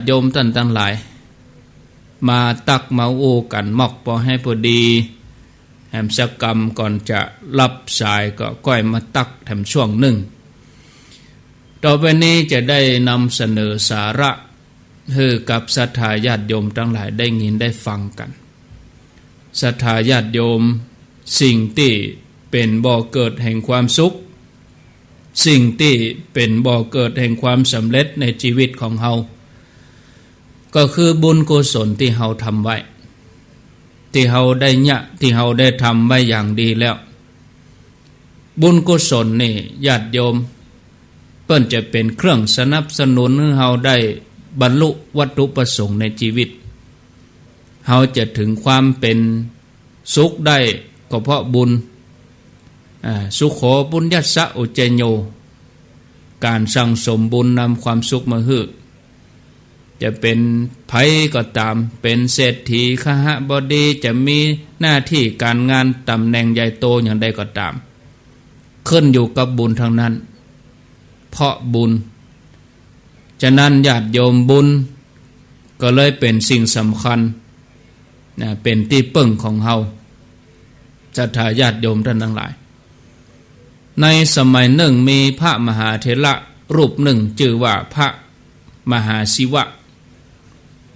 โยมท่านทั้งหลายมาตักมาโอกันมอกพอให้พอดีแหมสักกรรมก่อนจะรับสายก็ก้อยมาตักแถมช่วงหนึ่งต่อไปนี้จะได้นำเสนอสาระให้กับศรัทธาญาติโยมทั้งหลายได้ยินได้ฟังกันศรัทธาญาติโยมสิ่งที่เป็นบ่อเกิดแห่งความสุขสิ่งที่เป็นบ่อเกิดแห่งความสำเร็จในชีวิตของเฮาก็คือบุญกุศลที่เฮาทำไว้ที่เฮาได้ที่เฮาได้ทำไว้อย่างดีแล้วบุญกุศลนี่ญาติโยมเปิ้นจะเป็นเครื่องสนับสนุนให้เฮาได้บรรลุวัตถุประสงค์ในชีวิตเฮาจะถึงความเป็นสุขได้ก็เพราะบุญสุขโขบุญยัสสะอุเจโญการสั่งสมบุญนำความสุขมาให้จะเป็นไผก็ตามเป็นเศรษฐีคหบดีจะมีหน้าที่การงานตำแหน่งใหญ่โตอย่างใดก็ตามขึ้นอยู่กับบุญทั้งนั้นเพราะบุญฉะนั้นญาติโยมบุญก็เลยเป็นสิ่งสำคัญเป็นที่พึ่งของเฮาศรัทธาญาติโยมท่านทั้งหลายในสมัยหนึ่งมีพระมหาเถระรูปหนึ่งชื่อว่าพระมหาศิวะ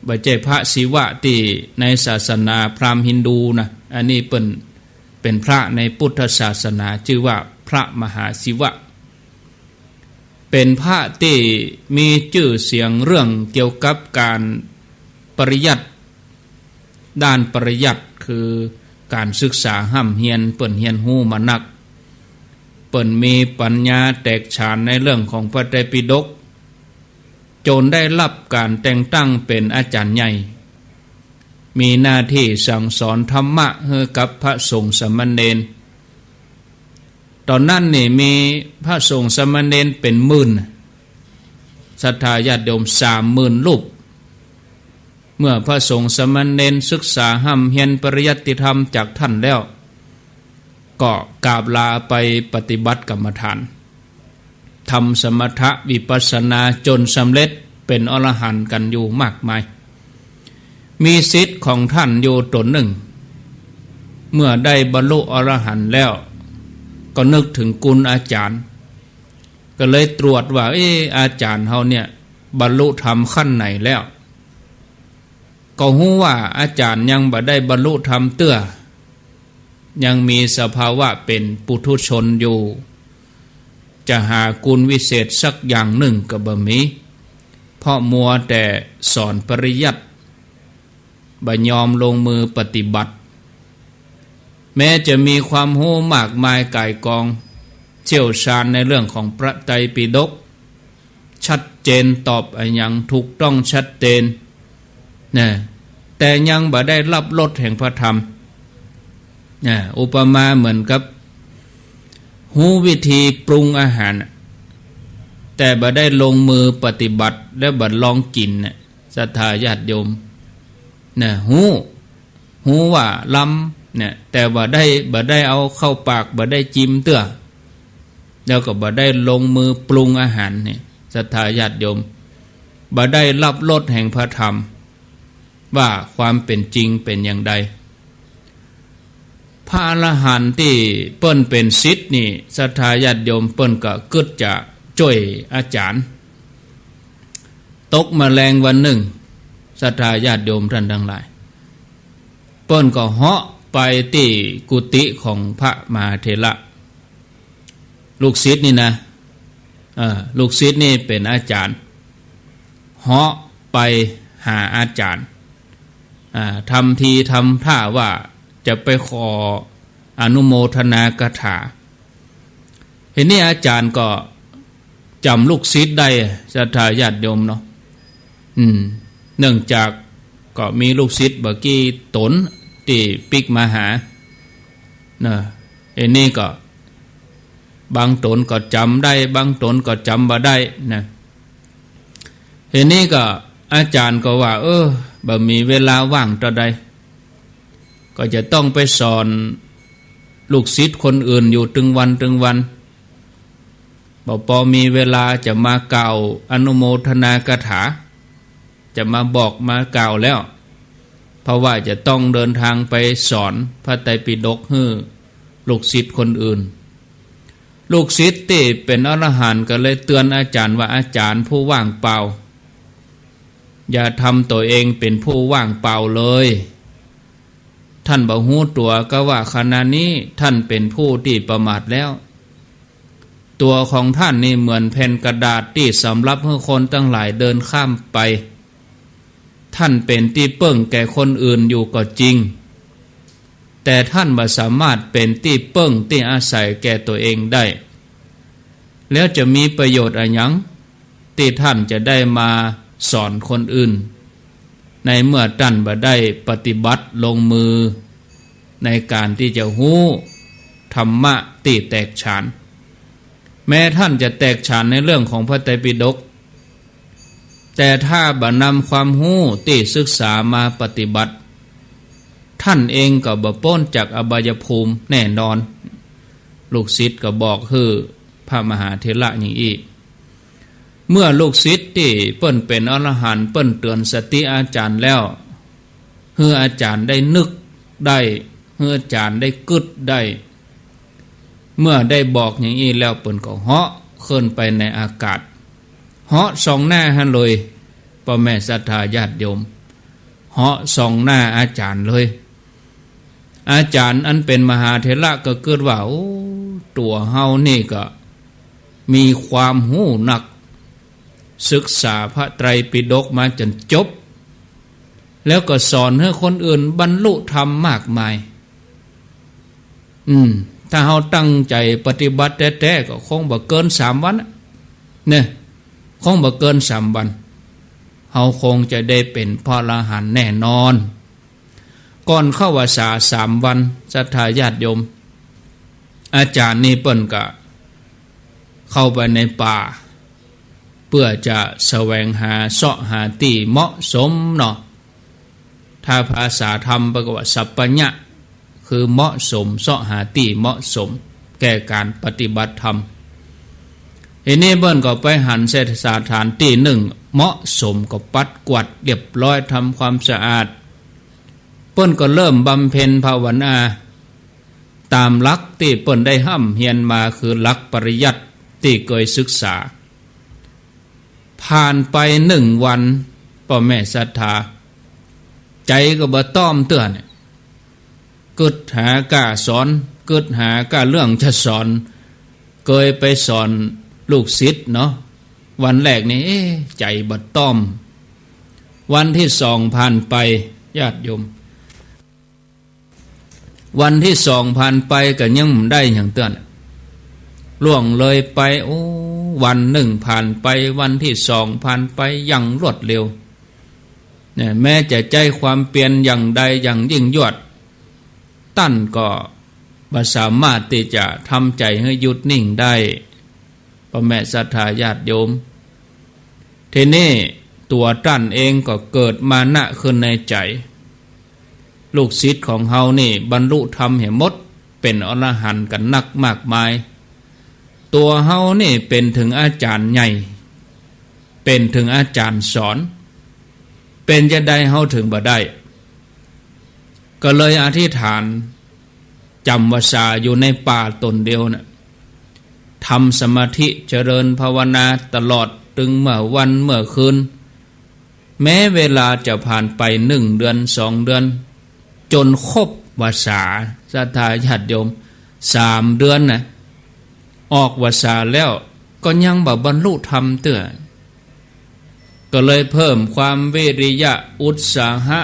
บ่ใช่พระศิวะที่ในศาสนาพราหมณ์ฮินดูนะอันนี้เป็นพระในพุทธศาสนาชื่อว่าพระมหาศิวะเป็นพระที่มีชื่อเสียงเรื่องเกี่ยวกับการปริยัติด้านปริยัติคือการศึกษาห้ำเฮียนเปิ่นเฮียนหู้มานักเปิ่นมีปัญญาแตกฉานในเรื่องของพระไตรปิฎกจนได้รับการแต่งตั้งเป็นอาจารย์ใหญ่มีหน้าที่สั่งสอนธรรมะให้กับพระสงฆ์สามเณรตอนนั้นนี่มีพระสงฆ์สามเณรเป็นหมื่นศรัทธาญาติโยม30,000 รูปเมื่อพระสงฆ์สามเณรศึกษาห้ำเฮียนปริยัติธรรมจากท่านแล้วก็กราบลาไปปฏิบัติกรรมฐานทำสมถะวิปัสสนาจนสำเร็จเป็นอรหันต์กันอยู่มากมายมีศิษย์ของท่านอยู่ตนหนึ่งเมื่อได้บรรลุอรหันต์แล้วก็นึกถึงกุลอาจารย์ก็เลยตรวจว่าอาจารย์เฮาเนี่ยบรรลุธรรมขั้นไหนแล้วก็รู้ว่าอาจารย์ยังบ่ได้บรรลุธรรมเตื้อยังมีสภาวะเป็นปุถุชนอยู่จะหากุลวิเศษสักอย่างหนึ่งก็บ่มีเพราะมัวแต่สอนปริยัติบ่ยอมลงมือปฏิบัติแม้จะมีความรู้มากมายก่ายกองเชี่ยวชาญในเรื่องของพระไตรปิฎกชัดเจนตอบอย่างถูกต้องชัดเจนนะแต่ยังบ่ได้รับรสแห่งพระธรรมอุปมาเหมือนกับหูวิธีปรุงอาหารแต่บ่ได้ลงมือปฏิบัติและบ่ลองกินศรัทธาญาติโยมหูว่าลำแต่บ่ได้เอาเข้าปากบ่ได้จิ้มเตื้อแล้วก็บ่ได้ลงมือปรุงอาหารศรัทธาญาติโยมบ่ได้รับรสแห่งพระธรรมว่าความเป็นจริงเป็นอย่างใดพระอรหันต์ที่เปิ้นเป็นศิษย์นี่ศรัทธาญาติโยมเปิ้นก็กึดจะช่วยอาจารย์ตกแมลงวันหนึ่งศรัทธาญาติโยมท่านทั้งหลายเปิ้นก็เหาะไปที่กุฏิของพระมหาเถระลูกศิษย์นี่นะลูกศิษย์นี่เป็นอาจารย์เหาะไปหาอาจารย์ทำทีทำท่าว่าจะไปขออนุโมทนากถาเห็นนี่อาจารย์ก็จำลูกศิษย์ได้ศรัทธาญาติโยมเนาะเนื่องจากก็มีลูกศิษย์บกี้ตนที่ปิกมาหาเห็นนี่ก็บางตนก็จำได้บางตนก็จำบ่ได้นะเห็นนี่ก็อาจารย์ก็ว่าบ่มีเวลาว่างต่อใดก็จะต้องไปสอนลูกศิษย์คนอื่นอยู่ถึงวันพอมีเวลาจะมากล่าวอนุโมทนากถา จะมาบอกมากล่าวแล้วเพราะว่าจะต้องเดินทางไปสอนพระไตรปิฎกให้ลูกศิษย์คนอื่นลูกศิษย์ที่เป็นอรหันต์ก็เลยเตือนอาจารย์ว่าอาจารย์ผู้ว่างเปล่าอย่าทำตัวเองเป็นผู้ว่างเปล่าเลยท่านบ่ฮู้ตัวก็ว่าขณะนี้ท่านเป็นผู้ที่ประมาทแล้วตัวของท่านนี่เหมือนแผ่นกระดาษที่สำหรับให้คนทั้งหลายเดินข้ามไปท่านเป็นที่เปิ้งแก่คนอื่นอยู่ก็จริงแต่ท่านบ่สามารถเป็นที่เปิ้งที่อาศัยแก่ตัวเองได้แล้วจะมีประโยชน์อะไรหยังที่ท่านจะได้มาสอนคนอื่นในเมื่อท่านบ่ได้ปฏิบัติลงมือในการที่จะฮู้ธรรมะที่แตกฉานแม้ท่านจะแตกฉานในเรื่องของพระไตรปิฎกแต่ถ้าบ่นำความรู้ที่ศึกษามาปฏิบัติท่านเองก็บ่พ้นจากอบายภูมิแน่นอนลูกศิษย์ก็บอกคือพระมหาเถระอย่างอีกเมื่อลูกศิษย์ที่เปิ้นเป็นอรหันต์เปิ้นเตือนสติอาจารย์แล้วให้อาจารย์ได้นึกได้ให้อาจารย์ได้กึดได้เมื่อได้บอกอย่างนี้แล้วเปิ้นก็เหาะขึ้นไปในอากาศเหาะส่องหน้าหันเลยพ่อแม่ศรัทธาญาติโยมเหาะส่องหน้าอาจารย์เลยอาจารย์อันเป็นมหาเถระก็เกิดว่าโอ้ตัวเฮานี่ก็มีความหู้หนักศึกษาพระไตรปิฎกมาจนจบแล้วก็สอนให้คนอื่นบรรลุธรรมมากมายถ้าเฮาตั้งใจปฏิบัติแท้ๆก็คงบ่เกิน3 วันเนี่ยคงบ่เกิน3 วันเฮาคงจะได้เป็นพระอรหันต์แน่นอนก่อนเข้าพรรษา3 วันศรัทธาญาติโยมอาจารย์นี่เปิ้นก็เข้าไปในป่าเพื่อจะแสวงหาเสาะหาที่เหมาะสมเนาะถ้าภาษาธรรมประกว่าสัพพัญญะคือเหมาะสมเสาะหาที่เหมาะสมแก่การปฏิบัติธรรมทีนี้เบิ้นก็ไปหันเศรษฐศาสตร์ฐานที่1เหมาะสมก็ปัดกวาดเรียบร้อยทำความสะอาดเปิ้นก็เริ่มบำเพ็ญภาวนาตามหลักที่เปิ้นได้ห้ำเฮียนมาคือหลักปริยัติที่เคยศึกษาผ่านไป1 วันพ่อแม่ศรัทธาใจก็บ่ต้อมเตือนกึดหากล้าสอนกึดหากล้าเรื่องจะสอนเคยไปสอนลูกศิษย์เนาะวันแรกนี่ใจบ่ต้อมวันที่2ผ่านไปญาติโยมวันที่2ผ่านไปก็ยังบ่ได้หยังเตือนล่วงเลยไปวัน1ผ่านไปวันที่2ผ่านไปอย่างรวดเร็วเนี่ยแม้จะใจความเปลี่ยนอย่างใดอย่างยิ่งยวดตั้นก็บ่สามารถที่จะทำใจให้หยุดนิ่งได้พ่อแม่ศรัทธาญาติโยมทีนี้ตัวตั้นเองก็เกิดมานะขึ้นในใจลูกศิษย์ของเฮานี่บรรลุธรรมเห็นหมดเป็นอรหันต์กันนักมากมายตัวเฮานี่เป็นถึงอาจารย์ใหญ่เป็นถึงอาจารย์สอนเป็นจะได้เฮาถึงบ่ได้ก็เลยอธิษฐานจำวาสาอยู่ในป่าตนเดียวน่ะทำสมาธิเจริญภาวนาตลอดถึงเมื่อวันเมื่อคืนแม้เวลาจะผ่านไป1 เดือน2 เดือนจนครบวาสาศรัทธาญาติโยม3 เดือนน่ะออกวาสาแล้วก็ยังบ่บรรลุธรรมเตื้อก็เลยเพิ่มความวิริยะอุตสาหะ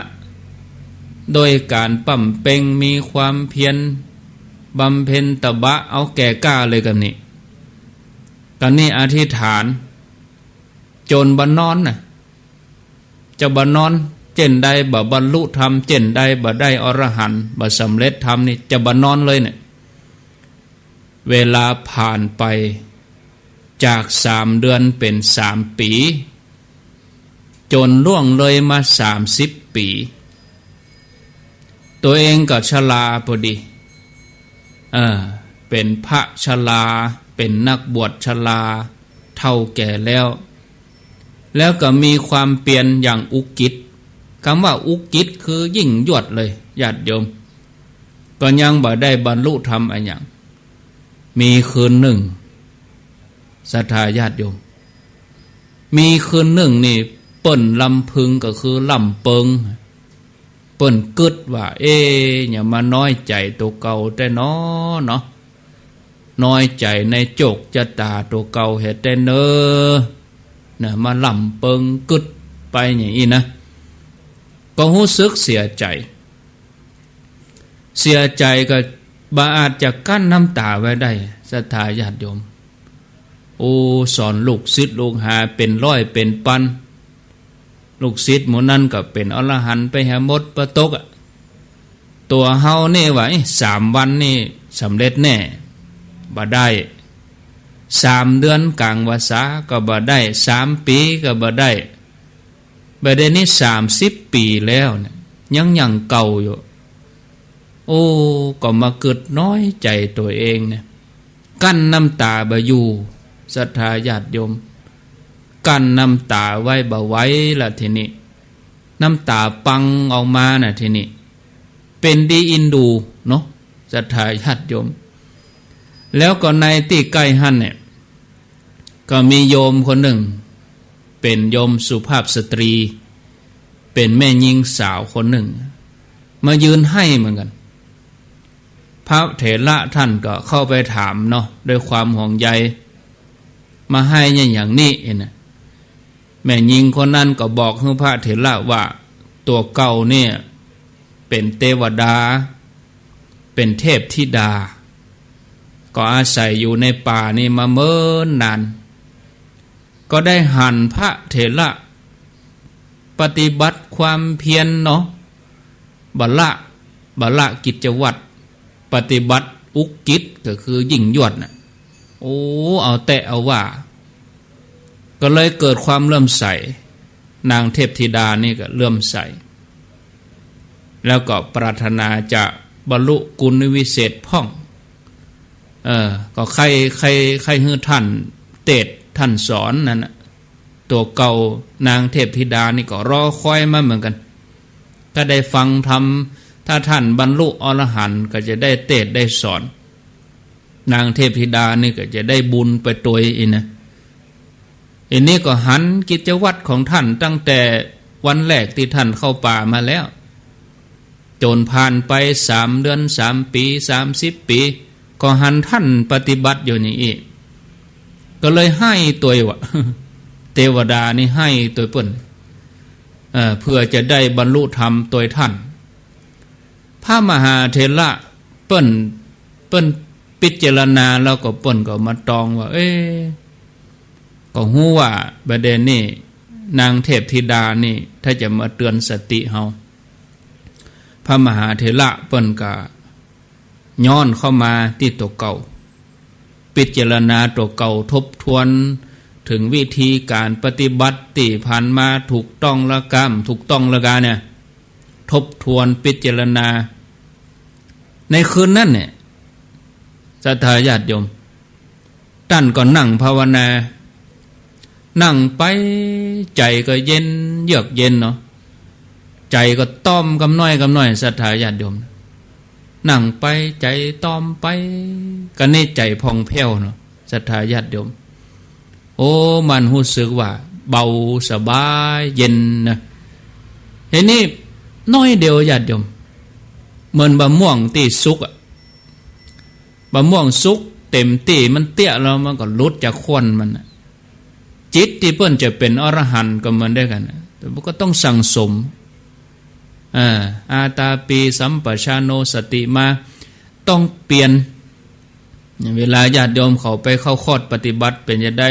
โดยการปั่มเป่งมีความเพียรบำเพ็ญตบะเอาแก่กล้าเลยกันนี่กันนี่อธิษฐานจนบ่นอนน่ะจะบ่นอนเจนใดบ่บรรลุธรรมเจนใดบ่ได้อรหันต์บ่สำเร็จธรรมนี่จะบ่นอนเลยเนี่ยเวลาผ่านไปจาก3 เดือนเป็น3 ปีจนล่วงเลยมา30 ปีตัวเองก็ชราพอดีเป็นพระชราเป็นนักบวชชราเฒ่าแก่แล้ว แล้วก็มีความเปลี่ยนอย่างอุกิจคำว่าอุกิจคือยิ่งยวดเลยญาติโยมก็ยังบ่ได้บรรลุธรรมอะไรอย่างมีคืนหนึ่งศรัทธาญาติโยมมีคืนหนึ่งนี่เปิ้นลำพึงก็คือลำเปิงเปิ้นกึดว่าอย่ามาน้อยใจตัวเก่าแต่เนาะน้อยใจในโจกจะตาตัวเก่าเฮ็ดแต่เนอมาลำเปิงกึดไปอย่างนี้นะก็รู้สึกเสียใจก็บ่อาจจะกั้นน้ำตาไว้ได้ศรัทธาญาติโยมสอนลูกศิษย์ลูกหาเป็นร้อยเป็นพันลูกศิษย์หมู่นั้นก็เป็นอรหันต์ไปหมดประตกตัวเฮานี่ว่า3 วันนี่สำเร็จแน่บ่ได้3 เดือนกลางวาษาก็บ่ได้3 ปีก็บ่ได้บัดนี้30 ปีแล้วเนี่ยยังเก่าอยู่ก็มาเกิดน้อยใจตัวเองเนี่ยกั้นน้ำตาบ่อยู่ศรัทธาญาติโยมกั้นน้ำตาไว้บ่ไหวละทีนี้น้ำตาปังออกมาน่ะทีนี้เป็นดีอินดูเนาะศรัทธาญาติโยมแล้วก็ในที่ใกล้หั่นเนี่ยก็มีโยมคนหนึ่งเป็นโยมสุภาพสตรีเป็นแม่หญิงสาวคนหนึ่งมายืนให้เหมือนกันพระเถระท่านก็เข้าไปถามเนาะด้วยความห่วงใยมาให้อย่างนี้นะแม่หญิงคนนั้นก็บอกให้พระเถระว่าตัวเก่าเนี่ยเป็นเทวดาเป็นเทพธิดาก็อาศัยอยู่ในป่านี่มาเมินนานก็ได้หันพระเถระปฏิบัติความเพียรเนาะบละกิจวัตรปฏิบัติอุกกิจก็คือยิ่งยวดนะเอาแต่เอาว่าก็เลยเกิดความเลื่อมใสนางเทพธิดานี่ก็เลื่อมใสแล้วก็ปรารถนาจะบรรลุกุณวิเศษพ่องก็ใครให้ท่านเตศท่านสอนนั่นนะตัวเก่านางเทพธิดานี่ก็รอคอยมาเหมือนกันก็ได้ฟังธรรมถ้าท่านบรรลุอรหันต์ก็จะได้เทศได้สอนนางเทพธิดานี่ก็จะได้บุญไปตัวอีกนะอันนี้ก็หันกิจวัตรของท่านตั้งแต่วันแรกที่ท่านเข้าป่ามาแล้วจนผ่านไป3 เดือน3 ปี30 ปีก็หันท่านปฏิบัติอยู่อย่างนี้ก็เลยให้ตัววะเทวดานี่ให้ตัวเปิ้นเพื่อจะได้บรรลุธรรมตัวท่านพระมหาเถระเปิ้นพิจารณาแล้วก็เปิ้นก็มาตองว่าก็ฮู้ว่าประเด็นนี้นางเทพธิดานี่ถ้าจะมาเตือนสติเฮาพระมหาเถระเปิ้นก็ย้อนเข้ามาที่ตัวเก่าพิจารณาตัวเก่าทบทวนถึงวิธีการปฏิบัติที่ผ่านมาถูกต้องละกรรมถูกต้องละกาเนี่ยทบทวนพิจารณาในคืนนั้นเนี่ยศรัทธาญาติโยมท่านก็นั่งภาวนานั่งไปใจก็เย็นเยือกเย็นเนาะใจก็ต้อมกำน้อยศรัทธาญาติโยมนั่งไปใจต้อมไปก็นี่ใจพองแผ้วเนาะศรัทธาญาติโยมมันรู้สึกว่าเบาสบายเย็นนะเห็นนี่น้อยเดียวญาติโยมเหมือนบะม่วงที่สุกบะม่วงสุกเต็มตีมันเตี้ยแล้วมันก็ลุดจากควนมันจิตที่เพิ่นจะเป็นอรหันต์ก็เหมือนได้กันแต่ก็ต้องสั่งสมอาตาปีสัมปชาโนสติมาต้องเปลี่ยนเวลาญาติโยมเขาไปเข้าคอร์สปฏิบัติเป็นจะได้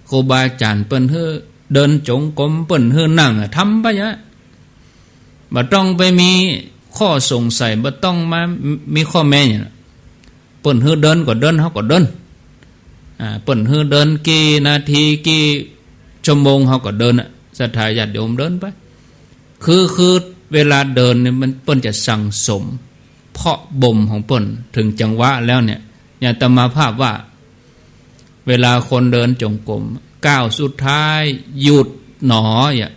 ครูบาอาจารย์เปิ้นเฮือเดินจงกรมเปิ้นเฮือนั่งทำไปยะบ่ต้องไปมีข้อสงสัยบ่ต้องมามีข้อแม้อย่างนั้นเปิ้นเฮือเดินก็เดินเฮาก็เดินเปิ้นเฮือเดินกี่นาทีกี่ชั่วโมงเฮาก็เดินศรัทธาญาติโยมเดินไปคือเวลาเดินเนี่ยมันเปิ้นจะสั่งสมเพาะบ่มของเปิ้นถึงจังหวะแล้วเนี่ยอย่างตมาภาพว่าเวลาคนเดินจงกรมก้าวสุดท้ายหยุด หนออย่าง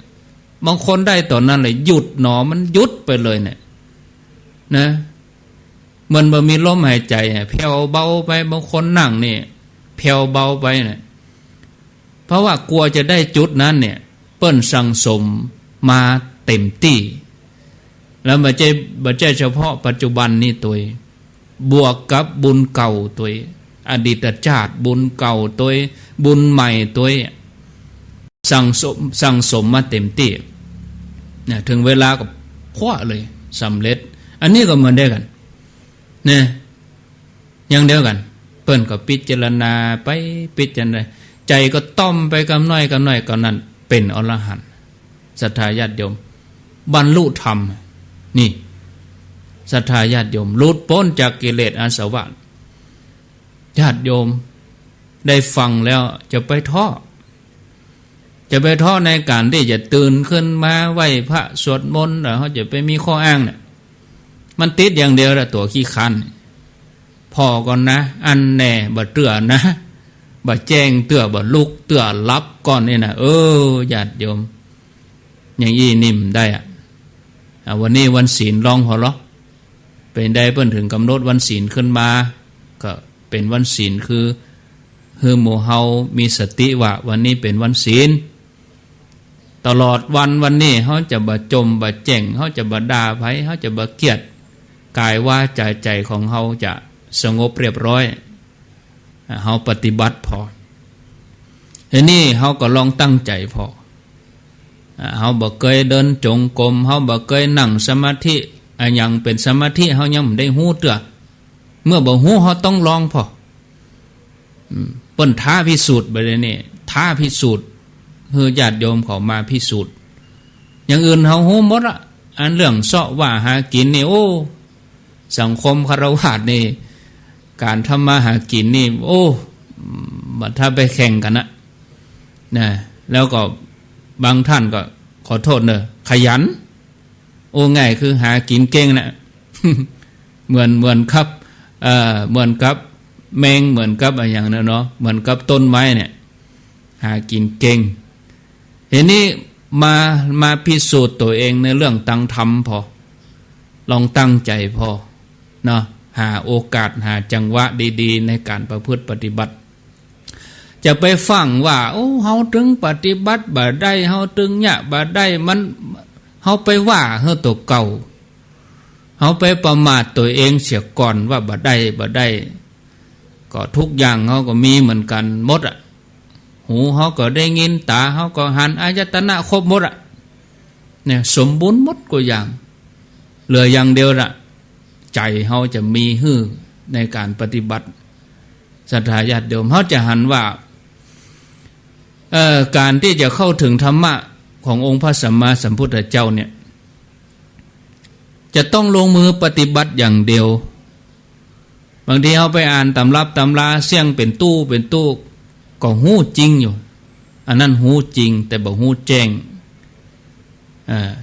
บางคนได้ตอนนั้นเลยหยุดหนอมันหยุดไปเลยเนี่ยนะมันบ่มีลมหายใจแผ่วเบาไปบางคนนั่งนี่แผ่วเบาไปเนี่ยเพราะว่ากลัวจะได้จุดนั้นเนี่ยเปิ้นสั่งสมมาเต็มที่แล้วบ่ใช่เฉพาะปัจจุบันนี่ตัวบวกกับบุญเก่าตัวอดีตชาติบุญเก่าตัวบุญใหม่ตัวสั่งสมมาเต็มที่เนี่ยถึงเวลาก็คว้าเลยสำเร็จอันนี้ก็เหมือนเดียวกันเนี่ยอย่างเดียวกันเปิ้นก็พิจารณาไปพิจารณาใจก็ต้อมไปกำน้อยก็นั้นเป็นอรหันต์ศรัทธาญาติโยมบรรลุธรรมนี่ศรัทธาญาติโยมหลุดพ้นจากกิเลสอาสวะญาติโยมได้ฟังแล้วจะไปท้อในการที่จะตื่นขึ้นมาไหว้พระสวดมนต์หรือเขาจะไปมีข้ออ้างเนี่ยมันติดอย่างเดียวละตัวขี้คันพอก่อนนะอันแน่บ่เตือนะบ่แจ้งเตือบ่ลุกเตือรับก่อนนี่นะญาติโยมอย่างอี้นิ่มได้อะวันนี้วันศีลลองพอหรอเป็นได้เพิ่นถึงกำหนดวันศีลขึ้นมาก็เป็นวันศีลคือหมู่เฮามีสติว่าวันนี้เป็นวันศีลตลอดวันนี้เขาจะบ่จมบ่แจ้งเขาจะบ่ด่าไผเขาจะบ่เกลียดกายว่าใจของเขาจะสงบเรียบร้อยเขาปฏิบัติพอทีนี้เขาก็ลองตั้งใจพอเขาบ่เคยเดินจงกรมเขาบ่เคยนั่งสมาธิอย่างเป็นสมาธิเขายังไม่ได้หู้เตือเมื่อบ่หู้เขาต้องลองพอเปิ้นท้าพิสูจน์ไปเลยนี่ท้าพิสูจน์คือญาติโยมเขามาพิสูจน์อย่างอื่นเขาหู้หมดละอันเรื่องเสาะว่าหากินนี่สังคมคฤหัสถ์นี่การทำมาหากินนี่บัดถ้าไปแข่งกันนะแล้วก็บางท่านก็ขอโทษเนอะขยันง่ายคือหากินเก่งนะเหมือนครับเหมือนกับแมงเหมือนกับอะไรอย่างนั้นเนาะเหมือนกับต้นไม้เนี่ยหากินเก่งเห็นนี้มาพิสูจน์ตัวเองในเรื่องตั้งธรรมพอลองตั้งใจพอเนาะหาโอกาสหาจังหวะดีๆในการประพฤติปฏิบัติจะไปฟังว่าเฮาถึงปฏิบัติบ่ได้เฮาถึงเนี่ยบ่ได้มันเฮาไปว่าเฮาตัวเก่าเฮาไปประมาทตัวเองเสียก่อนว่าบ่ได้ก็ทุกอย่างเฮาก็มีเหมือนกันหมดอ่ะหูเฮาก็ได้ยินตาเฮาก็หันอายตนะครบหมดอ่ะเนี่ยสมบูรณ์หมดก็อย่างเหลืออย่างเดียวละใจเฮาจะมีฮื้อในการปฏิบัติศรัทธาญาติโยมเฮาจะหันว่าการที่จะเข้าถึงธรรมะขององค์พระสัมมาสัมพุทธเจ้าเนี่ยจะต้องลงมือปฏิบัติอย่างเดียวบางทีเอาไปอ่านตำรับตำราเสี่ยงเป็นตู้ก็หู้จริงอยู่อันนั้นหู้จริงแต่บ่หู้แจ้ง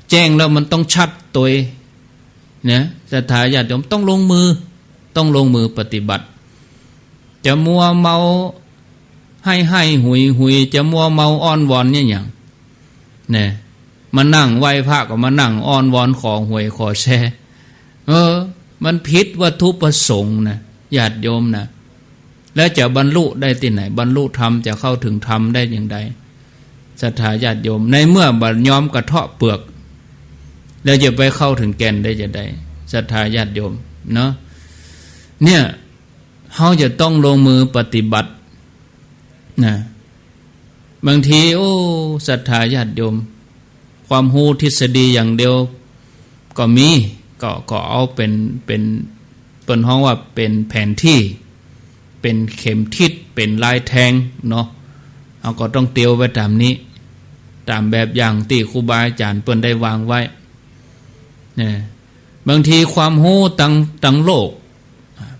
แจ้งแล้วมันต้องชัดตัวเนี่ยศรัทธาญาติโยมต้องลงมือปฏิบัติจะมัวเมาให้หุยจะมัวเมาอ้อนวอนเนี่ยอย่างเนี่ยมานั่งไหว้พระก็มานั่งอ้อนวอนขอหวยขอแช่มันผิดวัตถุประสงค์นะญาติโยมนะแล้วจะบรรลุได้ที่ไหนบรรลุธรรมจะเข้าถึงธรรมได้อย่างไรศรัทธาญาติโยมในเมื่อบัดยอมกระเทาะเปลือกแล้วจะไปเข้าถึงแก่นได้จะได้ศรัทธาญาติโยมเนาะเนี่ยเขาจะต้องลงมือปฏิบัตินะบางทีศรัทธาญาติโยมความรู้ทฤษฎีอย่างเดียวก็มีก็เอาเป็นห้องว่าเป็นแผนที่เป็นเข็มทิศเป็นลายแทงเนาะเอาก็ต้องเตียวไว้ตามนี้ตามแบบอย่างที่ครูบาอาจารย์เปิ้นได้วางไว้เนี่ยบางทีความรู้ตั้งโลก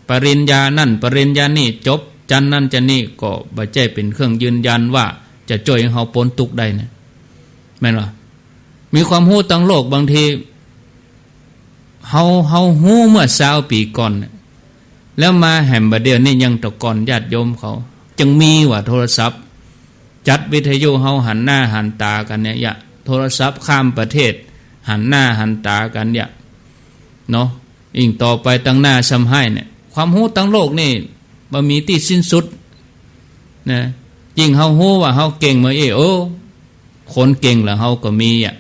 ปริญญานั่นปริญญานี่จบจันนั่นจันนี่ก็บ่ใช่เป็นเครื่องยืนยันว่าจะช่วยให้เฮาพ้นทุกข์ได้นะแม่นบ่มีความรู้ตั้งโลกบางทีเฮาฮู้เมื่อ20ปีก่อนแล้วมาแห่มบัดเดี๋ยวนี้ยังตะก่อนญาติโยมเขาจึงมีว่าโทรศัพท์จ จัดวิทยุเฮาหันหน้าหันตากันเนี่ยอย่าโทรศัพท์ข้ามประเทศหันหน้าหันตากันอย่าเนาะยิ่งต่อไปตั้งหน้าซ้ำให้เนี่ยความรู้ตั้งโลกนี่บ่มีที่สิ้นสุดนะยิ่งเฮาฮู้ว่าเฮาเก่งมาโอ้คนเก่งแล้วเฮาก็มีอ่ะ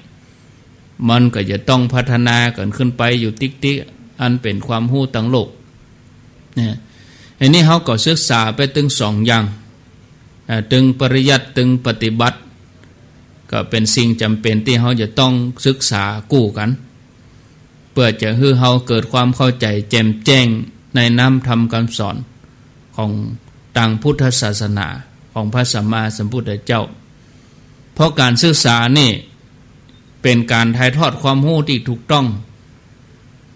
มันก็จะต้องพัฒนากันขึ้นไปอยู่ติ๊กๆอันเป็นความรู้ตั้งโลกนะอันนี้เฮาก็ศึกษาไปถึง2อย่างตึงปริยัติตึงปฏิบัติก็เป็นสิ่งจำเป็นที่เฮาจะต้องศึกษากู้กันเพื่อจะให้เฮาเกิดความเข้าใจแจ่มแจ้งในน้ำธรรมคำสอนของทางพุทธศาสนาของพระสัมมาสัมพุทธเจ้าเพราะการศึกษานี่เป็นการถ่ายทอดความรู้ที่ถูกต้อง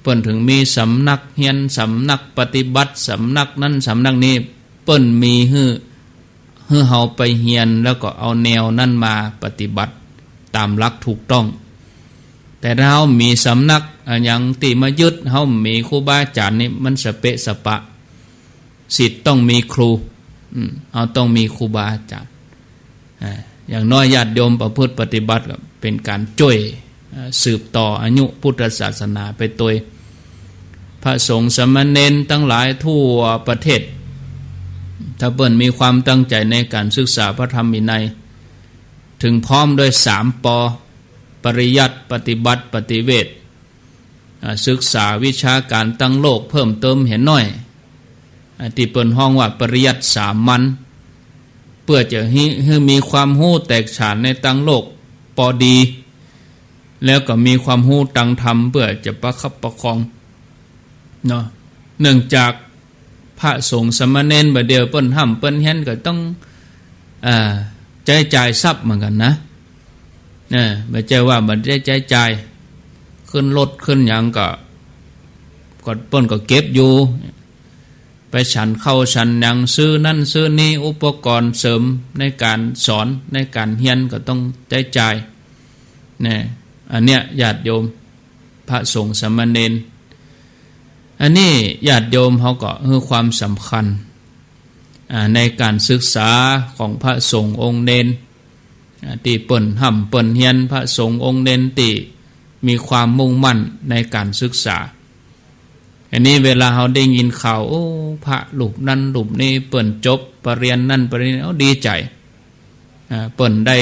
เปิ้นถึงมีสำนักเฮียนสำนักปฏิบัติสำนักนั้นสำนักนี้เปิ้นมีให้เฮาไปเฮียนแล้วก็เอาแนวนั้นมาปฏิบัติตามหลักถูกต้องแต่ถ้าเฮามีสำนักอย่างที่มายึดเฮามีครูบาอาจารย์นี่มันสเปะสปะศิษย์ต้องมีครูเฮาต้องมีครูบาอาจารย์อย่างน้อยญาติโยมประพฤติปฏิบัติก็เป็นการช่วยสืบต่ออายุพุทธศาสนาไปโดยพระสงฆ์สามเณรทั้งหลายทั่วประเทศถ้าเปิ้นมีความตั้งใจในการศึกษาพระธรรมวินัยถึงพร้อมด้วย3 ป.ปริยัติปฏิบัติปฏิเวทศึกษาวิชาการตั้งโลกเพิ่มเติมเห็นน้อยที่เปิ้นห้องว่าปริยัติสามัญเพื่อจะให้มีความรู้แตกฉานในตั้งโลกปอดีแล้วก็มีความรู้ตั้งธรรมเพื่อจะประคับประคองเนาะเนื่องจากพระสงฆ์สามเณรบ่เดียวเปิ้นห้ำเปิ้นเฮียนก็ต้องใจจ่ายทรัพย์เหมือนกันนะไม่ใช่ว่าบ่ได้ใจจ่ายขึ้นรถขึ้นหยังก็เปิ้นก็เก็บอยู่ไปฉันเข้าฉันหยังซื้อนั่นซื้อนี่อุปกรณ์เสริมในการสอนในการเฮียนก็ต้องใจจ่ายเนี่ยอันเนี้ยญาติโยมพระสงฆ์สามเณรอันนี้ญาติโยมเขาก็ให้ความสำคัญในการศึกษาของพระสงฆ์องค์เณรที่เปิ้นห้ำเปิ้นเฮียนพระสงฆ์องค์เณรที่มีความมุ่งมั่นในการศึกษาอันนี้เวลาเขาได้ยินข่าวโอ้พระรูปนั้นรูปนี้เปิ้นจบปริญญานั่นปริญญาดีใจเปิ้นได้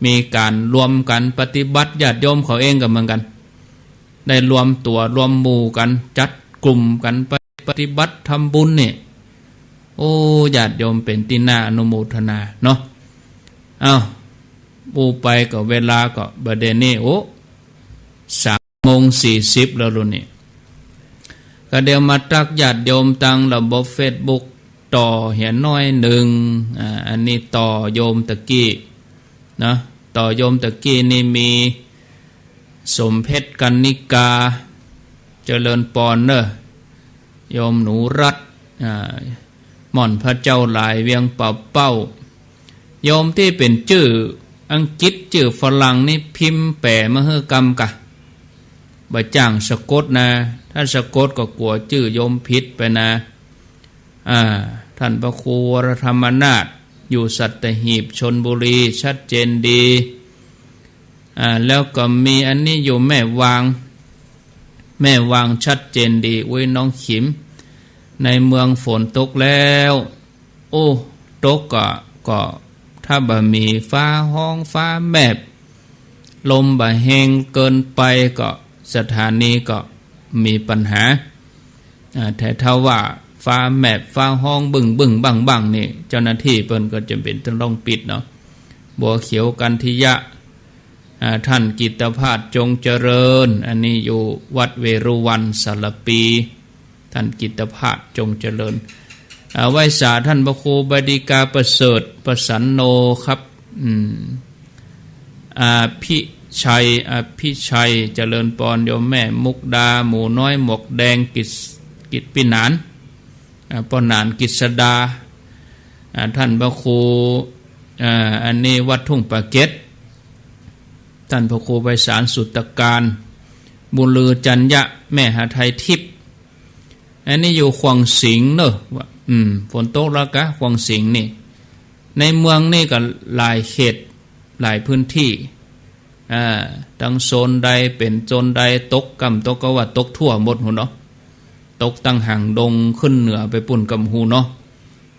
มีการรวมกันปฏิบัติญาติโยมเขาเองก็เหมือนกันได้รวมตัวรวมหมู่กันจัดกลุ่มกันไปปฏิบัติทำบุญเนี่ยโอ้ญาติโยมเป็นที่น่าอนุโมทนาเนาะปูไปก็เวลาก็บัดเดี๋ยวนี้โอ้3:40แล้วนี่ก็เดี๋ยวมาตักญาติโยมตั้งระบบ Facebook ต่อเหียนน้อยหนึ่งอันนี้ต่อโยมตะกี้นะต่อโยมตะกี้นี่มีสมเพชรกันนิกาเจริญปอนเนอะโยมหนูรัตหม่อนพระเจ้าหลายเวียงเป่าเป้าโยมที่เป็นชื่ออังกฤษชื่อฝรั่งนี่พิมพ์แปลมาเฮือกรรมกะบ่จ้างสะกดนะถ้าสะกดก็กลัวชื่อโยมผิดไปนะท่านพระครูวรธรรมนาถอยู่สัตหีบชลบุรีชัดเจนดีแล้วก็มีอันนี้อยู่แม่วางชัดเจนดีไว้น้องขิมในเมืองฝนตกแล้วโอ้ตกก็ถ้าบ่มีฟ้าห้องฟ้าแมบลมบ่แห้งเกินไปก็สถานีก็มีปัญหาแต่ถ้าว่าฟ้าแมบฟ้าห้องบึ้งบังนี่เจ้าหน้าที่เปิ้นก็จำเป็นต้องปิดเนาะบัวเขียวกันทิยะท่านกิตภาสจงเจริญอันนี้อยู่วัดเวรุวันสารปีท่านกิตภาสจงเจริญไว้สาท่านพระครูบดิกาประเสริฐประสันโนครับพิชัยเจริญปอนโยมแม่มุกดาหมูน้อยหมวกแดงกิจปินานปอนานกิษดาท่านพระครูอันนี้วัดทุ่งปะเก็ดท่านพระครูไพศาลสุตตการบุญลือจัญญะแม่หาไทยทิพย์อันนี้อยู่ขวางสิงเนอะฝนตกแล้วกะขวางสิงนี่ ในเมืองนี่ก็หลายเขตหลายพื้นที่ตั้งโซนใดเป็นโซนใดตกกำตกก็ว่าตกทั่วหมดหูเนาะตกตั้งห่างดงขึ้นเหนือไปปุ่นกำหูเนาะ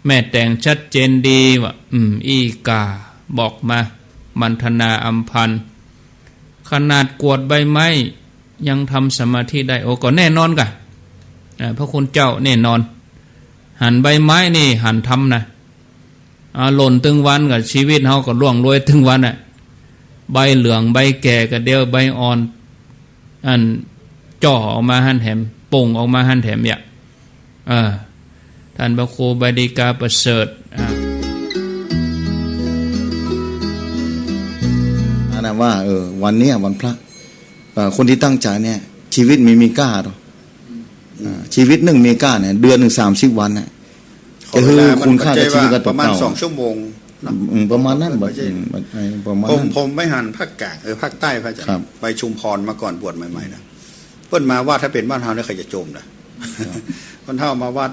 แม่แต่งชัดเจนดีว่าอีกาบอกมามันธนาอัมพันธ์ขนาดกวดใบไม้ยังทำสมาธิได้โอ้ก็แน่นอนกะพระคุณเจ้าแน่นอนหันใบไม้นี่หันทำนะหล่นตึงวันกับชีวิตเขาก็ล่วงโรยตึงวันอ่ะใบเหลืองใบแก่ก็เดียวใบอ่อนอันจ่อออกมาหันแถมป่งออกมาหันแถมเนี่ยท่านพระครูบดีกาประเสริฐนะว่าวันนี้วันพระคนที่ตั้งใจเนี่ยชีวิตมีก้าหรอชีวิตหนึ่งมีก้าเนี่ยเดือนหนึ่ง30 วันเนี่ยจะคือคุณค่ากับชีวิตก็ตกเต่าประมาณ2 ชั่วโมงประมาณนั้นประมาณผมไม่หันภาคกลางภาคใต้พระอาจารย์ไปชุมพรมาก่อนบวชใหม่ๆนะเพิ่นมาว่าถ้าเป็นบ้านเฮาเนี่ยใครจะจมนะคนเฒ่ามาวัด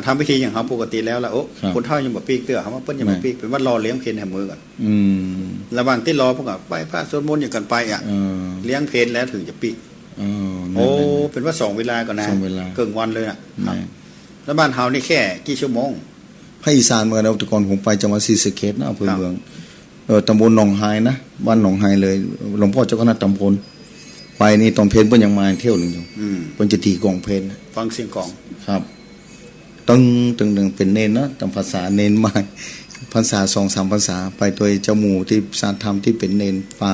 ทำพิธีอย่างเขาปกติแล้วโอ้คนเฒ่ายังบ่ปีกเตื้อเขาว่าเพิ่นยังบ่ปีกเป็นว่ารอเลี้ยงเพลแห่มือก่อนระหว่างที่รอพวกก็ไปพระสวดมนต์อย่างกันไปเลี้ยงเพลแล้วถึงจะปีกโอ้เป็นว่า2 เวลาก่อนนะเกินวันเลยนะครับแล้วบ้านเฮานี่แค่กี่ชั่วโมงภาคอีสานเมื่อเราแต่ก่อนผมไปจังหวัดศรีสะเกษนะอำเภอเมืองตำบลหนองไฮนะบ้านหนองไฮเลยหลวงพ่อเจ้าคณะตำบลไปนี่ตอนเพลเพิ่นยังมาเที่ยวนึงอยู่เพิ่นจะตีกลองเพลฟังเสียงกลองครับตึงเป็นเนนนะตามภาษาเนนมาภาษา2-3 ภาษาไปโดยเจ้าหมู่ที่สารธรรมที่เป็นเนนป่า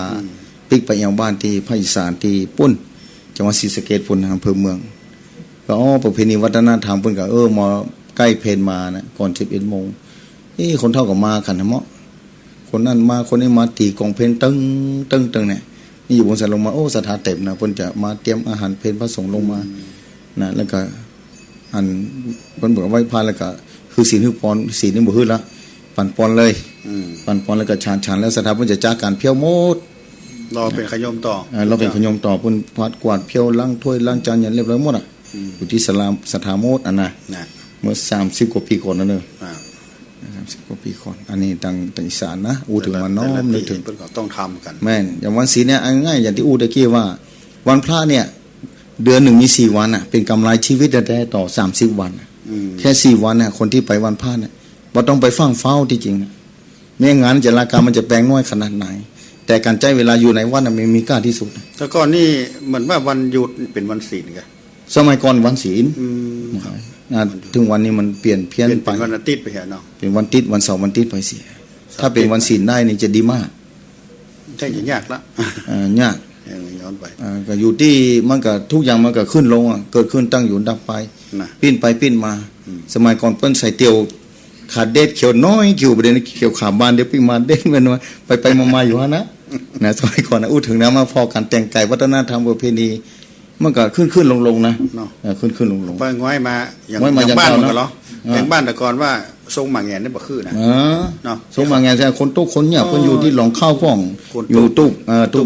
ปิกไปยังบ้านที่ภาคอีสานที่ปุ้นจังหวัดศรีสะเกษพุ่นอำเภอเมืองก็ประเพณีวัฒนธรรมเพิ่นก็มาใกล้เพลมานะก่อน11 โมงคนเท่ากับมาขันธะเมาะคนนั้นมาคนนี้มาตีกองเพลตึงเนี่ยนี่อยู่บนสะลงมาสถาเต็มนะเพิ่นจะมาเตรียมอาหารเพลพระสงฆ์ลงมานะแล้วก็อันเพิ่นบอกไว้พาแล้วก็คือศีลคือปอนศีลนี่บ่ฮื้อละปั่นปอนเลยปั่นปอนแล้วก็ชานแล้วสถาเพิ่นจะจ้าการเพี้ยวโมดรอเป็นขยมต่อเราเป็นขยมต่อเพิ่นพาดกวาดเพี้ยวล้างถ้วยล้างจานอย่างเรียบร้อยหมดอยู่ที่สถาโมดนะเมื่อ30 กว่าปีก่อนนั่นเอง30 กว่าปีก่อนอันนี้ตั้งอีสานนะถึงวันน้อมนึกถึงต้องทำกันแม่นอย่างวันศีลเนี่ยง่ายอย่างที่ตะกี้ว่าวันพระเนี่ยเดือนหนึ่งมี4 วันเป็นกำไรชีวิตได้ต่อ30 วันแค่4 วันเนี่ยคนที่ไปวันพระเนี่ยบ่ต้องไปฟังเฝ้าที่จริงไม่งั้นจะราคามันจะแปลงน้อยขนาดไหนแต่การใช้เวลาอยู่ในวัดมันมีค่าที่สุดแต่ก่อนนี่เหมือนว่าวันหยุดเป็นวันศีลไงสมัยก่อนวันศีลถึงวันนี้มันเปลี่ยนเพี้ยนไปเป็นวันอาทิตย์ไปเนาะเป็นวันติดวันเสาร์วันติดไปเสียถ้าเป็นวันศีลได้นี่จะดีมากใช่จะยากละยากย้อนไปก็อยู่ที่มันก็ทุกอย่างมันก็ขึ้นลงเกิดขึ้นตั้งอยู่ดับไปปิ้นไปปิ้นมาสมัยก่อนเปิ้นใส่เตียวขาดเด็ดเขียวน้อยเขียวประเด็นเขียวขาบานเดี๋ยวปิ้งมาเด็ดมันไปมาอยู่ฮะนะสมัยก่อนนะถึงนะมาพอการแต่งกายวัฒนธรรมประเพณีมันก็ขึ้นลงนะขึ้นลงไปง่อยมาอย่างบ้านมันก็เหรออย่างบ้านแต่ก่อนว่าทรงหมาแงนนี่บ่คือนะเนาะทรงหมาแงนใช่คนตุ๊กคนเนี่ยเพิ่นอยู่ที่หลองข้าวพ่องอยู่ตุ๊ก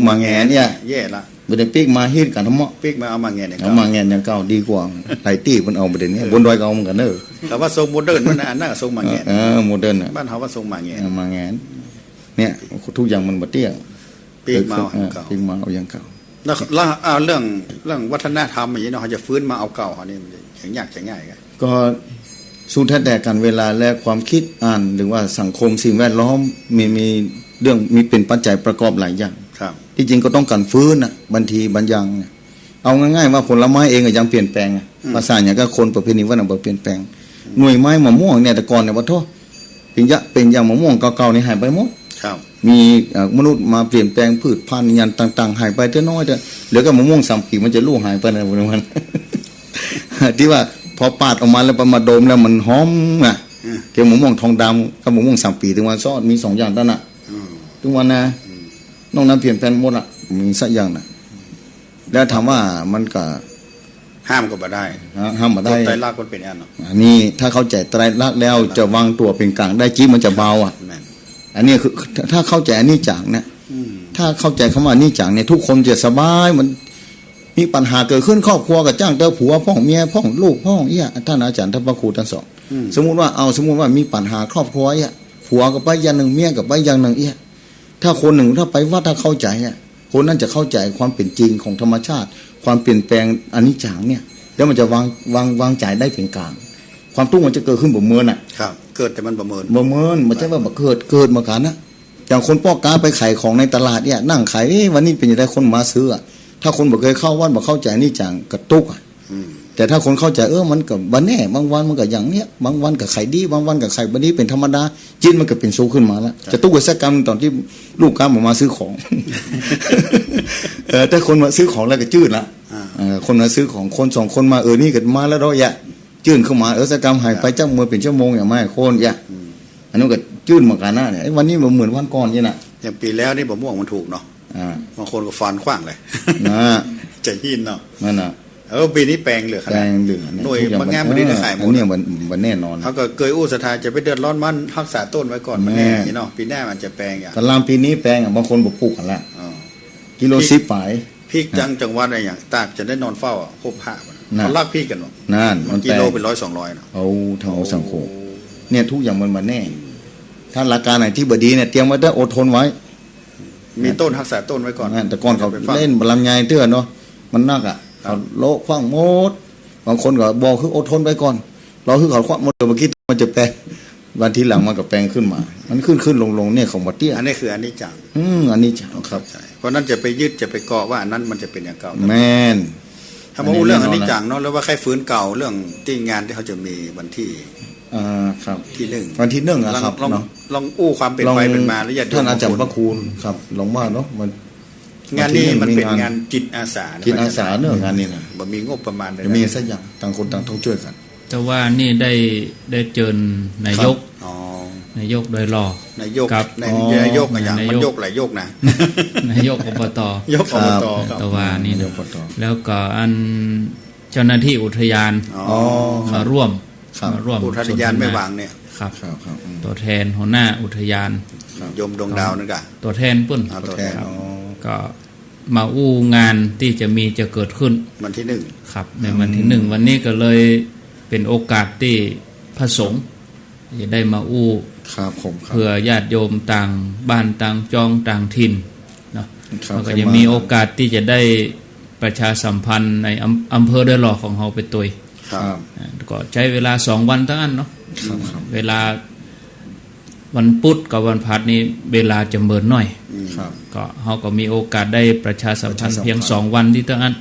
หมาแงนเนี่ยแย่ละบ่ได้ปีกมาเฮ็ดกันทั้งหมดปีกมาเอาหมาแงนเนี่ยเอาหมาแงนอย่างเก่าดีกว่าหลายตี้เพิ่นเอาประเด็นนี้บนดอยก็เอาเหมือนกันเด้อแต่ว่าทรงโมเดิร์นมันอันนั้นทรงหมาแงนโมเดิร์นบ้านเฮาว่าทรงหมาแงนหมาแงนเนี่ยทุกอย่างมันบ่เตี้ยปีกมาเอาอย่างเก่าแล้วเรื่องวัฒนธรรมอย่างนี้เนาะจะฟื้นมาเอาเก่าเขานี่อย่างยากจะง่ายก็สู้แท้แต่กันเวลาและความคิดหรือว่าสังคมสิ่งแวดล้อมมีเรื่องมีเป็นปัจจัยประกอบหลายอย่างที่จริงก็ต้องการฟื้นบางทีบางอย่างเอาง่ายๆว่าผลไม้เองก็ยังเปลี่ยนแปลงภาษาอย่างก็คนประเพณีวัฒนธรรมเปลี่ยนแปลงหน่วยไม้มะม่วงเนี่ยแต่ก่อนเนี่ยว่าโทษเป็นอย่างมะม่วงเก่าๆนี่หายไปหมดมีมนุษย์มาเปลี่ยนแปลงพืชพันธุ์ยันต่างๆหายไปเท่าน้อยแต่เหลือก็มะม่วง3 ปีมันจะลูกหายไปในวันที่ว่าพอปาดออกมาแล้วมาดมแล้วมันหอมเกี่ยวมะม่วงทองดำกับมะม่วง3 ปีถึงวันซอดมี2 อย่างตั้งน่ะทุกวันนะนอกนั้นเปลี่ยนแปลงหมดมีสักอย่างน่ะแล้วถามว่ามันก็ห้ามก็บ่ได้ห้ามบ่ได้ไตรลักษณ์มันเป็นอันเนาะอันนี้ถ้าเข้าใจไตรลักษณ์แล้วจะวางตัวเป็นกลางได้จี้มันจะเบาอันนี้คือถ้าเข้าใจอันนี้จังเนี่ยถ้าเข้าใจคำว่านี่จังเนี่ยทุกคนจะสบายมันมีปัญหาเกิดขึ้นครอบครัวกับจ้างเจ้าผัวพ่อเมียพ่อลูกพ่อท่านอาจารย์ท่านพระครูท่านสอนสมมุติว่ามีปัญหาครอบครัว ผัวก็ไปอย่างหนึ่งเมียก็ไปอย่างหนึ่งเอี้ยถ้าคนหนึ่งถ้าไปวัดถ้าเข้าใจอ่ะคนนั้นจะเข้าใจความเป็นจริงของธรรมชาติ ความเปลี่ยนแปลงอนิจจังเนี่ยแล้วมันจะวางใจได้เป็นกลางความทุกข์มันจะเกิดขึ้นบ่เมินอ่ะครับเกิดแต่มันบ่เมินมันจะว่าเกิดมากันนะอย่างคนป้อกาไปขายของในตลาดเนี่ยนั่งขายวันนี้เป็นยังไงคนมาซื้อถ้าคนบ่เคยเข้าวัดบ่เข้าใจนี่จังกระตุกแต่ถ้าคนเข้าใจมันก็บ่แน่บางวันมันก็อย่างเนี้ยบางวันก็ไข่ดีบางวันก็ไข่บ่ดีเป็นธรรมดาจิตมันก็เป็นโซขึ้นมาแล้วจะตุกวิศกรรมตอนที่ลูกค้ามาซื้อของแต่คนมาซื้อของแล้วก็จืดละคนมาซื้อของคน2คนมานี่ก็มาแล้วเราอย่าจืดเข้ามาวิศกรรมหายไปจักมือเป็นชั่วโมงอย่างไม่โคนอย่าอันนั้นก็จืดเหมือนกันนะเนี่ยวันนี้มันเหมือนวันก่อนนี่น่ะอย่างปีแล้วนี่บ่ม่วงมันถูกเนาะบางคนก็ฟันขว้างเลยใจหินเนาะนั่นน่ะปีนี้แปลงเหลือขนาดหน่วยบางงานมันได้ขายหมดเนี่ยมันแน่นอนเขาก็เคยอู้ศรัทธาจะไปเดือดร้อนมันรักษาต้นไว้ก่อนมันแน่เนาะปีหน้ามันจะแปลงอย่างกะลามปีนี้แปลงบางคนบ่ปลูกกันละกิโล10ปลายพริกจังหวัดอะไรอย่างตากจะได้นอนเฝ้าพบผ้าเขาลากพริกกันเนาะนั่นมันกิโลเป็น100-200เนาะเอาทางสังคมเนี่ยทุกอย่างมันมาแน่ถ้าหลักการไหนที่บดีเนี่ยเตรียมไว้ได้อดทนไว้มีต้นรักษาต้นไว้ก่อนแต่ก่อนเขาเล่นบลังไงเตื้อเนาะมันนักอ่ะเขาโลคว้างหมดบางคนก็บอกคืออดทนไปก่อนเราคือเขาคว้างหมดเมื่อกี้มันจะแปลงวันที่หลังมันก็แปลงขึ้นมามันขึ้นลงเนี่ยของบัดเตี้ยอันนี้คืออันนี้จังอันนี้จังครับเพราะนั้นจะไปยึดจะไปเกาะว่าอันนั้นมันจะเป็นอย่างเก่าแม่นถ้ามาพูดเรื่องอันนี้จังเนาะแล้วว่าใครฟื้นเก่าเรื่องที่งานที่เขาจะมีวันที่ครับที่1วันที่1ครับลองอู้ความเป็นไปเป็นมาแล้วอย่าท่านอาจารย์พระคุณครับลองว่าเนาะมันงานนี้มันเป็นงานจิตอาสาจิตอาสาเนอะงานนี้นะบ่มีงบประมาณเลยมีสักอย่างต่างคนต่างต้องช่วยกันแต่ว่านี่ได้เจิญนายกโดยรอนายกกับนายกอย่างมันยกหลายยกนะนายกอบตยกอบตแต่ว่านี่แล้วก็อันเจ้าหน้าที่อุทยานมาร่วมอุทยานไม่วางเนี่ยครับตัวแทนหัวหน้าอุทยานยมดวงดาวนั่นกะตัวแทนปุ้นก็มาอู้งานที่จะเกิดขึ้นวันที่1ครับในวันที่1วันนี้ก็เลยเป็นโอกาสที่พระสงฆ์จะได้มาอู้เพื่อญาติโยมต่างบ้านต่างจองต่างถิ่นเนาะก็จะมีโอกาสที่จะได้ประชาสัมพันธ์ในอำเภอเดลอของเราไปตัวก็ใช้เวลา2วันทั้งนั้นเนาะเวลาวันพุธกับวันพฤหัสนี้เวลาจะเมินหน่อยก็เขาก็มีโอกาสได้ประชาสัมพันธ์เพียง2วันที่ทั้งนั้น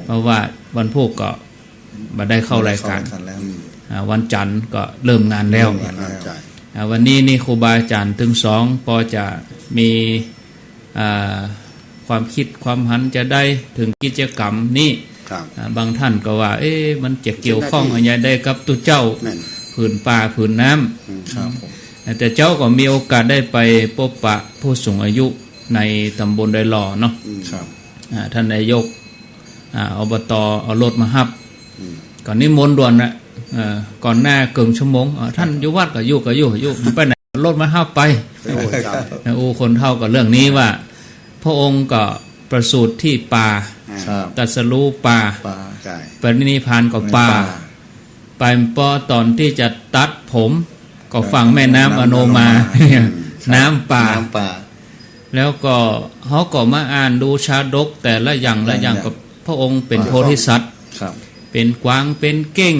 เพราะว่าวันพุธก็มาได้เข้ารายการวันจันทร์ก็เริ่มงานแล้ววันนี้นี่ครูบาอาจารย์ถึง2พอจะมีความคิดความหันจะได้ถึงกิจกรรมนี้บางท่านก็ว่ามันจะเกี่ยวข้องอะไรได้กับตุเจ้าผืนป่าผืนน้ำแต่เจ้าก็มีโอกาสได้ไปพบปะผู้สูงอายุในตำบลดอยหล่อเนาะท่านนายกอบตเอารถมาฮับก่อนนี้มนด่วนนะก่อนหน้าเกินชั่วโมงท่านอยู่วัดก็อยู่ไปไหนรถมาฮับไปคนเท่ากับเรื่องนี้ว่าพระองค์ก็ประสูติที่ป่าตรัสรู้ป่าปรินิพพานก็ป่าไปปอตอนที่จะตัดผมก็ฝั่งแม่น้ำอโนมาน้ำป่าแล้วก็เขาก็มาอ่านดูชาดกแต่ละอย่างกับพระองค์เป็นโพธิสัตว์เป็นกวางเป็นเก้ง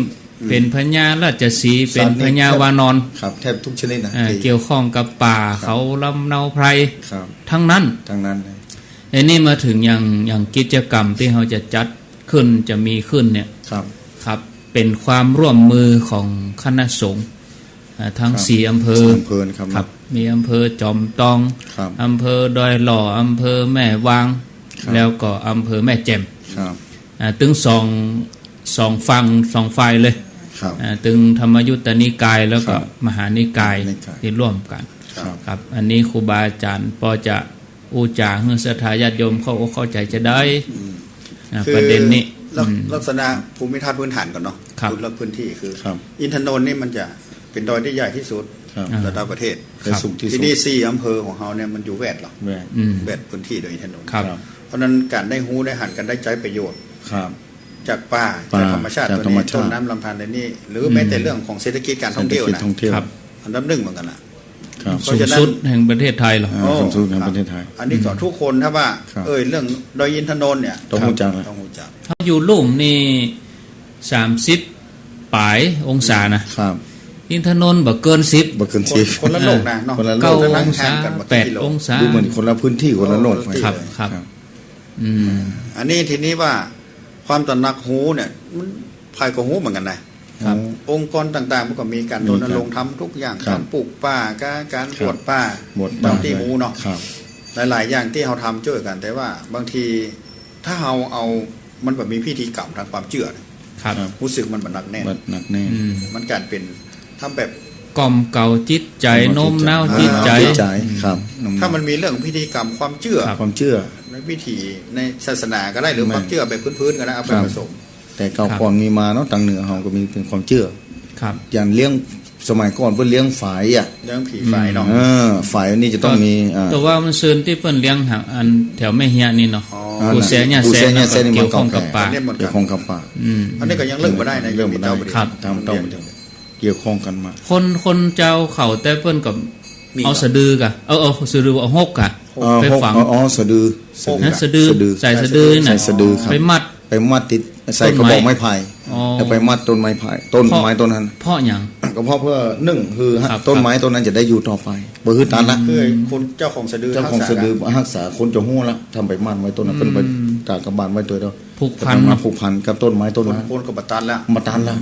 เป็นพญาราชสีห์เป็นพญาวานอนแทบทุกชนิดนะเกี่ยวข้องกับป่าเขาลำเนาไพรทั้งนั้นไอ้นี่มาถึงอย่างกิจกรรมที่เขาจะจัดขึ้นจะมีขึ้นเนี่ยครับเป็นความร่วมมือของคณะสงฆ์ทั้ง4อำเภอครับมีอำเภอจอมตองอำเภอดอยหล่ออำเภอแม่วางแล้วก็อำเภอแม่แจ่มถึงสองฝั่ง2ฝ่ายเลยถึงธรรมยุตตนิกายแล้วก็มหานิกายที่ร่วมกันครับอันนี้ครูบาอาจารย์พอจะอุจาเฮือศรัทธาญาติโยมเข้าใจจะได้ประเด็นนี้ลักษณะภูมิทัศน์พื้นฐานก่อนเนาะพื้นที่คืออินทนนท์นี่มันจะเป็นดอยที่ใหญ่ที่สุดระดับประเทศที่นี่4อำเภอของเขาเนี่ยมันอยู่แวดหรอแวดพื้นที่โดยอินทนนท์เพราะนั้นการได้หูได้หันกันได้ใจประโยชน์จากป่าจากธรรมชาติตัวนี้ต้นน้ำลำธารในนี้หรือแม้แต่เรื่องของเศรษฐกิจการท่องเที่ยวนะอันดับ1เหมือนกันนะ ครับ เพ สู ราะ ง ฉะนั้น สุดแห่งประเทศไทยเหรอ สูงสุดในประเทศไทย อันนี้ก็ทุกคนถ้าว่า ครับ เรื่องดอยอินทนนท์เนี่ย ต้องรู้จักนะ ต้องรู้จัก ถ้าอยู่ลุ่มนี่30ปลายองศานะครับอินทนนท์บ่เกิน10 บ่เกิน คนละโลกนะเนาะ คนละโล เก้าก นั่ อง ง ห่า ศาง กันมา แป กี่ ด กิโล องศา ดูเหมือนคนละพื้นที่คนละโลก ครับครับอันนี้ทีนี้ว่าความตระหนักหูเนี่ยมันภายกับหูเหมือนกันนะครับ องค์กรต่างๆมันก็มีการรณรงค์ทำทุกอย่าง ครับ การปลูกป่าการบวชป่า หมด บางที่หูเนาะ ครับ หลายๆอย่างที่เราทำช่วยกัน แต่ว่าบางทีถ้าเราเอามันแบบมีพิธีกรรมทางความเชื่อเนี่ย ครับ รู้สึกมันหนักแน่น บัดหนักแน่ มันการเป็นทำแบบ กล่อมเก่าจิตใจโน้มน้าวจิตใจ จิตใจครับ ถ้ามันมีเรื่องพิธีกรรมความเชื่อ ความเชื่อ ในพิธีในศาสนาก็ได้หรือความเชื่อแบบพื้นๆก็ได้เอาไป ครับ ผสม แต่เก่าก่อนมีมาเนาะทางเหนือเขาก็มีเป็นความเชื่อ ครับ อย่างเลี้ยงสมัยก่อนเพื่อเลี้ยงฝายอ่ะ เรื่องผีไฟเนาะ ฝายอันนี้จะต้องมีแต่ว่ามันซื่นที่เพิ่นเลี้ยงหางอันแถวแม่เฮียนี่เนาะ กูแสเนี่ย กูแสเนี่ย แสนี่ นี่ เกี่ มัน ยวข้องกับป่า เนี่ยหมด เกี่ยวข้องกับป่า อันนี้ก็ยังเลิกมาได้นะ เรื่องมาได้ ยังมีเตา ครับ ทำต้องเกี่ยวข้องกันมา คนเจ้าเขาแต่เพิ่นกับ มี เอาสะดือกะเอาสะดือเอาหกกะไปฝัง อ๋อสะดือ นะสะดือใส่สะดือน่ะ ใส่สะดือครับ ไปมัด ไปมัดติดใส่กระบอกไม้ไผ่ อ๋อ แล้วไปมัดต้นไม้ไผ่ต้นไม้ต้นนั้น เพราะหยัง ก็เพราะเพื่อหนึ่งคือ ครับ ต้นไม้ต้นนั้นจะได้อยู่ต่อไปบ่คือตันละ คือคนเจ้าของสะดือ เจ้าของสะดือรักษาคนจะหู้ละทำไปมัดไว้ต้นนั้นเป็นไปกากบาลไว้ตัวเดียว ผูกพัน มาผูกพันกับต้นไม้ต้น คน นั้น คนกับบัตตันแล้ว มาตันละ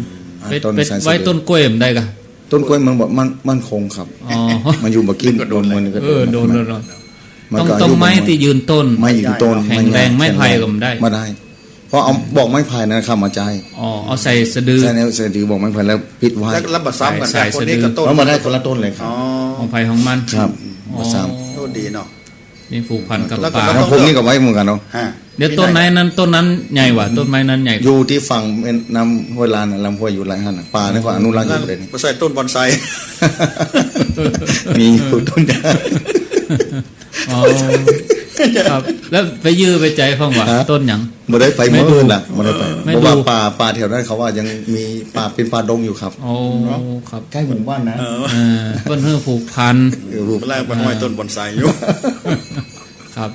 เป็ด ต้น เป็ด สายสะ ไว้ ดือ ต้นกล้วยมันได้กะ ต้นกล้วยมันบอกมันคงครับ อ๋อ มันอยู่บ่กินโดนมันก็ โดน มัน ต้อง ก็ ต้อง อายุ ไม้ ประาณ ที่ยืนต้น ไม้ยืนต้น แข็งแรงไม้ไผ่ก็ไม่ได้ มาได้ เพราะเอาบอกไม้ไผ่นั้นเข้ามาใจ อ๋อเอาใส่สะดือ ใช่แล้วเสร็จบอกไม้ไผ่แล้วปิดไว้ แล้วรับบัตรซ้ำกัน ใส่ แต่คนนี้ก็ต้น แล้วมาได้คนละต้นเลยครั อ๋ บ อ ของไผ่ของมัน ครับ อ๋อ มาซ้ โทษดีเนาะ นี่ผูกพันกับ แล้วก็ ป่า ำแล้วผมนี่ก็ไว้เหมือนกันเนาะ ฮะ เดี๋ยวต้นนั้นใหญ่กว่าต้นไม้นั้นใหญ่ก อ ว่า ยู่ที่ฝั่งน้ำห้วยลานน่ะลำห้วยอยู่หลายหันน่ะป่านี่ก็อนุรักษ์อยู่เลยนี่ มาใส่ต้นบอนไซ มีอยู่ต้นเดียว อ๋อครับ แล้วไปยื้อไปใจฟังว่าต้นหยัง บ่ได้ไป ไม่ เมื่ ดู อน่ะบ่ได้ไป ไม่ เพราะว่า ดู ป่าแถวนั้นเขาว่ายังมีป่าเป็นป่าดงอยู่ครับ โอ้ครับ ใกล้หมู่บ้านนะ เพิ่นเฮือผูกพัน แรกมันห้อยต้นบอนไซอยู่ ครับ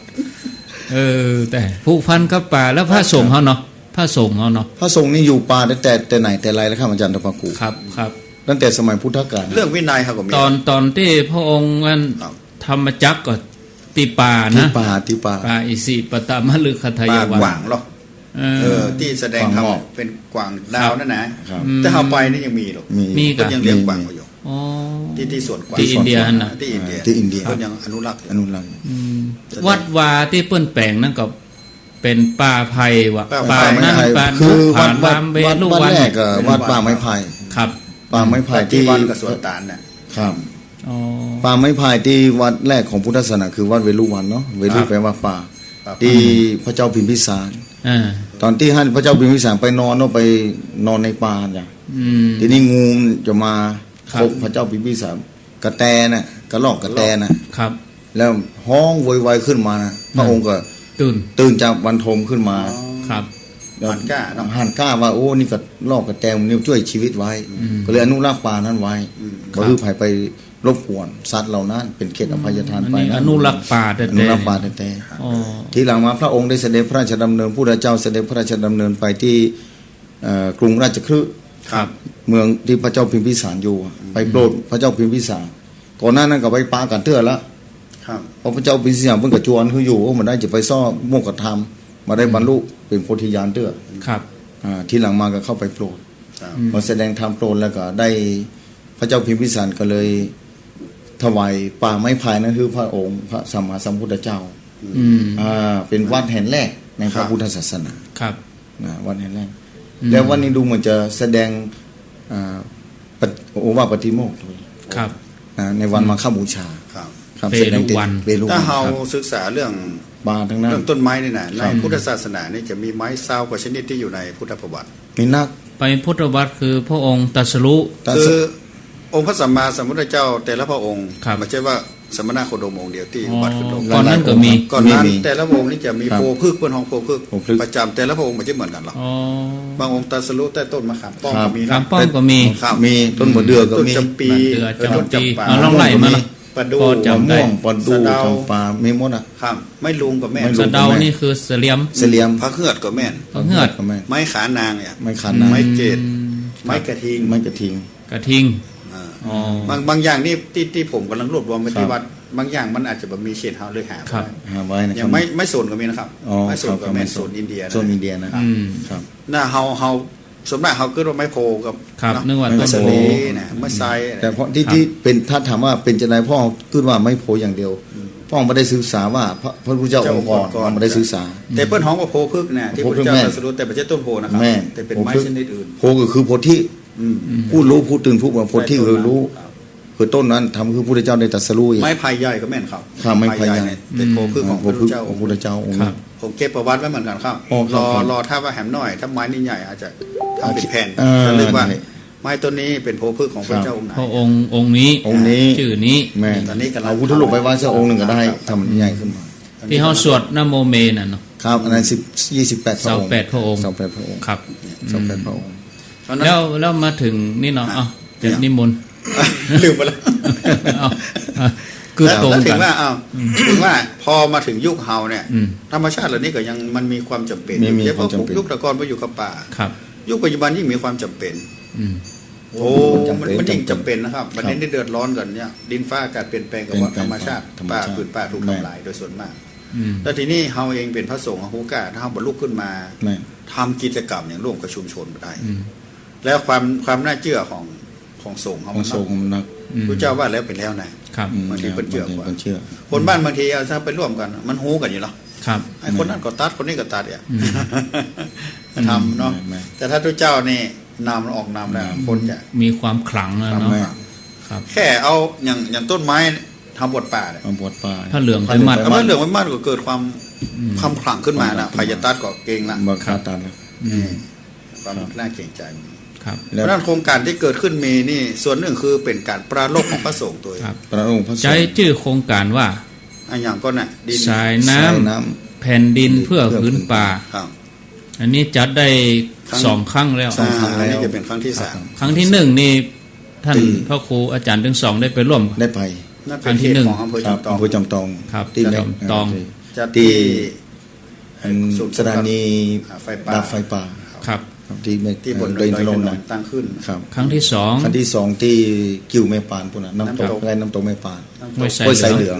แต่ผูกพันกับป่าแล้วพระสงฆ์เฮาเนาะพระสงฆ์เฮาเนาะ พระสงฆ์นี่อยู่ป่าตั้งแต่ไหนแต่ไรแล้วครับอาจารย์ตะปากู ครับครับ ตั้งแต่สมัยพุทธกาล เรื่องวินัยเขาก็มี ตอนที่พระองค์นั้น ครับ ธรรมจักรก็ตีป่า ที่ นะ ป่า ป่าอิสิปตมฤคทา ป่าย วัน กว่างหรอ ที่แสดง กวาง ท งอก ำเป็นกวางดาวนั่นนะครับ อืม แต่เอาไปนี่ยังมีหรอก มี ก็ยังเลี้ยงกวางอยู่ อ๋อ ที่สวนกวาง ที่อินเดียนั่นน่ะ ที่อินเดีย ที่อินเดีย ก็ยังอนุรักษ์อยู่ อนุรักษ์ วัดวาที่เปิ้นแปลงนั่นก็เป็นป่าไผ่ว่ะ ป่า นั่น ไผ่ ป่า คือ ป่า วัด ลามเบ วัด ลุ วัด วัน แรกก็วัดป่าไม้ไผ่ ครับ ป่าไม้ไผ่ ที่ ที่ วันกับสวนตาลน่ะ ครับ อ๋อ ป่าไม้ไผ่ที่วัดแรกของพุทธศาสนาคือวัดเวรุวันเนาะเวรุแปลว่าป่า ป่า ที่พระเจ้าพิมพิสาร ตอนที่ท่านพระเจ้าพิมพิสารไปนอนเนาะไปนอนในป่าจ้ะทีนี้งูจะมา ครับ พบพระเจ้าพิมพิสารกระแตน่ะกระรอกกระแตน่ะ ครับ แล้วห้องโวยวายขึ้นมานะพระองค์ก็ ตื่น จากบรรทมขึ้นมา ครับ หันกล้าเนาะ หันกล้าว่าโอ้นี่ก็ลอกกระแตมันนี่ช่วยชีวิตไว้ ก็เลยอนุรักษ์ป่านั้นไว้ก็คือภัยไปรบกวนสัตว์เหล่านั้นเป็นเขตอภัยทาน อัน ไป นี้อนุรักษ์ป่าแต่ อนุรักษ์ป่าแต่ อ๋อ ทีหลังมาพระองค์ได้เสด็จพระราชดำเนินผู้ราชเจ้าเสด็จพระราชดำเนินไปที่กรุงราชคฤห์ ครับ เมืองที่พระเจ้าพิมพิสารอยู่ไปโปรดพระเจ้าพิมพิสารก่อนหน้านั้นก็ไปปากันเตื้อแล้ว ครับ พอพระเจ้าพิมพิสารเพิ่งกระจวนคืออยู่ว่ามันได้จะไปซ่อโมกขธรรมมาได้บรรลุเป็นโพธิญาณเตื้อ ครับ ทีหลังมาก็เข้าไปโปรด ครับ พอแสดงธรรมโปรดแล้วก็ได้พระเจ้าพิมพิสารก็เลยถวายป่าไม้ไผ่นั่นคือพระองค์พระสัมมาสัมพุทธเจ้าเป็นวัดแห่งแรกในพระพุทธศาสนา ครับ วัดแห่งแรกแล้ววันนี้ดูเหมือนจะแสดงโอวาทปฏิโมกข์ด้วย ครับ ในวันมาฆบูชา ครับ ครับ เวรุวัน เวรุ ถ้า วัน เรา ครับ ศึกษาเรื่อง ป่าทั้งนั้น เรื่องต้นไม้นี่นะใน ครับ พุทธศาสนานี่จะมีไม้ซาวกว่าชนิดที่อยู่ในพุทธประวัติ มีนัก ไปพุทธวัตรคือพระองค์ตรัสรู้ ตา คื ส อองค์พระสัมมาสัมพุทธเจ้าแต่ละพระองค์ ครับ ไม่ใช่ว่าสมณะโคดมองค์เดียวที่ อ๋อ วัดขึ้นลง ก่อนนั้นก็มี ก่อนนั้น มี แต่ละพระองค์นี่จะมี ครับ โพพึกษ์เพื่อนห้องโพพึกษ์ โพพึกษ์ ประจำแต่ละพระองค์ไม่ใช่เหมือนกันหรอก อ๋อบ างองค์ตรัสรู้ใต้ต้นมะขามป้อม ครั ก็ บ มี ครั นะ บป้อมก็มี ครับ มีต้นมะเดือก็ ต้น มี จำปี มะเดือ ต้น จำปี จำปา เอาลองไล่มาละ ประดู พอ มะ จำได้ ม่วงปลาดู สะเดา จำปาไม่หมดอ่ะ ครับไม่ลุงกับแม่น ไม่ลุ สะ ง เดานี่คือเสลียม เสลียม พระเหือดกับแม่น พระเหือด ก็แม่น ไม้ขานางเนี่ย ไม่ขันนะ ไม้เกศไม้กระทิง ไม่กระทิง กระทิง อ่า อ๋อบ างอย่างนี่ที่ผมกำลังรวบรวมไป ครั ที่ บ วัดบางอย่างมันอาจจะแบบมีเขตเฮาเลยหา ครับ หาไว้นะ อ ค ย่า รับ งไม่โซนก็มีนะครับ อ๋อ ไม่โซน ค ก็ รับ แม่น ครับ โซนอินเดียนะ โซนอินเดียนะ อืม ครับ น่าเฮาส่วนมากเฮาคิดว่าไม้โพกับ ครับ เนาะ นึกว่า ไม้ ต้น ส โพ ลีนะไม้ไซอะไร แต่เพราะที่ ครับ ที่เป็นถ้าถามว่าเป็นจะไรพ่อขึ้นว่าไม่โพอย่างเดียวพ่อไม่ได้ศึกษาว่าพระพุทธเจ้าองค์ก่อนไม่ได้ศึกษา แต่เปิ้นฮ้องว่าโพพึกษ์นะที่ โพ พ พึ ระ กษ์ เจ้า แม่น ตรัสรู้แต่ไม่ใช่ต้นโพนะครับ แม่น แต่เป็น โพ ไม้ พึกษ์ ชนิดอื่น โพก็คือโพธิ อืม ผู้รู้ผู้ตื่นผู้ผู้ที่คือรู้ ครับ คือต้นนั้นทำคือพระพุทธเจ้าได้ตรัสรู้อีก ไม้ไผ่ใหญ่ก็แม่นครับ ครับไม้ไผ่ใหญ่ เนี่ยเป็นโพพึกษ์ของพ พ ระ ระ พุ พุ ท ท ธ ธ เจ้า พุทธเจ้าองค์ ครั นั้ บ น ผมเก็บประวัติไว้เหมือนกันครับ อ๋อครับ รอถ้าว่าแหมน้อย ถ้าไม้นี่ใหญ่อาจจะทำเป็นแผ่น เออ จะเรียกว่า นี่ ไม้ต้นนี้เป็นโพพึกษ์ของพระเจ้าองค์ไหน พระองค์นี้ องค์นี้ ชื่อนี้ แม่ ตอนนี้กำลัง เอาพุทธรูปไปไว้สักองค์หนึ่งก็ได้ทำใหญ่ขึ้นมา ที่เขาสวดนะโมเมน่ะเนาะ ครับอันนั้น28 พระองค์ 28พระองค์ 28พระองค์ ครับ 28พระองค์ เพราะฉะนั้น แล้วมาถึงนี่เนาะเอ้าจะนิมนต์ ลืมไปแล้ว เอ้าคือตรง แล้วถึ กั ง น ว่าอ้าวถึงว่าพอมาถึงยุคเฮาเนี่ย อืม ธรรมชาติเหล่านี้ก็ยังมันมีความจำเป็น มี เฉ ควา พาะ มจำเป็น ยุคแตะกอนไปอยู่กับป่า ครับ ยุคปัจจุบันยิ่งมีความจำเป็น อืม โอ้ จำเป็น มันยิ่ง จำเป็น จำเป็นนะครับประเด็นที่เดือดร้อนกันเนี่ยดินฟ้าอากาศเปลี่ยนแปลงกับว่าธรรมชาติ ธรรม ป่า ชาติ ผืนป่าถูก แม่ ทำลายโดยส่วนมาก อืม แล้วทีนี้เฮาเองเป็นพระสงฆ์ฮูกาถ้าเฮาบรรลุขึ้นมา แม่ ทำกิจกรรมอย่างร่วมกับชุมชนได้ อืม แล้วความน่าเชื่อของสงฆ์ ข เฮา อง มัน โซมันนัก อืม พระเจ้าว่าแล้วเป็นแล้วนะ ครับ บางทีเพิ่นเชื่อกว่า เพิ่นเชื่อ คนบ้านบางทีเอาถ้าไปร่วมกัน มันฮู้กันอยู่แล้ว ครับ ไอ้คนนั้นก็ตัดคนนี้ก็ตัดอ่ะ อืม ทำเนาะ แม่ แต่ถ้าพระเจ้านี่นำออกนำแล้วคนจะ มีความขลังอะเนาะ แม่ ครับ แค่เอาอย่างต้นไม้ทำบทป่าเนี่ย มาบวชป่า ถ้าเหลืองไปมัด เอาไว้เหลืองไว้มากก็เกิดความขลังขึ้นมานะพายตัดก็เก่งละ มาคาตันแล้ว อืม ความน่าเกรงใจมี ครับ เพราะฉะนั้นโครงการที่เกิดขึ้นมีนี่ส่วนหนึ่งคือเป็นการปราโลกของพระสงฆ์ตัวเอง ครับ พระองค์พระสงฆ์ ใช้ชื่อโครงการว่า อันอย่างก็น่ะดิน สายน้ สายน้ ำแผ่นดินเพื่อพื้นป่า ครับ อันนี้จัดได้ ครั้ง 2 ครั้งแล้ว สองครั้งแล้ว อันนี้จะเป็นครั้งที่สาม ครั้งที่ 1 นี่ท่านพระครูอาจารย์ทั้งสองได้ไปร่วม ได้ไป นั่น ครั้ เป็น งที่ เขต หนึ่ง ของอำเภอ ครับ จำตอง อำเภอจำตอง ครับ ที่ จำตอง จัด ที่ ที่ อัน ศูนย์ สถานี ไฟป่า ดับไฟป่า ครับ ครับที่ไม่ ที่บน โดยถนน น นะ ตั้งขึ้น ครับ ครั้งที่ ครั้งที่สองที่กิ่วแม่ปานปุ่นน่ะน้ำตก น้ำตก อะไรน้ำตกแม่ปาน ห้วยไซ ห้วยไซเหลือง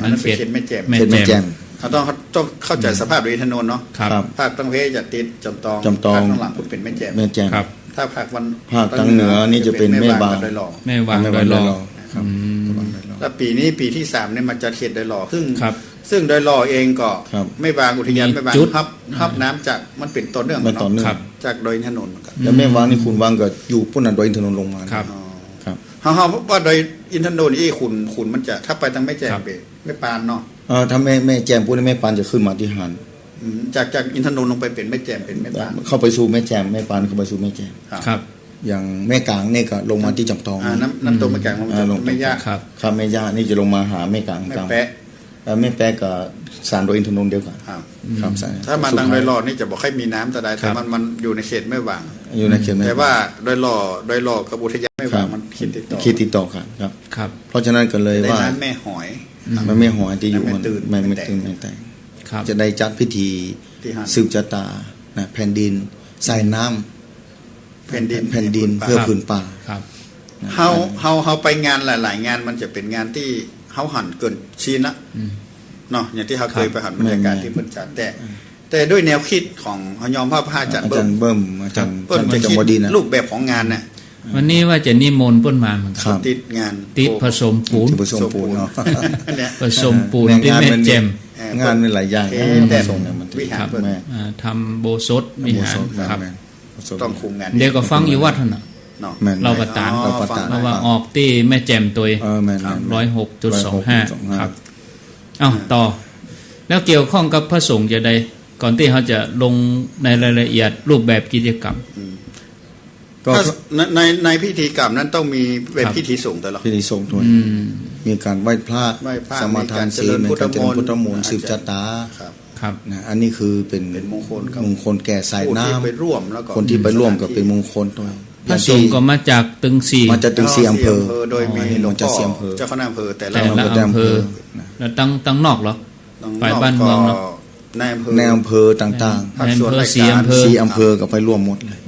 อันนั้นเป็นเขตแม่แจ่ม แม่ เขตแม่แจ่ม เขาต้องเข้าใจสภาพโดยถนนเนาะ ครับ ครับ ภาคตั้งเพจะติดจำตอง จำตอง ภาคข้างหลังคุณเป็นแม่แจ่ม แม่แจ่ม ครับ ถ้าภาควัน ภาคทางเหนือนี่จะเป็นแม่บาง กับดอยหล่อ แม่วางโดยรอ ครับ อืม แล้วปีนี้ปีที่3เนี่ยมันจะเขตดอยหล่อซึ่ง ครับ ซึ่งดอยหล่อเองก็ ครับ ไม่บางอุทยาน มี ไม่บาง จุด ฮับน้ำจากมันเป็นต่อเนื่อง มันต่อเนื่อง ครับ จากดอยถนนครับ แล้วแม่วางนี่คุณวางก็อยู่ปุ่นน่ะโดยถนนลงมา ครับ อ๋อ ครับ เฮาว่าดอยอินทนนท์นี่ขุนมันจะถ้าไปทางแม่แจ่ม ครับ ไปไม่ปานเนาะ ถ้าแม่แจ่มปุ่นแม่ปานจะขึ้นมาที่หาน จากอินทนนท์ลงไปเป็นแม่แจ่มเป็นแม่ปาน เข้าไปสู่แม่แจ่มแม่ปานเข้าไปสู่แม่แจ่ม ครับ อย่างแม่กลางนี่ก็ลงมาที่จำตอง น้ำตกแม่แก่งลงมา ลง ไม่ยาก ครับ ครับแม่ย่านี่จะลงมาหาแม่กลาง ไม่ กลาง แปะ แม่แปะกับสารโดยอินทนนท์เดียวกัน ครับ ครับสร ถ้ามาทางดอยหล่อนี่จะบอกให้มีน้ำแต่ใดแต่มันอยู่ในเขตไม่วาง อยู่ในเขตแม่ แต่ว่าดอยหล่อกับอุทยานไม่ ครั วาง บ มันเขตติดต่อ คิดติดต่อกันครับ ครับ เพราะฉะนั้นก็เลย ได้ ว่า น้ำแม่หอย มันไม่หอยที่อยู่ ไม่ มัน ตื่น ไม่ ไม่แตก ตื่นไม่แตก ครับ จะได้จัดพิธี ที่หัน สืบชะตานะแผ่นดินใส่น้ำ แผ่นดิน แผ่นดิน ป่า เพื่อผืนป่า ครับ นะ เฮาไปงานหลาย ๆ งานมันจะเป็นงานที่เฮาหันเกินชีนละเนาะอย่างที่เฮาเคยไปหันบรรยากาศที่เพิ่นจัดแต่ด้วยแนวคิดของเฮายอมพระพาจัด อา เบิ่ จาร ม ย์เบิ้มอาจารย์ เพิ่นจะ จั คิด วดีนะ รูปแบบของงานน่ะ วันนี้ว่าจะนิมนต์เปิ้นมาเหมือน ค กัน รับ ติดงาน ติดผสมปูน ที่ผสมปูนเนาะ เนี่ย ผสมปูนที่แม่แจ่ม งานเป็นหลายอย่าง เอ๊ะ แต่ แต่ ส่งเนี่ยมัน วิหาร ครับ เพิ่น แม่ ทำโบสถวิหารครับ ต้องคุมงาน เดี๋ยวก็ฟังอยู่วัดท่านน่ะ เนาะ แม่น เราประตาน เราประตาน เพราะว่าออกที่แม่แจ่มตัว แม่น 106.25 ครับอ้าวต่อ แล้วเกี่ยวข้องกับพระสงฆ์จะได้ก่อนที่เขาจะลงในรายละเอียดรูปแบบกิจกรรม ก็ ถ้าในพิธีกรรมนั้นต้องมีเป็น ครับ พิธีสงฆ์ตลอด พิธีส่งด้วย อืม มีการไหว้พระ ไหว้พระ สมาทานศีล มี มี กา การ ร เจ เจ ริ ริ ญ ญ พุ พุ ท ท ธ ธ ม ม น น ต์ ต์สืบชะตา ครับ ครับ นะอันนี้คือเป็น เป็นมงคลครับ มงคลแก่สาย ผู้ น้ ที่ไปร่วมแล้วก็ ำคนที่ไปร่วมกับเป็นมงคลด้วย พระสงฆ์ก็มาจากตึงสีมาจากตึงสีอำเภอโดยมีหลวงพ่อเจ้าคณะอำเภอแต่ละอำเภอแล้วตั้งนอกเหรอไปบ้านเมืองเนาะในอำเภอต่างๆในอำเภอ4อำเภอก็ไปร่วมหมดเลย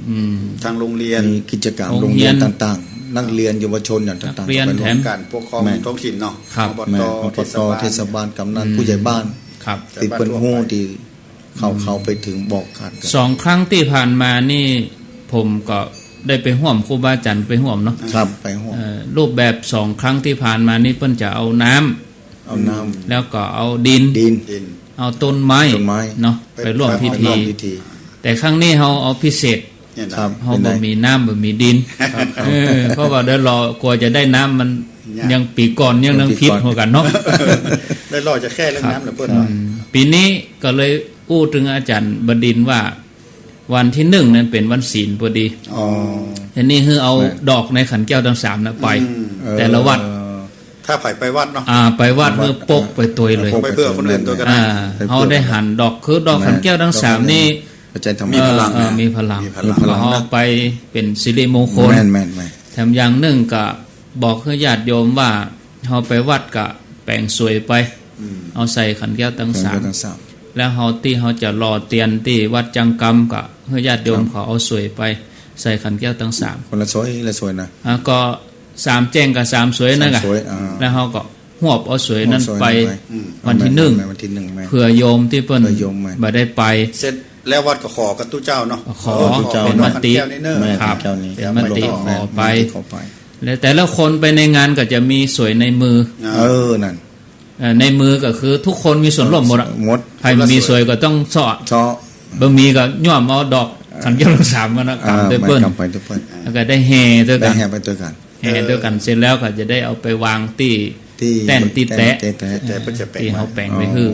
ทางโรงเรียนมีกิจกรรมโรงเรียนต่างๆนักเรียนเยาวชนอย่างต่างๆเรียนแถมการปกครองท้องถิ่นเนาะอบตเทศบาลกำนันผู้ใหญ่บ้านที่เปิ้นฮู้ที่เขาไปถึงบอกกัน2ครั้งที่ผ่านมานี่ผมก็ได้ไปร่วมครูบาอาจารย์ไปร่วมเนาะครับไปร่วมรูปแบบ2ครั้งที่ผ่านมานี่เปิ้นจะเอาน้ำแล้วก็เอาดินเอาต้นไม้เนาะไปร่วมพิธีแต่ครั้งนี้เฮาเอาพิเศษเฮาบ่มีน้ำบ่มีดินเพราะว่าเดี๋ยวรอกลัวจะได้น้ำมันยังปีก่อนยังพิษหัวกันเนาะได้รอจะแค่เรื่องน้ำน่ะเพิ่นว่าปีนี้ก็เลยอู้ถึงอาจารย์บดินทร์ว่าวันที่1นั้นเป็นวันศีลพอดีทีนี้คือเอาดอกในขันแก้วทั้ง3น่ะไปแต่ละวัดถ้าไปวัดเนาะไปวัดเมื่อปกไปตัวเลยไปเพื่อคนอื่นตัวกันเฮาได้หั่นดอกคือดอกขันแก้วทั้ง3นี่มีพลังมีพลังเฮาไปเป็นสิริมงคลแถมอย่างนึงก็บอกให้ญาติโยมว่าเฮาไปวัดก็แปลงสวยไปเอาใส่ขันแก้วทั้ง3แล้วเฮาที่เฮาจะรอเตียนที่วัดจังกรรมก็ให้ญาติโยมเขาเอาสวยไปใส่ขันแก้วทั้ง3คนละสวยละสวยนะก็3แจ้งกับ3สวยนั่นน่ะแล้วเฮาก็หวบเอาสวยนั้นไปวันที่1เพื่อโยมที่เพิ่นบ่ได้ไปเสร็จแล้ววัดก็ขอกับตู้เจ้าเนาะขอเป็นมติครับเป็นมติขอไปแล้วแต่ละคนไปในงานก็จะมีสวยในมือนั่นในมือก็คือทุกคนมีส่วนร่วมหมดใครมีสวยก็ต้องเสาะบ่มีก็ย่อมเอาดอกขันแก้วทั้ง3กันนะกำด้วยเปิ้นแล้วก็ได้แห่ด้วยกันแห่ด้วยกันเสร็จแล้วก็จะได้เอาไปวางที่แต้นที่แตะที่เฮาแปลงไว้คือ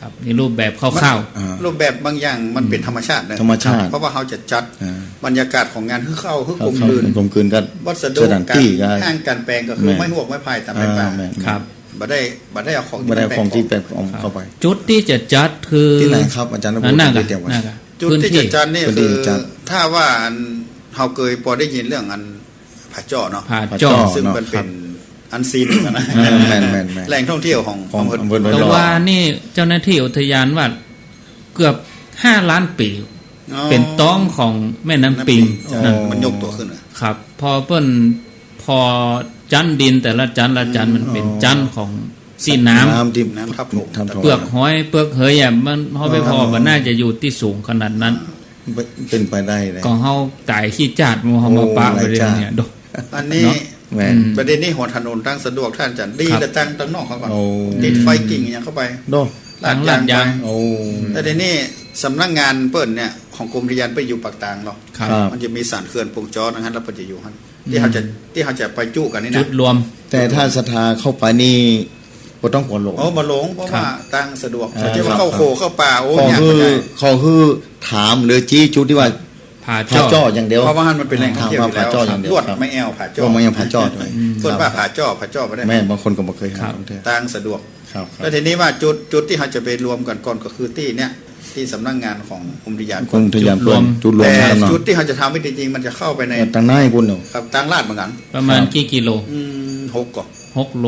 ครับนี่รูปแบบคร่าวๆรูปแบบบางอย่างมันเป็นธรรมชาตินะเพราะว่าเฮาจะจัดบรรยากาศของงานคือเข้าคือกลมกลืนกันวัสดุการห้างการแปลงก็คือไม่หวกไม่พายตามไปป่าครับบ่ได้เอาของที่แปลงเข้าไปจุดที่จะจัดคือที่ไหนครับอาจารย์นั่นน่ะจุดที่จะจัดนี่คือถ้าว่าเฮาเคยพอได้ยินเรื่องอันผาจ้อเนาะผาจ้อซึ่งมันเป็นอันซีนนะแหล่งท่องเที่ยวของอำเภอแต่ว่านี่เจ้าหน้าที่อุทยานว่าเกือบ5ล้านปีเป็นต้องของแม่น้ำปิงมันยกตัวขึ้นครับพอเปิ้นพอจันดินแต่ละจันละจันมันเป็นจันของสีน้ำทับถมเปลือกหอยเปลือกเหยมันเฮาไปพอบ่น่าจะอยู่ที่สูงขนาดนั้นเป็นไปได้เลยก็เฮาตายขี้จาดหมู่เฮามาปะไปเนี่ยอันนี้ประเด็นนี้หัวถนนตั้งสะดวกท่านจันดีแต่ตั้งนอกเขาก่อนติดไฟกิ่งอย่างเข้าไปลาดยางแต่เดี๋ยวนี้สำนักงานเปิ้นเนี่ยของกรมอุทยานไปอยู่ปากตางเนาะมันจะมีสารเขื่อนปงจอนั้นแล้วเปิ้นจะอยู่หั่นที่เขาจะไปจุกันนี่นะจุดรวมแต่ถ้าศรัทธาเข้าไปนี่บ่ต้องขอหลงบ่หลงเพราะว่าตั้งสะดวกจะว่าเข้าโคเข้าป่าโอ้ยขอคือถามหรือจี้จุดที่ว่าผาจ้ออย่างเดียวเพราะว่ามันเป็นแหล่งท่องเที่ยวอยู่แล้วลวดไม่แอวผาจ้อไม่แอวผาจ้อด้วยส่วนว่าผาจ้อบ่ได้แม่บางคนก็บ่เคยเห็นตั้งสะดวกแล้วทีนี้ว่าจุดที่เขาจะไปรวมกันก่อนก็คือที่เนี้ยที่สำนักงานของกรมอุทยานรวมแต่จุดที่เขาจะทำจริงๆมันจะเข้าไปในทางในพุ่นครับทางลาดเหมือนกันประมาณกี่กิโล6ก่อน6โล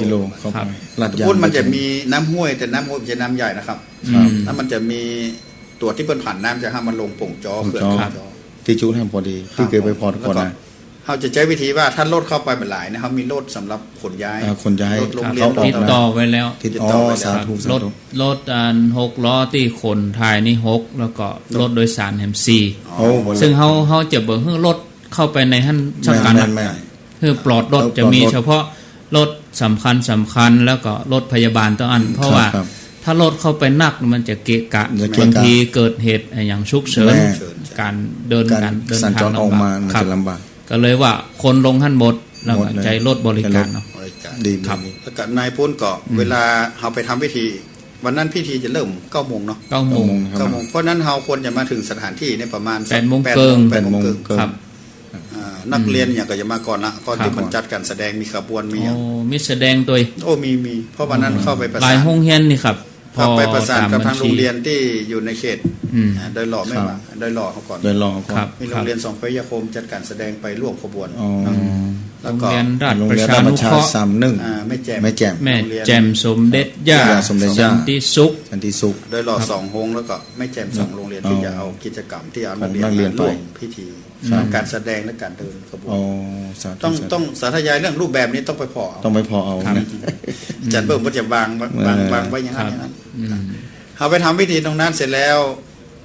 กิโลครับลาดยางพุ่นมันจะมีน้ำห้วยแต่น้ำห้วยจะน้ำใหญ่นะครับแล้วมันจะมีตัวที่เปิ้นผ่านน้ำจะให้มันลงป่งจอเขื่อนที่จุดให้พอดีที่เคยไปพอก่อนนะเขาจะใช้วิธีว่าถ้ารถเข้าไปเป็นหลายนะเขามีรถสำหรับขนย้ายรถโรงเรียนติดต่อไว้แล้วรถ6ล้อที่ขนถ่ายนี่6แล้วก็รถโดยสารแฮม4ซึ่งเขาจะบ่ให้รถเข้าไปในหั่นสักกันคือปลอดรถจะมีเฉพาะรถสำคัญแล้วก็รถพยาบาลต้องอันเพราะว่าถ้ารถเข้าไปนักมันจะเกะกะบางทีเกิดเหตุอย่างฉุกเฉินการเดินทางออกมามันจะลำบากก็เลยว่าคนลงหั่นหมดแล้วก็ใจรถบริการเนาะดีครับแล้วก็นายพ้นก็เวลาเฮาไปทำพิธีวันนั้นพิธีจะเริ่ม 9:00 นเนาะ 9:00 เพราะนั้นเฮาควรจะมาถึงสถานที่ในประมาณ 8:00 ครับนักเรียนอย่างก็จะมาก่อนละก่อนที่มันจัดการแสดงมีขบวนมีมีแสดงตัวมีเพราะวันนั้นเข้าไปประสานหลายโรงเรียนนี่ครับ พอ ไปประสานกับทาง ตม โรงเรียนที่อยู่ในเขต อืม โดยหล่อไม่ว่าโดยหล่อเขาก่อน โดยรอก่อน ครับ มีโรงเรียนสองพระยาคมจัดการแสดงไปร่วมขบวน อ๋อ เนาะ โร แล้ว ง ก็ เรียนราช โรง ประ เรียน ชา ราชป นุ ระชา เคราะห์ ไม่แจ่ม ไม่แจ่ม แม่แจ่มสมเด็จย่า สมเด็จ สั ย่า นติสุข สันติสุข โดยหล่อสองโฮงแล้วก็ไม่แจ่มสองโรงเรียนที่จะเอากิจกรรมที่เอา ของนั นั ก ก เรี เรี ย ย น น ไป ร่วมพิธีการแสดงและการเดินขบวน อ๋อสาธุ ต้องสาธยายเรื่องรูปแบบนี้ต้องไปพอ ต้องไปพอเอา ครับ นะ จัดเบิ่มก็จะวางไว้อย่างนั้นอย่างนั้น อืม เอาไปทำพิธีตรงนั้นเสร็จแล้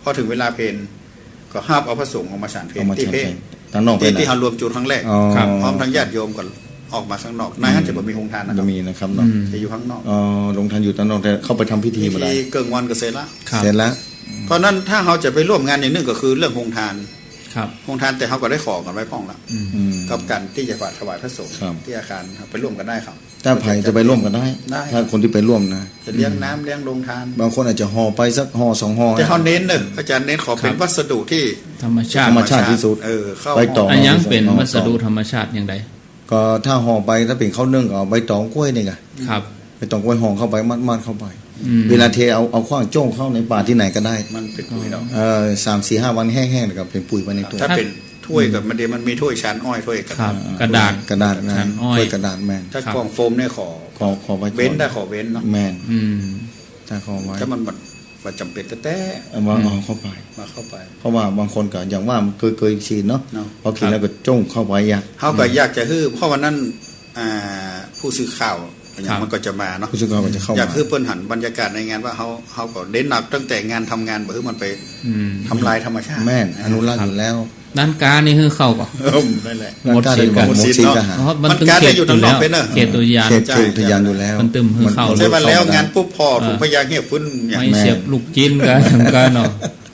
วพอถึงเวลาเพลก็ห้ามเอาพระสงฆ์ออกมาฉันเพล เอามา ที่ แทน เพล ตั้งนอกไป ที่ นะ เขารวมจุดครั้งแรก อ๋อ ครับ พร้อมทั้งญาติโยมก่อนออกมาข้างนอกนายท่านจะบ่มีโรงทานนะค จะ รับ มีนะครับเนาะ จะอยู่ข้างนอก อ๋อลงทันอยู่ตั้งนอกแต่เข้าไปทำพิธี พิ มาได้ ธีเกิงวันก็เสร็จละ ครับ เสร็จแล้ว เพราะนั้นถ้าเขาจะไปร่วมงานอย่างหนึงก็คือเรื่องโรงทาน ครับ โรงทานแต่เขาก็ได้ขอกันไว้พ้องละ อืม กับการที่จะถวายพระสงฆ์ ครับ ที่อาคารครับไปร่วมกันได้ครับ ถ้าไผ่จะไปร่วมกันได้ ได้ ถ้าคนที่ไปร่วมนะ จะเลี้ยงน้ำเลี้ยงโรงทาน บางคนอาจจะห่อไปสักห่อสองห่อ แต่เขาเน้นหนึ่งอาจารย์เน้นขอเป็นวัสดุที่ ธรรมชาติ ธรรมชาติที่สุด เข้า ใบตอง อันยังเป็นวัสดุธรรมชาติอย่างไร ก็ถ้าห่อไปถ้าเป็นข้าวนึ่งก็เอาใบตองกล้วยนี่ไง ครับ ใบตองกล้วยห่อเข้าไปมัดเข้าไป อืม เวลาเทเอาขว้างโจ้งเข้าในป่าที่ไหนก็ได้ มันเป็นปุ๋ยเนาะ 3-4-5 วันแห้งๆนะครับเป็นปุ๋ยไปในตัว ถ้าเป็นถ้วยกับมันมีถ้วยชั้นอ้อยถ้วยกับ ครับ กระดาษ กระดาษแม ชั้ น นอ้อย ถ้วยกระดาษแมน ถ้า ครับ กล่องโฟมเนี่ยขอ ขอไว้ก่อน เว้นได้ขอเว้นเนาะ แมน อืม ถ้าขอไว้ ถ้ามันบัดจำเป็นแต่ เอามาเอาเข้าไป มาเข้าไป เพราะว่าบางคนก็อย่างว่าเคยฉีดเนาะ เนาะ พอกินแล้วก็จ้งเข้าไปอยาก เขาก็อยากจะฮื้อเพราะวันนั้นผู้สื่อข่าวอย่างมันก็จะมาเนาะ ผู้สื่อข่าวก็จะเข้า อยาก มา ฮื้อเปิ้นหันบรรยากาศในงานว่าเขาก็เน้นหนักตั้งแต่งานทำงานบ่ฮื้อมันไป อืม ทำลายธรรมชาติ แม่นอนุรักษ์อยู่แล้ว ด้านการนี่คือเข้าก่อน นั่นแหละ หมดสิทธิ์กัน หมดสิทธิ์กัน เพราะมัน มัน ตึง การ เข ได้ ต อยู่ อยู่ ทางน แล้ อก ว เป็นเนอะ เขตตัวอยาง เขตอุทยานอยู่แล้ว มันตึมให้เข้า ใช่ป่ะแล้ว เข้ามาได้ งานปุ๊บพอถุงพยางเหียบพื้นอย่าง ไม่เสียบลูกจิ้นกันทำกันเนาะ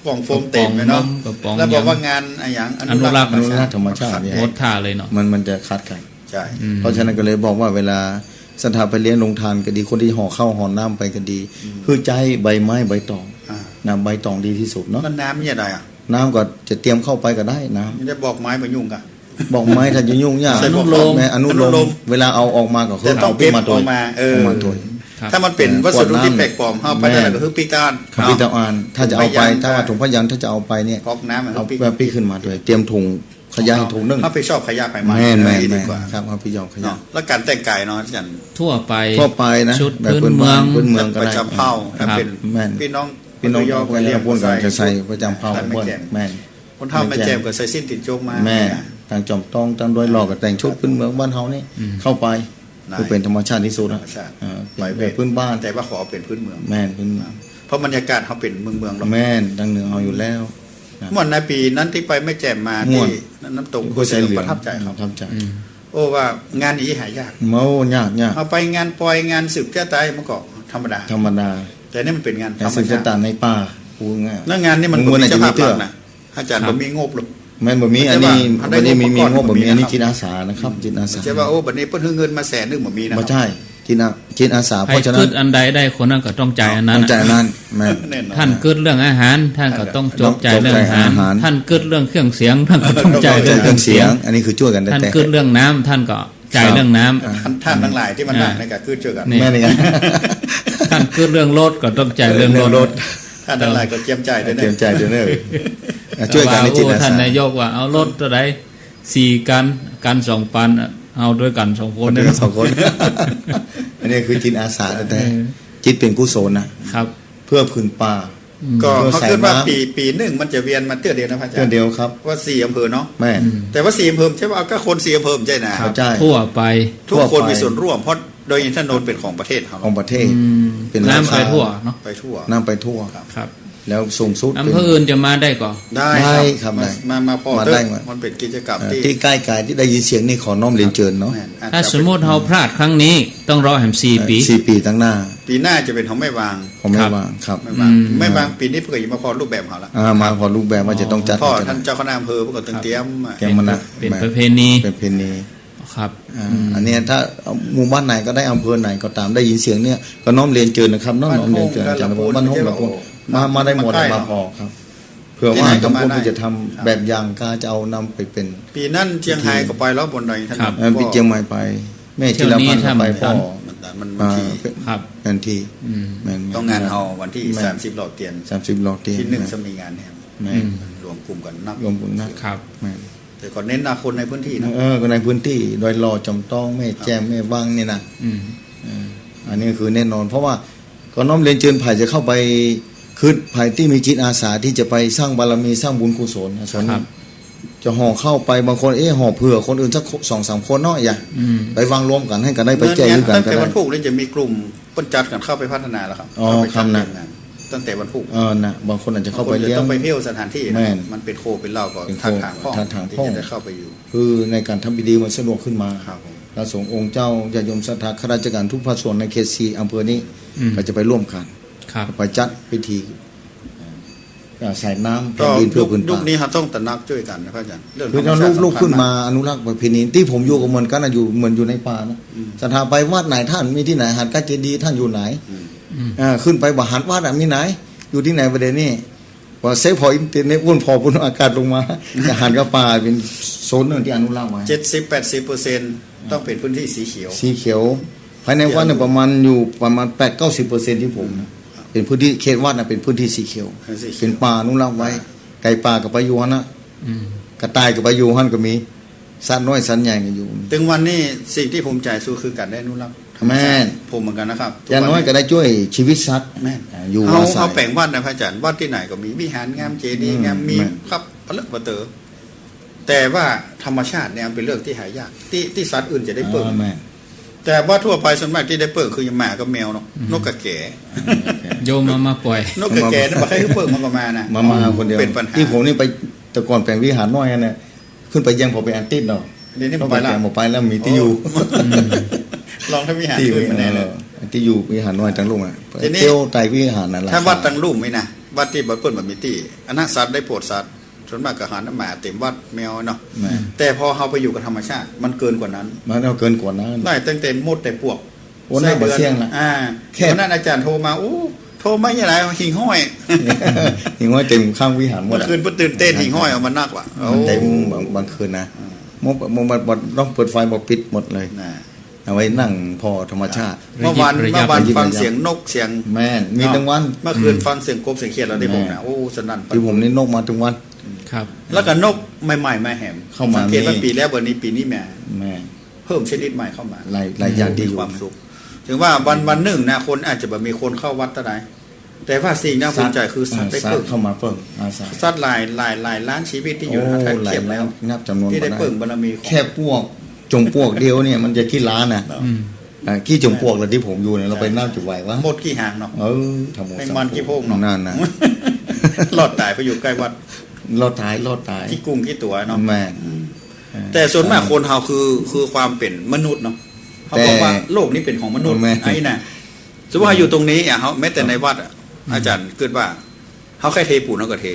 กล่องโฟมเต็มไปเนาะ กระป๋องนม แล้วบอก กระป๋อง ว่างานอะไรอย่าง อนุรักษ์ อนุรักษ์ธรรมชาติเนี่ย โคตรท่าเลยเนาะ มันจะขาดกัน ใช่ เพราะฉะนั้นก็เลยบอกว่าเวลาสถาไปเลี้ยงลงทานก็ดีคนที่ห่อข้าวห่อน้ำไปก็ดี คือใจใบไม้ใบตอง อ่า นะใบตองดีที่สุดเนาะ มันน้ำเนี่ยอะไรอ่ะ น้ำก็จะเตรียมเข้าไปก็ได้น้ ไม่ได้บอกไม้มายุ่งกัน ำบอกไม้ถ้าจะยุ่งยาก ใส่บอก แม่อนุโล อนุโล ม ม เวลาเอาออกมาก็คือ แต่ต้อง เอาขึ้นมาตัว เก็บออกมาเออ เอามาตัว ครับ ถ้ามันเป็นวัสดุที่แปลกปลอมเข้าไปได้ก็คือปีกตาล ครับพี่ตาอานถ้าจะเอาไป ถุงพยัญชนะ ถ้าว่าถุงพยัญชนะถ้าจะเอาไปเนี่ย ก๊อกน้ำ เอา ปีก แบบพี่ขึ้นมาด้วยเตรียมถุงขยายถุงนึ่ง เขาไปชอบขยะไปไม้ แม่นแม่น ดี แม่น กว่า ครับเอาพี่ยองขยา เนาะแล้วการแต่งกายเนาะอาจารย์ ทั่วไป ทั่วไปนะ ชุด แบบ พื้น พื้น เมือง พื้นเมืองก็ ประ ได้ จำเผ่าถ้าเป็น แม่น พี่น้อง พี่น้อง ยอ ก็เรียกพวกกันจะใส่ประจำเผ่า แต่ไม่ พวก แจ่ม แม่น คนเท่าไม่แจ่มก็ใส่สิ้นติดโจงมา แม่ต่างจอมตองต่างโดยหลอกกับแต่งชุดพื้นเมืองบ้านเฮานี่เข้าไปคือเป็นธรรมชาติที่สุด ธร นะ รมชาติ เป็นแบบพื้นบ้าน แต่ว่าขอเป็นพื้นเมือง แม่นพื้นเมือง เพราะบรรยากาศเขาเป็นเมืองเรา แม่นดังเหนือเฮาอยู่แล้ว เมื่อในปีนั้นที่ไปไม่แจ่มมา ม่ ที่ วน น้ำตก ก็ใส่เหลือง ประทับใจเขา ประทับใจ โอ้ว่างานนี้หายาก เมายาก เอาไปงานปล่อยงานสืบเจ้าตายมันก็ธรรมดา ธรรมดา แต่นี่มันเป็นงานธ แต่ รรม สิ่ง ชาติ ต่างๆในป่าพูดง่าย แล้วงานนี้มัน มึง มี น่าจะ เจ้าภาพ มีเตื้ ห อ ลักนะอาจารย์ผมมีงบหรอก แม่นบ่มีอันนี้ มันได้ บ่ได้มี งบมาก่อน งบบ่มี บ่มี อันนี้ นะครับ จิตอาสานะครับจิตอาสา ใช่ว่าโอ้บัดนี้เพิ่นเงินมา100,000บ่มีนะ บ่ใช่จิตอาสาเพ ให้ ราะฉะนั้ เกิ น ดอันใดได้คนนั้นก็ต้องจ่ายอันนั้น ต้องจ่ายนั้นแม่น แน่นอน ท่านเกิดเรื่องอาหาร ท่านก็ต้องจบจ่ายเรื่องอาหาร จบจ่ายอาหาร ท่านเกิดเรื่องเครื่องเสียง ท่านก็ต้องจ่ายเรื่อง เครื่องเสียง อันนี้คือช่วยกัน ท่าน แต่ เกิดเรื่องน้ำท่านก็จ่ายเรื่องน้ำ ท่านทั้งหลายที่มันดังในก็คือเจอกัน นี่ แม่นไง ท่านเกิดเรื่องรถก็ต้องจ่ายเรื่องรถ ท่านทั้งหลายก็เตรียมใจได้ เตรียมใจเดี๋ยวนี้ช่วยกันในจิตอา ท่าน สา นายกว่าเอารถตัวใด4กัน2ปันเอาด้วยกัน2คน เดี๋ยวสองคน อันนี้คือจิตอาสาแต่จิตเป็นกุศลนะครับ เพื่อพื้นป่า ก็เขาคิดว่า ใส่น้ำ ปีหนึ่งมันจะเวียนมาเตื้อเดียวนะพระอาจาร เพื่อ ย์ เดียวครับ ว่า4อำเภอเนาะ แม่น แต่ว่า4อำเภอใช่ว่าก็คน4อำเภอใช่นะ เข้าใจ ทั่วไป ทุกคน ทั่วไป มีส่วนร่วมเพราะโดยอินทนนท์เป็นของประเทศเขา ของประเทศ เป็น น้ำไปทั่วเนาะ ไปทั่ว น้ำไปทั่ว ครับ แล้วสูงสุด อำเภออื่นจะมาได้ก่อน ได้ ได้ครับ มา ได้ มาพอ มา เถ ได้ อะ มา มันเป็นกิจกรรม ที่ใกล้กายที่ได้ยินเสียงนี่ขอน้อมเรียนเชิญเนาะ แม่นอาจ ถ้า จะ สมมติเราพลาดครั้งนี้ต้องรอแหม4 ปี 4 ปีตั้งหน้า ปีหน้าจะเป็นของไม่วาง ผมไม่ว่างครับ ไม่วาง อืม ไม่วางปีนี้เพื่อจะมาพอรูปแบบเขาละ มาพอรูปแบบว่าจะต้องจัด พ่อ กัน ท่านเจ้าคณะอำเภอเพื่อก็เตรียม แกมนะ เป็นประเพณี เป็นเพณี ครับ อันเนี้ยถ้าหมู่บ้านไหนก็ได้อำเภอไหนก็ตามได้ยินเสียงเนี่ยก็น้อมเรียนเชิญนะครับน้อมเรียนเชิญจากบ้านห้องละพงมาได้หมดมาพอครับเผื่อว่าทุกคนที่จะทำแบบอย่างกาจะเอานำไปเป็น ปีนั้นเชียงไฮ้ก็ไปแล้วบนดอยท่าน ครับ พี่เจียงใหม่ไป แม่จิรพันธ์ก็ไปพ่อ มันวันที่ ครับ ทันทีแม่น ต้องงานเอาวันที่30หลอดเตียน 30หลอกเตียน ที่1จะมีงานแฮม แม่น รวมกลุ่มกันนัก รวมบุญนะครับ แม่น แต่ก็เน้นคนในพื้นที่นะ ก็ในพื้นที่โดยรอจำต้องแม่แจมแม่วังนี่นะอันนี้คือแน่นอน เพราะว่าก็น้อมเรียนเชิญไผ่จะเข้าไปคือไผ่ที่มีจิตอาสาที่จะไปสร้างบารมีสร้างบุญกุศลส่วนนี้จะห่อเข้าไปบางคนห่อเผื่อคนอื่นสัก 2-3 คนเนาะอย่าไปวางรวมกันให้กันได้ไปแจกกัน ตั้ง ก็ แต่ ได้ วันพุธนี่จะมีกลุ่มปั้นจัดกันเข้าไปพัฒนาแล้วครับ อ๋อ เข้าไป ครับนะ จัดงานตั้งแต่วันพุธ นะบางคนอาจจะเข้าไปเลี้ยง ต้องไปเที่ยวสถานที่ แม่น มันเป็นโคเป็นเหล้าก็ เป็นโค ทางห้อง ทาง ที่ ห้อง จะได้เข้าไปอยู่ คือในการทำพิธีมันสะดวกขึ้นมา ครับผม พระสงฆ์องค์เจ้าญาติโยมศรัทธาข้าราชการทุกภาคส่วนในเขต4อำเภอนี้ก็จะไปร่วมกัน ครับ ไปจัดพิธีใส่น้ำแผ่ ก็ นดินเพื่อพื้น ยุ ป่า คนี้เราต้องตระหนักช่วยกันนะพระอาจารย์เรื่อง คือ ธรรม เรา ชาติ ลูก สำคัญ ขึ้นมาอนุรักษ์ประเพณีที่ผมอยู่กับมันก็อยู่เหมือนอยู่ในป่านะศรัทธาไปวัดไหนท่านมีที่ไหนหันกัจเจดีย์ท่านอยู่ไหนขึ้นไปบ่หันวัดมีไหน อยู่ที่ไหนประเด็นนี้ว่าเซฟพออินเทอร์เน็ตวนพอบนอากาศลงมาจะหันกับป่าเป็นโซนหนึ่งที่อนุรักษ์ไว้ 70-80%ต้องเป็นพื้นที่สีเขียว สีเขียวภายในวัดเนี่ยประมาณอยู่ประมาณ 8-90% ที่ผมนะเป็นพื้นที่เขตวัดนะเป็นพื้นที่สีเขียว เป็นป่าอนุรักษ์ไว้ ไก่ป่ากับไปอยู่ฮันนะกระต่ายกับไปอยู่ฮันก็มีสัตว์น้อยสัตว์ใหญ่ก็อยู่ ถึงวันนี้สิ่งที่ภูมิใจสู้คือการได้อนุรักษ์ แม่น ผมเหมือนกันนะครับ อย่างน้อยก็ได้ช่วยชีวิตสัตว์ แม่น อยู่ เอา อาศั เอา ย แปลงวัดนะพระอาจารย์วัดที่ไหนก็มีวิหารงามเจดีย์งามมี แม่น ครับพระเลิกประเตอแต่ว่าธรรมชาติเนี่ยมันเป็นเรื่องที่หายากที่สัตว์อื่นจะได้เปิด แม่น แต่ว่าทั่วไปส่วนมากที่ได้เปิดคืออย่างหมากับแมวเนาะนกกระแก่ โยมมาปล่อย นกกระแก่นั่นมาใครเปิดมันก็มานะ มาคนเดียว เป็นปัญหา ที่ผมนี่ไปแต่ก่อนแปลงวิหารน้อยเนี่ยขึ้นไปยังผมไปอันติดเนาะ เดี๋ยวนี้ ต้อง ไป ไป ละ แล้วผมไปแล้วมีที่อยู่ ลองถ้าวิหาร ที่ คืนมาแน่เลย ที่อยู่วิหารน้อยทั้งลุงอ่ะ ทีนี้ เที่ยวไตรวิหารนั่นแหละ ถ้าวัดตั้งรูปไหมนะวัดที่บัดเปิดแบบมีตี้อนาสัตว์ได้โปรดสัตว์ส่วนมากก็หาน้ำหมาเต็มวัดแมวเนาะ แม่น แต่พอเราไปอยู่กับธรรมชาติมันเกินกว่านั้น มันเอาเกินกว่านั้น ได้ตั้งแต่มดแต่ปวก โอ้น่าบ่เสี่ยงนะ แค่นั้นอาจารย์โทรมาโอ้โทรมาอย่างไรหิ่งห้อย หิงห้อยเต็มข้างวิหารหม เมื่ ด อ อะ คืนเพิ่นตื่นเต้นหิ่งห้อยเอามานักว่ะ มันเต็มบางคืนนะมบต้องเปิดไฟบอกปิดหมดเลย นะ เอาไว้นั่งพอธรรมชาติ เมื่อวาน ระยะ ฟังเสียงนกเสียง แม่นมีทั้งวัน เมื่อคืนฟังเสียงกบเสียงเขียดแล้วได้ผมนะโอ้สนั่น ที่ผมนี่นกมาทั้งวัน ครับ แล้วก็นกใหม่ๆมาแหม เข้ามา สังเกตว่าปีแล้ววันนี้ปีนี้แหม่ แม่ เพิ่มชนิดใหม่เข้ามา หลายอย่างที่ มี อยู่ ความสุขถึงว่าวันหนึ่งนะคนอาจจะแบบมีคนเข้าวัดเท่าไหร่แต่ว่าสิ่งน่าภูมิใจคือสัตว์ได้ สัต เพิ่ม ว์เข้ามาเพิ่มอาสา สัตว์หลายล้านชีวิตที่อยู่ในถ้า หลา เที ย ยบ แล้ แล้ว ว นับจำนวน ที่ได้ บ่ เพิ่มบารมีของ แค่พวกจงพวกเดียวเนี่ยมันจะขี้ล้านนะขี้จงพวกเราที่ผมอยู่เนี่ยเราไปน้ำจุไหววะ หมดกี่หางเนาะ ทำหมด แมงมันขี้โพงเนาะ นั่นนะ รอดตายไปอยู่ใกล้วัด รอดตาย ที่กุ้งที่ตัวเนาะ แม่ แต่ส่วนมากคนเฮาคือความเป็นมนุษย์เนาะเขาบอกว่าโลกนี้เป็นของมนุษย์ไอ้น่ะสมมติว่าอยู่ตรงนี้เขาแม้แต่ในวัดอาจารย์เกิดว่าเขาแค่เทปูนเขาก็เท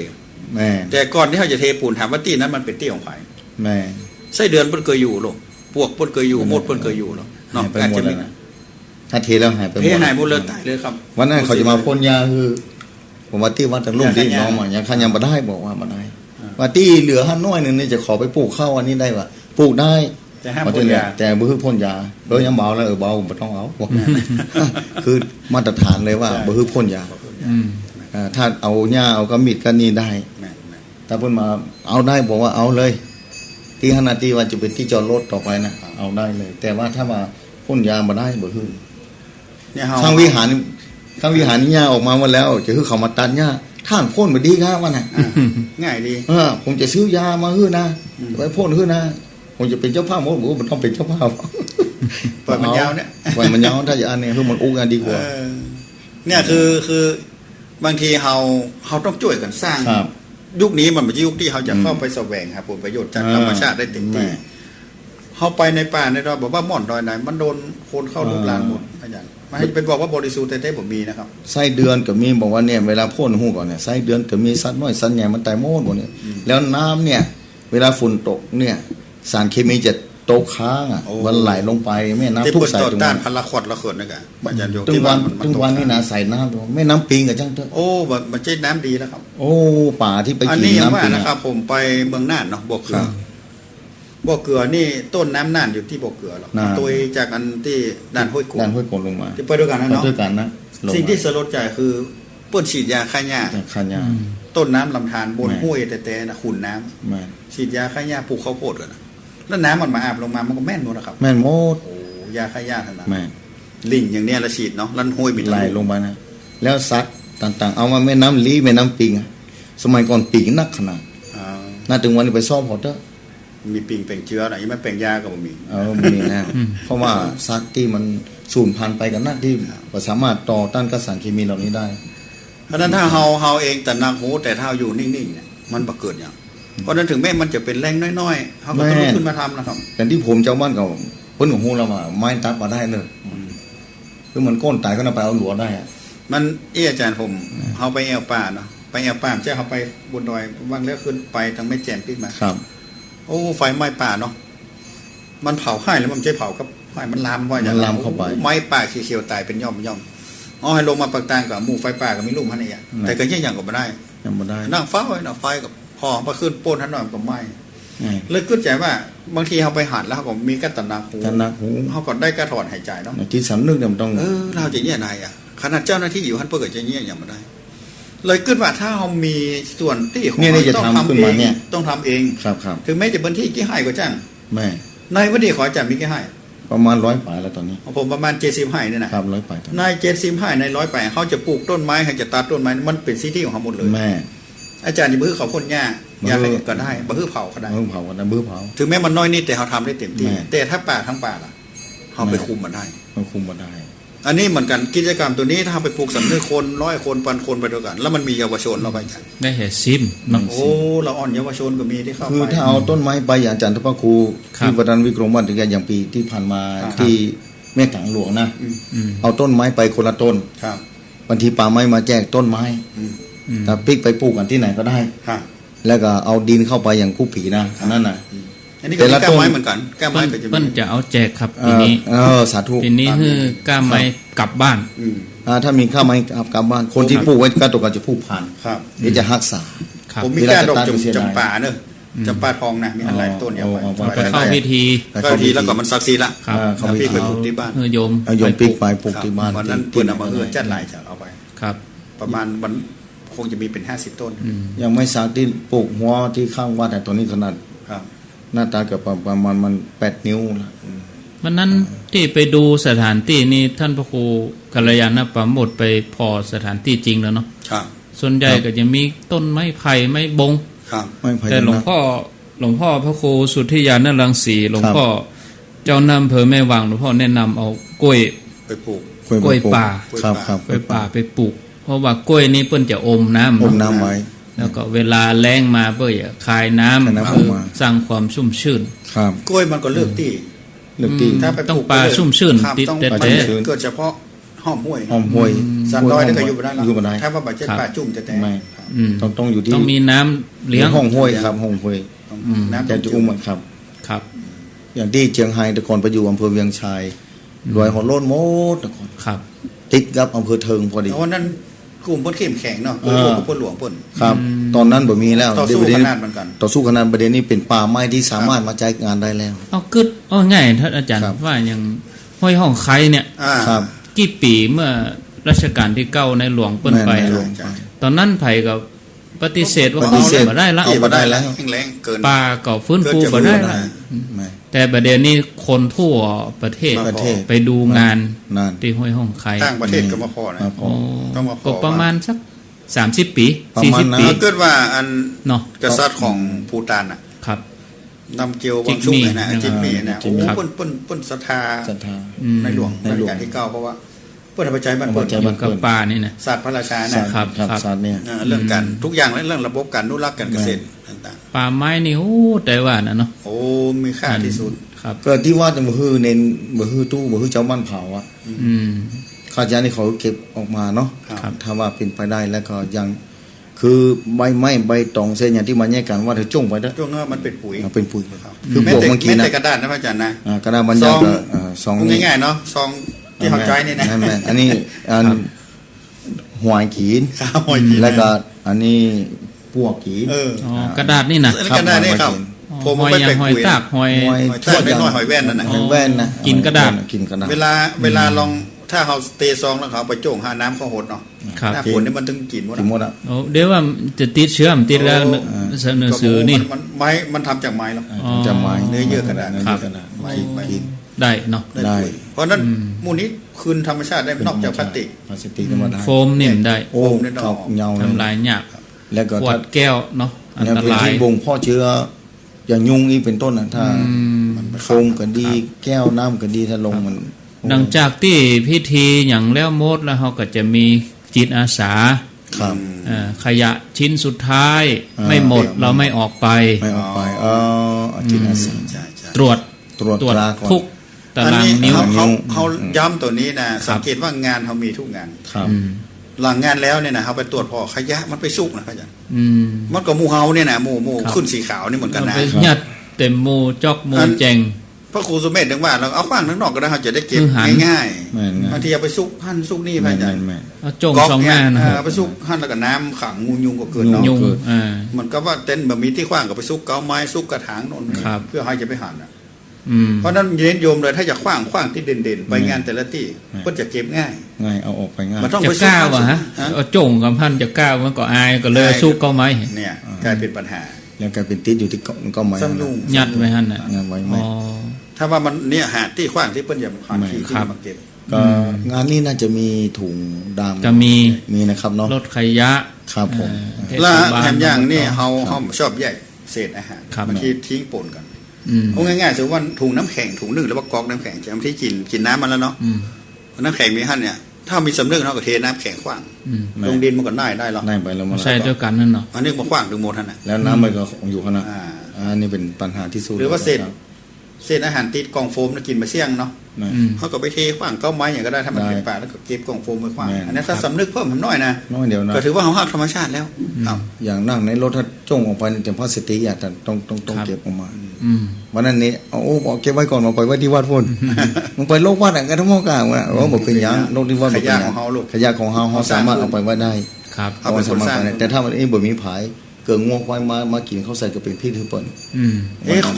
แม่ แต่ก่อนที่เขาจะเทปูนถามว่าตี้นั้นมันเป็นตี้ของใคร แม่ ไส้เดือนเพิ่นเคยอยู่หรอพวกเพิ่นเคยอยู่มดเพิ่นเคยอยู่หรอเนาะ หายไป อาจ หมด จะ แล้ มี วนะถ้าเทแล้วหายไป เพหายหมดเลยตายเลยครับ วันนั้นเขาจะมาพ่นยาคือผมว่าที่วัดทางลุ่มที่น้องมายังขันยังมาได้บอกว่ามาได้ว่าที่เหลือห้าน้อยหนึ่งนี่จะขอไปปลูกข้าวอันนี้ได้ปะปลูกได้ แต่ห้ามพ่นยา แต่บ่คือพ่นยายังเบาแล้วเบาบ่ต้องเอาคือมาตรฐานเลยว่าบ่คือพ่นยาถ้าเอาหญ้าเอากระมิดก็นี่ได้ถ้าเพิ่นมาเอาได้บอกว่าเอาเลย ที่ขนาดที่ว่าจะเป็นที่จอดรถต่อไปนะเอาได้เลย แต่ว่าถ้ามาพ่นยาบ่ได้บ่คือ เนี่ยเฮา ข้างวิหารนี่หญ้าออกมาหมดแล้วจะคือเขามาตัดหญ้าท่านพ่นบ่ดีครับว่าน่ะ ง่ายดี ผมจะซื้อยามาฮื้อนะไว้พ่นฮื้อนะผมจะเป็นเจ้าภาพหมดผมต้องเป็นเจ้าภาพ ปล่อยมันยาวเนี่ย ปล่อยมันยาวถ้าจะอันนี้คือมันอุ้งอันดีกว่า เนี่ยคือบางทีเฮาต้องช่วยกันสร้าง ครับ ยุคนี้มันเป็นยุคที่เขาจะเข้าไปแสวงหาผลประโยชน์จากธรรมชาติได้เต็มที่เขาไปในป่าในดอยบอกว่าม่อนดอยไหนมันโดนคนเข้าลุกลานหมดอาจารย์ไม่ให้ไปบอกว่าบริสุทธิ์แต่ผมมีนะครับ ไส้เดือนก็มีบอกว่าเนี่ยเวลาพ่นหูก่อนเนี่ยไส้เดือนก็มีสัตว์น้อยสัตว์ใหญ่มันตายหมดเนี่ยแล้วน้ำเนี่ยเวลาฝุ่นตกเนี่ยสารเคมีจะตกค้างมันไหลลงไปแม่น้ำ ที่ ทุก เปิด สาย ต่อ ตรง ต้า นั้น น พันละขวดละขวดนะครับอาจารย์โยก ทุกวันนี่นะใส่น้ำแม่น้ำปิงกับจังเถอะ โอ้มันใช่น้ำดีแล้วครับ โอ้ป่าที่ไป อัน กิน นี้อย่าง น้ำ ว่า ปิง นะครับ ผมไปเมืองน่านเนาะบอกคือ บ่อเกลือนี่ต้นน้ำน่านอยู่ที่บ่อเกลือหรอกตัวจากอันที่ด่านห้วยโก ด้านห้วยโกนลงมา ที่ไปด้วยกันนะ ไป เนาะ ด้วยกันนะลมา สิ่งที่สลดใจคือเปิ้นฉีดยาฆ่าหญ้า คันยา ต้นน้ำลำธารบน แม่ ห้วยแต่ๆนะขุ่นน้ำ แม่น ฉีดยาฆ่าหญ้าปลูกข้าวโพดกันนะแล้วน้ำมันมาอาบลงมามันก็แม่นหมดนะครับ แม่นโมด โอ้ยาฆ่าหญ้าทั้งนั้น แม่น ลิงอย่างเนี้ยละฉีดเนาะลั่นห้วยบิด ไหลลงมานะแล้วสัตว์ต่างๆ เอามาแม่น้ำลีแม่น้ำปิงอะสมัยก่อนปิงนักขนาด อ่า น่าถึงวันนี้ไปซ่อมพอเตอร์ มีปิงเป่งเชื้อนะยังไม่เป่งยาก็บ่มี มีนะเพราะว่าสัตว์ที่มันสูญพันธุ์ไปกันนักที่สามารถต่อต้านกับสารเคมีเหล่านี้ได้ เพราะฉะนั้นถ้าเฮาเองแต่นางหูแต่ถ้าอยู่นิ่งๆเนี่ยมันบ่เกิดอย่างเพราะฉะนั้นถึงแม้มันจะเป็นแรงน้อยๆเฮาก็ต้องลุกขึ้นมาทำนะครับ แต่ที่ผมเจ้าบ้านเก่าเพิ่นของฮู้เราว่าไม้ตัดมาได้เลยคือมันก้นตายก็น่าไปเอาหลัวได้อะ มันอาจารย์ผมเฮาไปแอวป่าเนาะไปแอวป่าเจ้าเฮาไปบนดอยว่างแล้วขึ้นไปทางแม่แจ่มปิดมา ครับ โอ้ไฟไหม้ป่าเนาะมันเผาให้แล้วมันไม่ใช่เผากับไฟมันลามว่าอย่าง มันลามเข้าไป ไม้ป่าเขียวๆตายเป็นย่อมอ๋อให้ลงมาปากตางกับหมู่ไฟป่ากับมีลูกมันเนี่ยแต่ก็ยังก็ไม่ได้ ยังบ่ได้ นั่งเฝ้าไว้นะไฟกับพอพอขึ้นโป้นท่านหน่อยก็ไหม้ ไง เลยคิดใจว่าบางทีเขาไปหัดแล้วเขาก็มีกัตนาหู กัตนาหู เขาก็ได้กระถอนหายใจเนาะ จิตสำนึกเนี่ยมันต้อง เราจะเงี้ยนายอ่ะขนาดเจ้าหน้าที่อยู่ท่านเปิดจะเงี้ยอย่างมาได้ เลยคิดว่าถ้าเรามีส่วนที่ของ เนี่ยจะ ต้อง ทำขึ้น ทำเอ มาง เนี่ย ต้องทำเอง ครับครับ ถึงแม้จะเป็นที่กี่ให้ก็จ้าง แม่ ในวันนี้ขอจัดมีกี่ให้ ประมาณ100 ปลายแล้วตอนนี้ ของผมประมาณ70ให้เนี่ยนะครับ 100 ปลายตอนนี้ ใน70ให้ใน100ไปเขาจะปลูกต้นไม้ให้จะตัดต้นไม้มันเป็นสิทธิของเขาหมดเลย แม่ อาจารย์อย่าบื้อเขาพ่นหญ้าอยากให้ก็ได้บื้อเผาก็ได้ เพิ่งเผากันนะบื้อเผา ถึงแม้มันน้อยนิดแต่เขาทำได้เต็มที่ แม่ แต่ถ้าป่าทั้งป่าล่ะเขาไปคุมมันได้ มันคุมมาได้ อันนี้เหมือนกันกิจกรรมตัวนี้ถ้าไปปลูกสำนึกคน100 คน1,000 คนไปด้วยกัน แล้วมันมีเยาวชนเราไปกัน ได้แห่ซิมเนาะ โอ้เราอ่อนเยาวชนก็มีที่เข้า คือ ไป ถ้าเอาต้นไม้ไปอย่างอาจารย์ทพครู ครับ ที่ประธานวิกรมวันถึงอย่างปีที่ผ่านมา ครับ ที่แม่ถังหลวงนะ อืม เอาต้นไม้ไปคนละต้น ครับ บางทีป่าไม้มาแจกต้นไม้ อืม อืม แต่พลิกไปปลูกกันที่ไหนก็ได้ ครับ แล้วก็เอาดินเข้าไปอย่างคู่ผีนะอันนั่นน่ะ อันนี้ก็มี แต่ละ ก้า ต้น ไม้เหมือนกันก้าไม้ เปิ้น ก็จะ เปิ้น มี จะเอาแจกครับปีนี้ สาธุ ปีนี้คือกล้าไม้กลับบ้าน อืม ถ้ามีข้าวไม้กลับบ้านคนที่ปลูกไว้ก็ตกกันจะปลูกพันธุ์ ครับ เดี๋ยวจะรักษา ครับ ผมมีการดอกจำป่าเนอะจำป่าทองนะมีอะไรต้นเนี่ยไว้ เอาไป ไปเข้าพิธี ก็ทีแล้วก็มันศักดิ์สิทธิ์ละ ครับ เขา พี่ ไป ไปปลูกที่บ้าน โยม เอาโยมปิกไปปลูกที่บ้าน วันนั้นเพื่อนเอามาเอื้อจัดหลายจากเอาไป ครับ ประมาณมันคงจะมีเป็น50 ต้น ยังไม่สักที่ปลูกหัวที่ข้างวัดแต่ตัวนี้ขนาด ครับ หน้าตาเกือบประมาณมัน8 นิ้วละ วันนั้นที่ไปดูสถานที่นี่ท่านพระครูกัลยาณปราโมทย์ไปพอสถานที่จริงแล้วเนาะ ครับ ส่วนใหญ่ก็จะมีต้นไม้ไผ่ไม้บง ครับ ไม่พยา แต่หลวง นะ พ่อพระครูสุทธิยานรังสีหลวงพ่อเจ้านำอำเภอแม่วางหลวงพ่อแนะนำเอากล้วย ไปปลูก กล้วยป่า ครับครับ กล้วยป่าไปปลูก เพราะว่ากล้วยนี่เปิ้นจะอมน้ำ อม เนาะ น้ำไว้ แล้วก็เวลาแล้งมาเพื่อคายน้ คายน้ำ ำ ออกมา สร้างความชุ่มชื่น ครับ กล้วยมันก็เลือกที่ เลือกที่ ถ้าไปป ต้อง ลูก ปลาชุ่มชื่น ครับ ติด ต้อง แต่ มัน แต่ เกิดเฉพาะห้อมห้วย หอมห้วย สันดอยนี่ก็อยู่ไม่ได้ อยู่ไม่ได้ ถ้าว่าบาดเจ็บป่าจุ่มจะแต่ ไม่ ครับ อืม ต้องอยู่ที่ ต้องมีน้ำเลี้ยง ห้องห้วยครับห้องห้วย น้ำ แต่จะอุ้มมันครับ ครับ อย่างที่เชียงไฮ้แต่ก่อนไปอยู่อำเภอเวียงชัยรวยหัวโล้นโมดแต่ก่อน ครับ ติดกับอำเภอเทิงพอดี เพราะนั้นกลุ่มเพิ่นเข้มแข็งเนาะกลุ่มกับเพิ่นหลวงเพิ่น ครับ ตอนนั้นบ่มีแล้ว ต่อสู้ เดี๋ยว ข นี้ นาดเหมือนกัน ต่อสู้ขนาดประเด็นนี้เป็นป่าไม้ที่สามารถมาใช้งานได้แล้ว เอากึดเอาง่ายท่านอาจารย์ ครับ ว่าอย่างห้วยห้องไคเนี่ย อ่า ครับ กี่ปีเมื่อรัชกาลที่9ในหลวงเปิ้นไป แม่นในหลวง ใช่ ตอนนั้นไผกับปฏิเสธว่า ป เขา ฏิเสธ บ่ได้ละ เอา บ่ได้แล้ว แห้งแรงเกิน ป่าก็ฟื้นฟู เกิ บ่ นจะ ได้ บ่ได้ ละ ไม่ แต่ประเดี๋ยวนี้คนทั่วประเทศ ประเทศ ไปดูงาน นั่น ที่ห้วยห้องไค ต่างประเทศก็มาพอนะ มาพ โอ้ ต้องมาขอ ก็ประมาณสัก30 ปี ประมาณนั้น 40 ปี ถ้าเกิดว่าอัน เนาะ กษัตริย์ของภูฏานน่ะ ครับ นำเกียววังชุ่มเลยนะ จิ จิ ก ม มี่ มี่นะ จิ โอ้ มมี่ เปิ้นศรัทธา ศรัทธา ในหลวง ในหลวง รัชกาลที่9เพราะว่าเปิ้นเอาไปใจบ้านเปิ้น เอาไปใจ อยู่กับป่านี่นะ ศาสตร์พระราชา ศา นะ สตร์ ครับ ครับ ครับ ศาสตร์เนี่ย เรื่องการทุกอย่างและเรื่องระบบการอนุรักษ์การเกษตรต่าง ป่าไม้นี่โอ้แต่ว่านะเนาะ ๆโอ้มีค่าที่สุด ครับ ก็ที่ว่าจะบ่ฮื้อเน้นบ่ฮื้อตู้บ่ฮื้อเจ้าบ้านเผาอ่ะ อืม ข้าราชการนี่เขาเก็บออกมาเนาะ ครับ ถ้าว่าเป็นไปได้แล้วก็ยังคือใบไม้ใบตองเส้นอย่างที่มาแยกกันว่าเธอจ้งไปเด้อ ช่วงนั้นมันเป็นปุ๋ย เอาเป็นปุ๋ย ครับ คือ แม้ พวก แต่ เมื่อกี้ แม้ นะ แต่กระดาษนะพระอาจารย์นะ กระดาษบรรยายก็ซอง พูด นี้ ง่ายๆเนาะซองที่เข้าใจนี่นะ แม่อันนี้อันหวายขีน ข้าวหอยกิน แล้วก็อันนี้พวกขีน เออ อ๋อกระดาษนี่นะ แล้วกระดาษนี่ครับ ผม หอย ไม่ ยั ไป งหอย คุย ตากหอย หอย ถ้าน้อยหอยแว่นนั่นน่ะ หอยแว่นนะ กินกระดาษ กินกระดาษ เวลาลองถ้าเขาเตะซองแล้วเขาไปโจ่งหาน้ำเขาหดเนาะ ครับ หน้าฝนนี่มันถึงกินหมด กินหมดอ่ะ โอ้เดี๋ยวว่าจะติดเชื้อมนติดแล้วเสนอสื่อนี่ มันทำจากไม้หรอ จะไม้ เนื้อเยื่อกระดาษ เนื้อเยื่อกระดาษ ไม่ กิน ได้เนาะ ได้ เพราะนั้นหมู่นี้คืนธรรมชาติได้นอกจากพลาสติก พลาสติกธรรมดา โฟมนิ่มได้ โอ้ โฟมเนี่ย เขาเงาเลย ทำลายยาก แล้วก็ ขว ถ้า ดแก้วเนาะอัน เนี่ย ต เป็น ราย ที่บ่งพ่อเชื้ออย่างยุงอีกเป็นต้นนะถ้า อืม โฟมก็ดีแก้วน้ำก็ดีถ้าลงมัน หลังจากที่พิธีอย่างแล้วหมดแล้วเขาก็จะมีจิตอาสา ครับ ขยะชิ้นสุดท้าย อ่า ไม่หมดเราไม่ออกไป ไม่ออกไปจิตอาสา ใช่ใช่ ตรวจ ตรวจ ตรวจ ตราก่อน ทุกตา อัน ราง นี้ นิ้ว เขาย้ำตัวนี้นะสังเกตว่างานเขามีทุกงาน ครับ อืม หลังงานแล้วเนี่ยนะเขาไปตรวจพอขยะมันไปสุกนะเขาจะ อืม มันก็หมูเฮาเนี่ยนะหมู ครับ ขึ้นสีขาวนี่เหมือนกัน มัน นะ ไปยัดเต็มหมูจอกหมูแจง พระครูสุเมธถึงว่าเราเอาขว้างทั้งนอกก็ได้เขาจะได้เก็บ คือหัน ง่าย แม่น ๆบางทีเอาไปซุกหั่นซุกนี่ไป แม่น จ้ะ แม่น เอาจง ก๊อก สอง เนี่ ห ย น้านะ เอาไปซุกหั่นแล้วก็น้ำขังงูยุงก็เกิดเนาะ ยุง เกิด มันก็ว่าเต้นแบบมีที่ขว้างก็ไปซุกเกาไม้ซุกกระถางโน่น ครับ เพื่อให้จะไปหั่นอ่ะ อืม เพราะนั้นเน้นโยมเลยถ้าจะขว้างที่เด่นๆไปงานแต่ละที่ก็จะเก็บง่าย ง่ายเอาออกไปง่าย มันต้อง จะ ไป ก ซุก ล้า หั่น วะฮะ ฮะ เอาจงกับพันจะกล้ามันก็อายก็เลยสู้ก็ไหม เนี่ยกลายเป็นปัญหา แล้วกลายเป็นติดอยู่ที่ก็ไม่ ซ้ำยุ่ง ยัดไว้หันน่ะ งานไว้ไหม อ๋อ ถ้าว่ามันเนี่ยหาที่ขว้างที่เปิ้นอย่าผ่านที่ ครับ มาเก็บ ก็งานนี้น่าจะมีถุงดำ จะมี นะครับเนาะ รถขยะ ครับผม เทศ และ บาล แถมอย่างนี่เฮาชอบแยกเศษอาหาร ครับ บางทีทิ้งปนกัน อืม เอาง่ายๆสมมติว่าถุงน้ำแข็งถุงหนึ่งแล้วว่ากอกน้ำแข็งจะบางทีกินน้ำมันแล้วเนาะ อืม น้ำแข็งมีหั่นเนี่ยถ้ามีสำนึกเนาะก็เทน้ำแข็งขว้าง อืม ลงดินมันก็ได้หรอก ได้ไปแล้วมา ใช่ด้วยกันนั่นเนาะ อันนี้มาขว้างถึงหมดท่านน่ะ แล้วน้ำมันก็อยู่ขนาด อ่า อันนี้เป็นปัญหาที่สุด หรือว่าเศษ ครับ อาหารติดกล่องโฟมแล้วกินมาเสี่ยงเนาะ นะ อืม เขาก็ไปเทขว้างเก้าไม้อย่างก็ได้ถ้ามัน ได้ เป็นป่าแล้วก็เก็บกล่องโฟมไว้ขว้าง แม่น อันนี้ถ้าสำนึกเพิ่มมันน้อยนะ น้อยเดียวนะ ก็ถือว่าเขาหักธรรมชาติแล้วอ้าว อย่างนั่งในรถถ้าจ้งออกไปเนี่ยพลาสติกอ่ะแต่ต้อง ครับ เก็บออกมา อืม วันนั้นนี่เอาบอกเก็บไว้ก่อนมาปล่อยไว้ที่วัดพุ่นมึงไปโลกวัดอ่ะกันทั้งหมดกลางว่ะบอกเป็นหยังโลกที่วัดบอกเป็นหยังขยะของเขาสามารถเอาไปไว้ได้ ครับ เอาเป็นคนสร้าง แต่ถ้ามันบ่มีผายเกิดงัวควายมากินเขาใส่ก็เป็นพิษคือเปิ้น อืม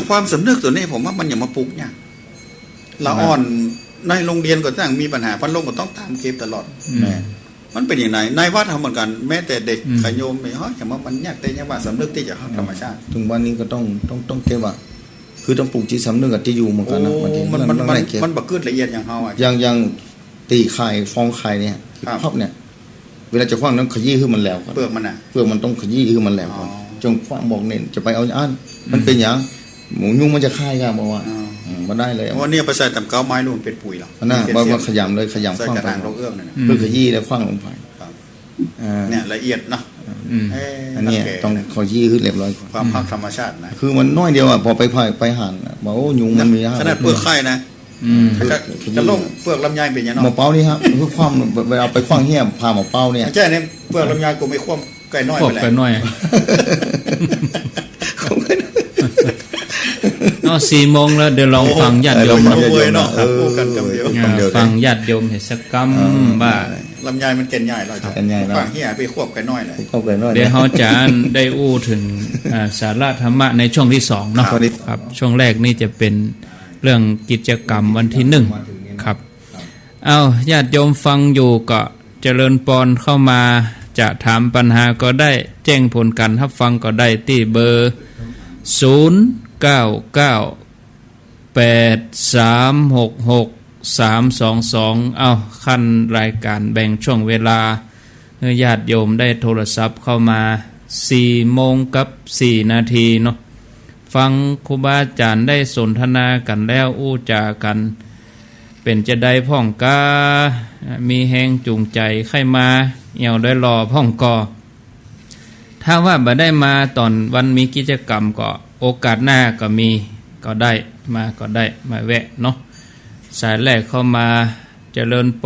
ความสำนึกตัวนี้ผมว่ามันอย่ามาปลุกเนี่ยละอ่อนในโรงเรียนก็ตั้งมีปัญหาพันลงก็ต้องตามเก็บตลอด แม่ มันเป็นอย่างไรในวัดทำเหมือนกันแม้แต่เด็กขยโยมไม่ฮะอย่างว่ามันยากแต่ยังว่าสำนึกที่จะเข้าธรรมชาติ ถึงวันนี้ก็ต้องเก็บอ่ะคือต้องปลูกจิตสำนึกกับที่อยู่เหมือน โอ้ กันนะบางที มัน ต้องได้เก็บ มันบักขึ้นละเอียดอย่างเฮาอ่ะ อย่างตีไข่ฟองไข่เนี่ย ครับ ครอบเนี่ย เวลาจะคว้างน้ำขยี้ขึ้นมันแล้วก่อน เปลือกมันอ่ะ เพื่อมันต้องขยี้ขึ้นมันแล้วก่อน อ๋อ จงคว้างบอกเนี่ยจะไปเอาอันมันเป็นอย่างหมูยุงมันจะฆ่ากันบอกว่า อ๋อ มาได้เลย เพราะว่าเนี่ยไปใส่ตำเก้าไม้นู่นเป็นปุ๋ยหรอก อันน่ะ เป็น ว่า เสี้ย ว่าน ขยำเลยขยำ ใส่ คว้าง กระ ไป ถางโรคเอื้องนั่นน่ะ เพื่อขยี้แล้วคว้างลงไป ครับ อ่า เนี่ยละเอียดเนาะ อืม เอ้ย อันเนี้ย แก่ ต้องขยี้ขึ้นเรียบร้อยก่อน ความภาคธรรมชาตินะ คือมันน้อยเดียวอ่ะพอไปหั่นอะบอกโอ้ยุงมันมี ขนาดเปลือกไข่นะ อืม ถ้าจะลงเปลือกลำไยเป็นยัง หมอ เนาะ เป้านี่ครับคือความเวลาไปคว้างเหี้ยพาหมอเป้าเนี่ย ใช่เนี่ยเปลือกลำไยกูไม่คว่ำไก่น้อย พว ไป ก แล้ ไป ว หน่อยเอา4 โมงแล้วเดี๋ยวลองฟังญาติโยม เออ เนาะ เว้ยเนาะครับพูดกันคำเดียว ฟังญาติโยมเหตุสักกรรมบ้า ลำไยมันเก่นใหญ่เราจะ เก่นใหญ่เนาะ ฝั่งเฮียไปควบไก่น้อยเลย เข้าไปน้อย เดี๋ยวเขาจะได้อู้ถึงสาระธรรมะในช่วงที่2เนาะ ครับ ครับช่วงแรกนี่จะเป็นเรื่องกิจกรรมวันที่1ครับเอาญาติโยมฟังอยู่ก็เจริญปอนเข้ามาจะถามปัญหาก็ได้แจ้งผลการรับฟังก็ได้ที่เบอร์0998366322เอาขั้นรายการแบ่งช่วงเวลาให้ญาติโยมได้โทรศัพท์เข้ามา4 โมงกับ 4 นาทีเนาะฟังครูบาอาจารย์ได้สนทนากันแล้วอู้จากันเป็นจะได้พ่องกามีแหงจูงใจใครมาเหี่ยวได้รอพ่องกอถ้าว่าบ่ได้มาตอนวันมีกิจกรรมก็โอกาสหน้าก็มีก็ได้มาก็ได้มาแวะเนาะสายแรกเข้ามาเจริญป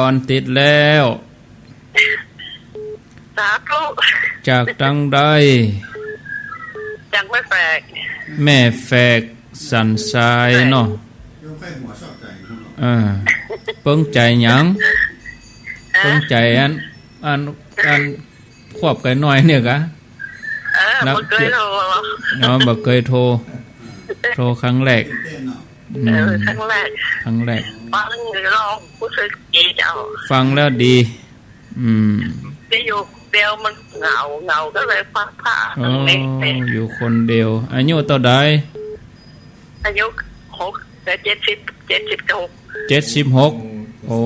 อนติดแล้ว สาธุ จากตังใด จากไม่แปลก แม่แฝกสันทรายเนาะเปิ้งใจหยังเปิ้งใจอันควบไก่น้อยเนี่ยกะ รับ บ่เคยโทร เนาะบ่เคยโทรครั้งแรกครั้งแรก ครั้งแรก ฟังลองรู้สึกดีเจ้า ฟังแล้วดีจะอยู่เดียวมันเหงาก็เลยฟังผ้า อ๋ออยู่คนเดียวอายุเท่าใดอายุ6แต่76โอ้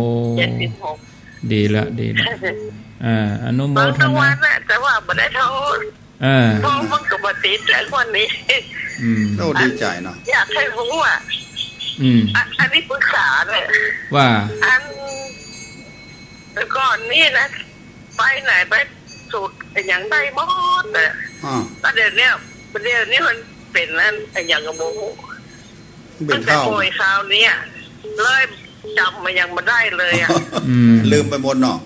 76ดีละอนุโมทนาแต่ว่าบ่ได้โทรเพราะมันก็บ่ติดแล้ววันนี้โอ้ดีใจเนาะอยากให้รู้ว่าอันนี้ปรึกษาเนี่ยว่าแต่ก่อนนี่นะไปไหนไปสูตรอย่างได้หมดแต่ประเดี๋ยวนี้มันเป็นนั่นอย่างกระโมงตั้งแต่ป่วยคราวนี้เลยจำมันยังไม่ได้เลยลืมไปหมดเนาะ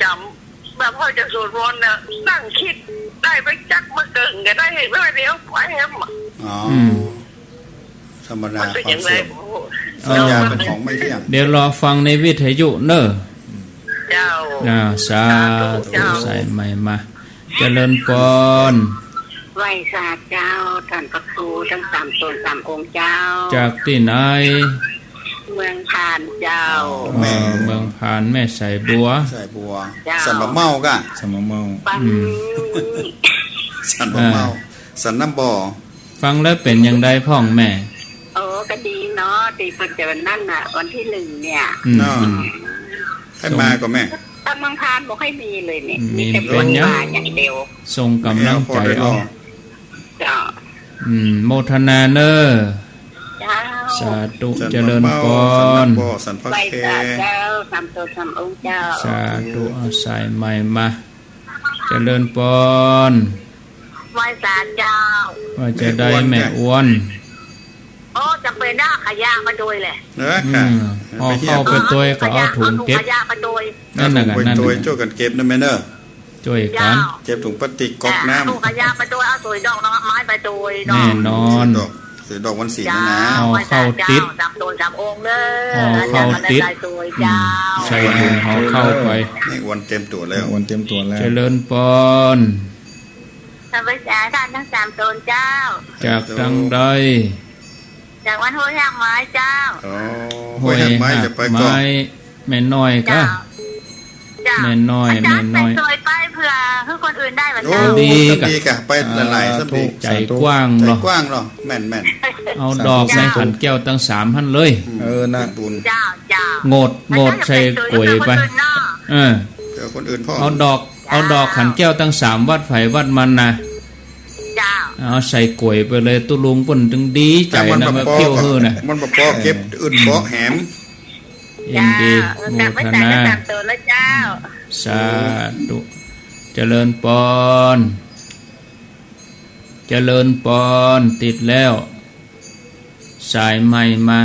จำแบบพอจะสูตรวนเนี่ยนั่งคิดได้ไปจักมาเกิงก็ได้เมื่อเดียวไปแฮมธรรมดาเป็นอย่างไรสัญญาเป็นของไม่เที่ยงเดี๋ยวรอฟังในวิทยุเนอะเจ้าสาธุใส่ใหม่มาเจริญพรไหว้ศาลเจ้าท่านพระครูทั้ง3 ตน 3 องค์เจ้าจากที่ไหนเมืองพานเจ้าเมืองพานแม่ใส่บัวสันบะเมาก็สันบะเมาสันบะเมาสันน้ำบ่อฟังแล้วเป็นอย่างใดพ่องแม่ก็ดีเนาะตีเปิดเจอนั่นน่ะวันที่1เนี่ยให้มาก็แม่แต่เมืองพานบอกให้มีเลยเนี่ยมีแต่เป็นอย่างเดียวส่งกำลังใจเอาจ้าโมทนาเนอสาธุเจริญพรไหว้ศาลเจ้า3 ตน 3 องค์เจ้าสาธุเอาใส่ใหม่มาเจริญพรไหว้ศาลเจ้าว่าจะได้แม่อ้วนจะเป็นหน้าขยะมาโดยแหละพอเข้าไปตัวก็เอาถุงเก็บนั่นน่ะนั่นช่วยกันเก็บนะแม่เนอะช่วยกันเก็บถุงพลาสติกก๊อกน้ำถุงขยะไปโดยเอาสวยดอกไม้ไปโดยแน่นอนสวยดอกวันศีลนะเอาเข้าติด3 ตน 3 องค์เลยเข้าติดใส่ถุงเอาเข้าไปนี่วันเต็มตัวแล้วเจริญพรท่านพระอาจารย์ทั้ง3 ตนเจ้าจากทางใดจากวันห้วยหักไม้เจ้าห้วยหักไม้จะไปก่อนแม่น้อยก็แม่น้อยสวยไปเพื่อให้คนอื่นได้เหมือนกันดีกะไปหลายๆสักทีใจกว้างเนาะแม่นเอาดอกใส่ขันแก้วตั้ง3หั่นเลยนะบุญเจ้าโงดใส่กล้วยไปเดี๋ยวคนอื่นพ่อเอาดอกขันแก้วตั้ง3วัดไผวัดมันนะเอาใส่กล้วยไปเลยตุลุงปุ่นถึงดีใจนะมาเที่ยวเฮือน่ะมันบ่พอเก็บอื่นบ่แหมยินดีโมทนาสาธุเจริญพรติดแล้วสายใหม่มา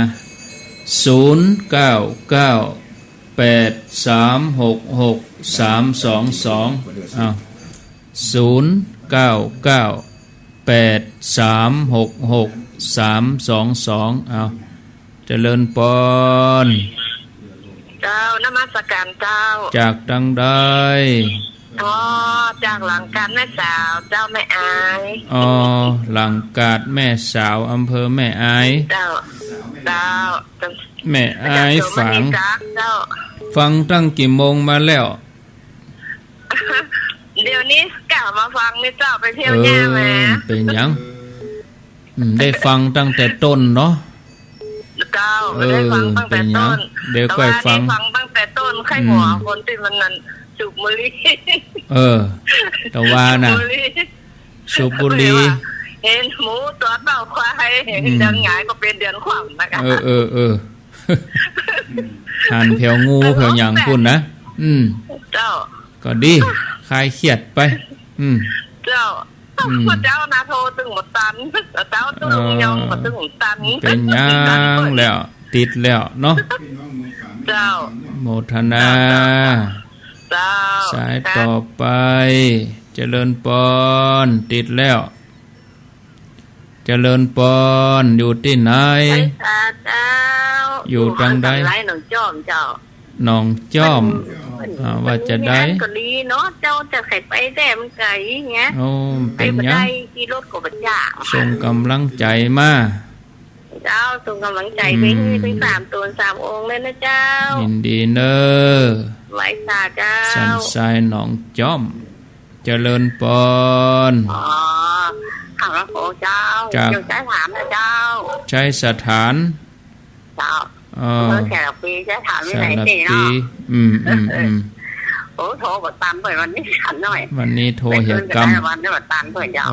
0998366322อ้าว0998366322เอาเจริญพรเจ้านมัสการเจ้าจากดังใดจากหลังกาดแม่สาวเจ้าแม่อายหลังกาดแม่สาวอำเภอแม่อายเจ้าแม่อายฟังตั้งกี่โมงมาแล้วเดี๋ยวนี้กลับมาฟังนี่เจ้าไปเที่ยวแย่ไหมเป็นยังได้ฟังตั้งแต่ต้นเนาะเจ้าได้ฟังตั้งแต่ต้นเดี๋ยวก็ฟังตั้งแต่ต้นไข้หัวคนที่มันนั้นสูบบุหรี่แต่ว่าน่ะสูบบุหรี่เห็นหมูตัวเต่าควายเห็นเดือนหงายก็เป็นเดือนขวัญนะคะหันแถวงูแถวหยังพุ่นนะเจ้าก็ดีคลายเครียดไปเจ้าเจ้านาโทตึงหมดตันเจ้าตึงยองหมดตึงหมดตันเป็นยังแล้วติดแล้วเนาะเจ้าโมทนาสายต่อไปเจริญพรติดแล้วเจริญพรอยู่ที่ไหนอยู่ทางใดไรหนองจ้อมเจ้า น้องจ้อมว่าจะได้ก็ดีเนาะเจ้าจะใส่ไปแต่มันไกลเงี้ยโอ้เป็นยังขี่รถก็บ่ยากส่งกำลังใจมาเจ้าส่งกำลังใจไปถึง3 ตัว 3 องค์เลยนะเจ้ายินดีเนอไหวสาเจ้าสันทรายน้องจ้อมเจริญปนถามแล้วโอ้เจ้าเดี๋ยวจะถามนะเจ้าใช้สถานเจ้าแค่ปีจะถามไม่ไหนตีเนาะโอ้โทรบทตันเปิดวันนี้ฉันหน่อยวันนี้โทรเหี่ยกรรมวันนี้บทตันเปิดยาว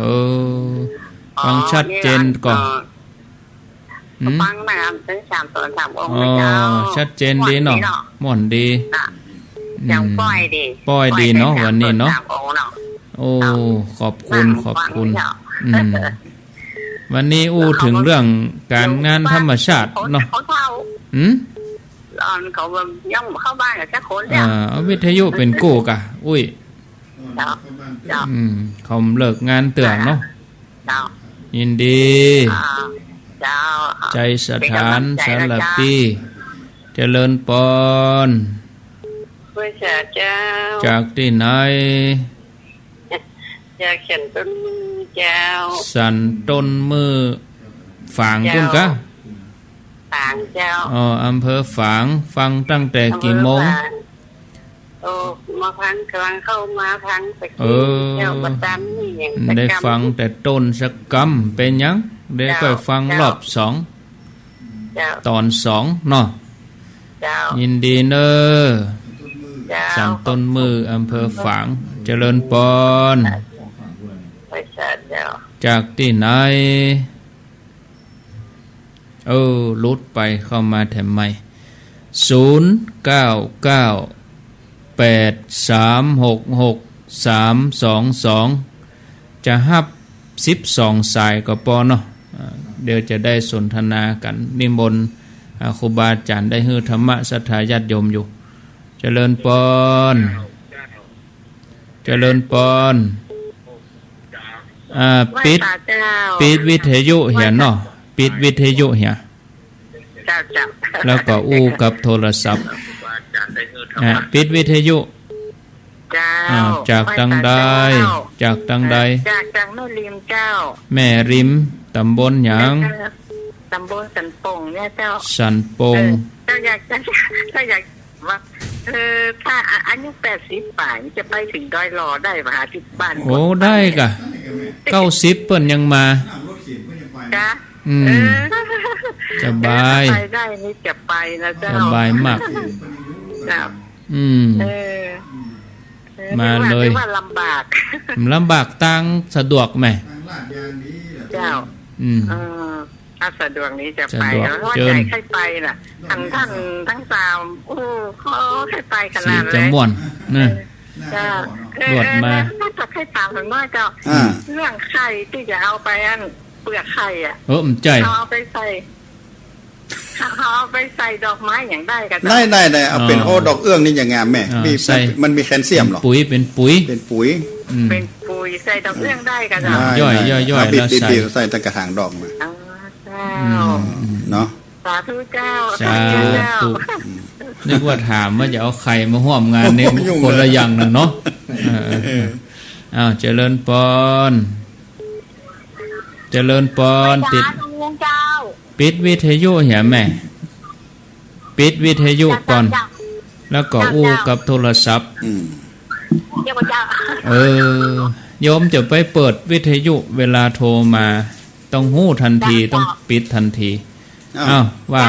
ฟังชัดเจนก่อนฟังนะครับถึง3 ตัว 3 องค์เจ้าชัดเจนดีเนาะม่วนดียังปล่อยดีเนาะวันนี้เนาะโอ้ขอบคุณวันนี้ถึงเรื่องการงานธรรมชาติเนาะเขาย่องเข้าบ้านกับแค่คนเนี่ยวิทยุเป็นกู้กะอุ้ยเขาเลิกงานเตือนเนาะยินดีใจสถานสารปีเจริญปนจากที่ไหนจากเขียนต้นเจ้าสันต้นมือฝางคุณกะฝางเจ้าอำเภอฝางฟังตั้งแต่กี่โมงมาฟังกำลังเข้ามาฟังไปเจ้าประจำนี่อย่างได้ฟังแต่ต้นสักกำเป็นยังได้ก็ฟังรอบ2ตอน2เนาะยินดีเนอสันต้นมืออำเภอฝางเจริญปนจากที่ไหนลุดไปเข้ามาแถมใหม่0998366322จะฮับ12สายก็พอเนาะเดี๋ยวจะได้สนทนากันนิมนต์ครูบาอาจารย์ได้ฮือธรรมะศรัทธาญาติโยมอยู่เจริญปนปิดวิทยุเหียเนาะปิดวิทยุเหียแล้วก็กับโทรศัพท์ปิดวิทยุจากตังใดจากแม่ริมเจ้าแม่ริมตำบลหยังตำบลสันปงเนี่ยเจ้าสันปงเจ้าอยากว่าถ้าอายุ80ป่ายจะไปถึงดอยหล่อได้มาหาที่บ้านโอ้ได้กะ90เปิ้นยังมาจ้ะสบายไปได้นี่จะไปนะเจ้าสบายมากมาเลยว่าลำบากตังสะดวกไหมเจ้าถ้าสะดวกนี้จะไปแล้วว่าใจใครไปน่ะท่านทั้ง3เขาใครไปขนาดเลยจะม่วนนะรวดมาถ้าจะใครตามถึงว่าเจ้าเรื่องไข่ที่จะเอาไปเปลือกไข่ใจเอาไปใส่ดอกไม้อย่างได้กันได้เอาเป็นดอกเอื้องนี่อย่างงามแม่มันมีแคลเซียมหรอเป็นปุ๋ยใส่ดอกเอื้องได้กันย่อยแล้วใส่ตะกระถางดอกมาเนาะสาธุเจ้านึกว่าถามว่าจะเอาใครมาร่วมงานนี้คนละอย่างน่ะเนาะเจริญปนปิดวิทยุเหี่ยแม่ปิดวิทยุก่อนแล้วก็กับโทรศัพท์โยมจะไปเปิดวิทยุเวลาโทรมาต้องหู้ทันทีต้องปิดทันทีว่า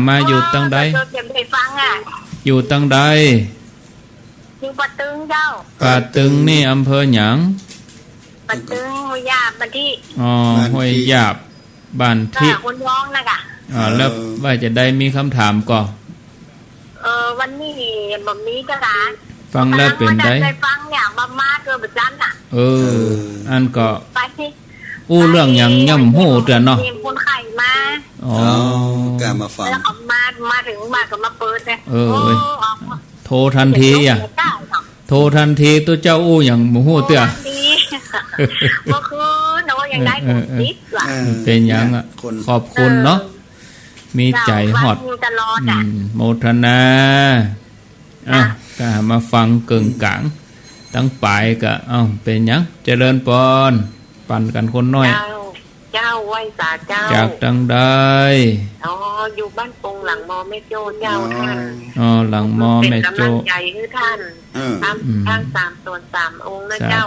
มาอยู่ตั้งใดอยู่ตั้งใดอยู่ปะตึงเจ้าปะตึงนี่อำเภอหยังปะตึงห้วยยาบบ้านที่ห้วยยาบบ้านที่คนร้องนะกะแล้วว่าจะได้มีคำถามก่อนวันนี้แบบนี้ก็ได้ฟังแล้วเป็นได้ฟังอย่างมาเกินประจันน่ะอันก็เรื่องอย่างย่ำหูเตือนเนาะคนไข่มาการมาฟังแล้วมาถึงมาก็มาเปิดเลยโทรทันทีโทรทันทีตัวเจ้าอย่างหูเตือนก็คือเนาะอย่างได้ผมติดเป็นอย่างขอบคุณเนาะ มีใจฮอด ตลอดอ่ะ โมทนาก็มาฟังเกิงกลางตั้งปลายก็เป็นหยังเจริญปอนปั่นกันคนน้อยเจ้าไหว้สาเจ้าจากตังได้อยู่บ้านปงหลังมอแม่โจ้เจ้าท่านหลังมอแม่โจ้เป็นกำลังใจให้ท่านทั้ง3 ตน 3 องค์นะเจ้า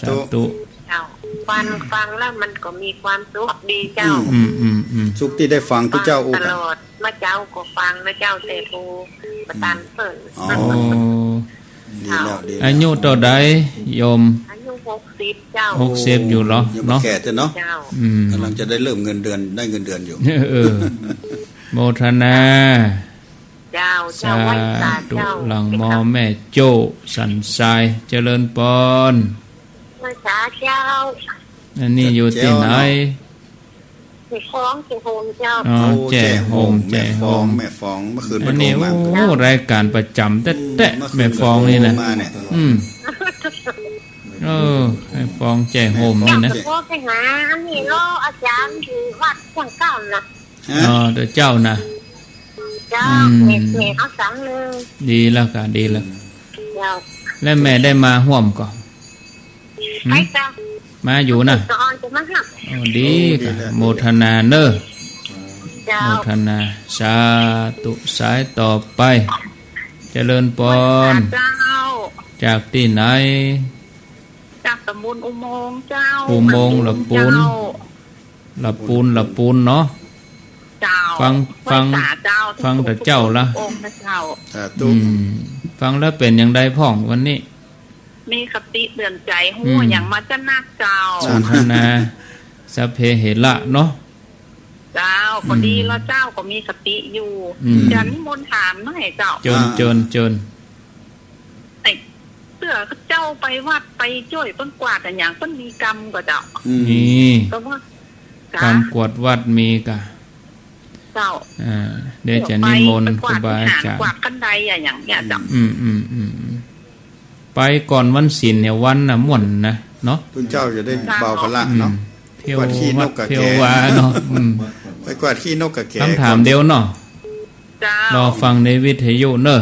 สาธุเจ้าฟังแล้วมันก็มีความสุขดีเจ้าสุขที่ได้ฟังที่เจ้าตลอดมาเจ้าก็ฟังนะเจ้าเตปูประทานเปิ่นอายุเท่าใดโยมอายุ60เจ้า60อยู่เหรอเนาะแก่แต่เนาะกำลังจะได้เริ่มเงินเดือนได้เงินเดือนอยู่โมทนาเจ้าไว้สาเจ้าหลังมอแม่โจ้สันทรายเจริญปอนไว้สาเจ้าอันนี้อยู่ที่ไหนแม่ฟองแจ่โฮมเจ้าแจ่โฮมแม่ฟองเมื่อคืนอันนี้รายการประจำแตะแม่ฟองนี่นะแม่ฟองแจ่โฮมนี่นะพ่อไปหาอันนี้รออาจารย์อยู่วัดจังเก้านะเดี๋ยวเจ้านะเจ้าแม่เอาสังนึงดีแล้วค่ะดีแล้วแล้วแม่ได้มาห่วมก่อนไม่เจ้ามาอยู่นะดีค่ะโมทนาเนอโมทนาสาธุสายต่อไปเจริญปอนจากที่ไหนจากตำบลอุโมงค์เจ้าอุโมงค์ละปูนเนาะฟังแต่เจ้าละฟังแล้วเป็นอย่างไรพ่องวันนี้มีคติเตือนใจหัวอย่างมาจะนักเจ้าสนทนาสัพเพเหระเนาะเจ้าก็ดีแล้วเจ้าก็มีคติอยู่จะนิมนต์ถามหน่อยเจ้าจนไอ้เสื้อเจ้าไปวัดไปจ้อยต้นกวาดแต่อย่างต้นมีกรรมก็เจ้านี่กรรมกวดวัดมีกะเจ้าเดี๋ยวจะนิมนต์ครูบาอาจารย์กวาดกันใดอย่างเงี้ยเจ้าไปก่อนวันศีลเนี่ยวันน่ะม่วนนะเนาะคุณเจ้าจะได้เบาพละเนาะเที่ยวขี้นกกะแกเนาะไปกวาดขี้นกกะแกคำถามเดียวเนาะรอฟังในวิทยุเนอะ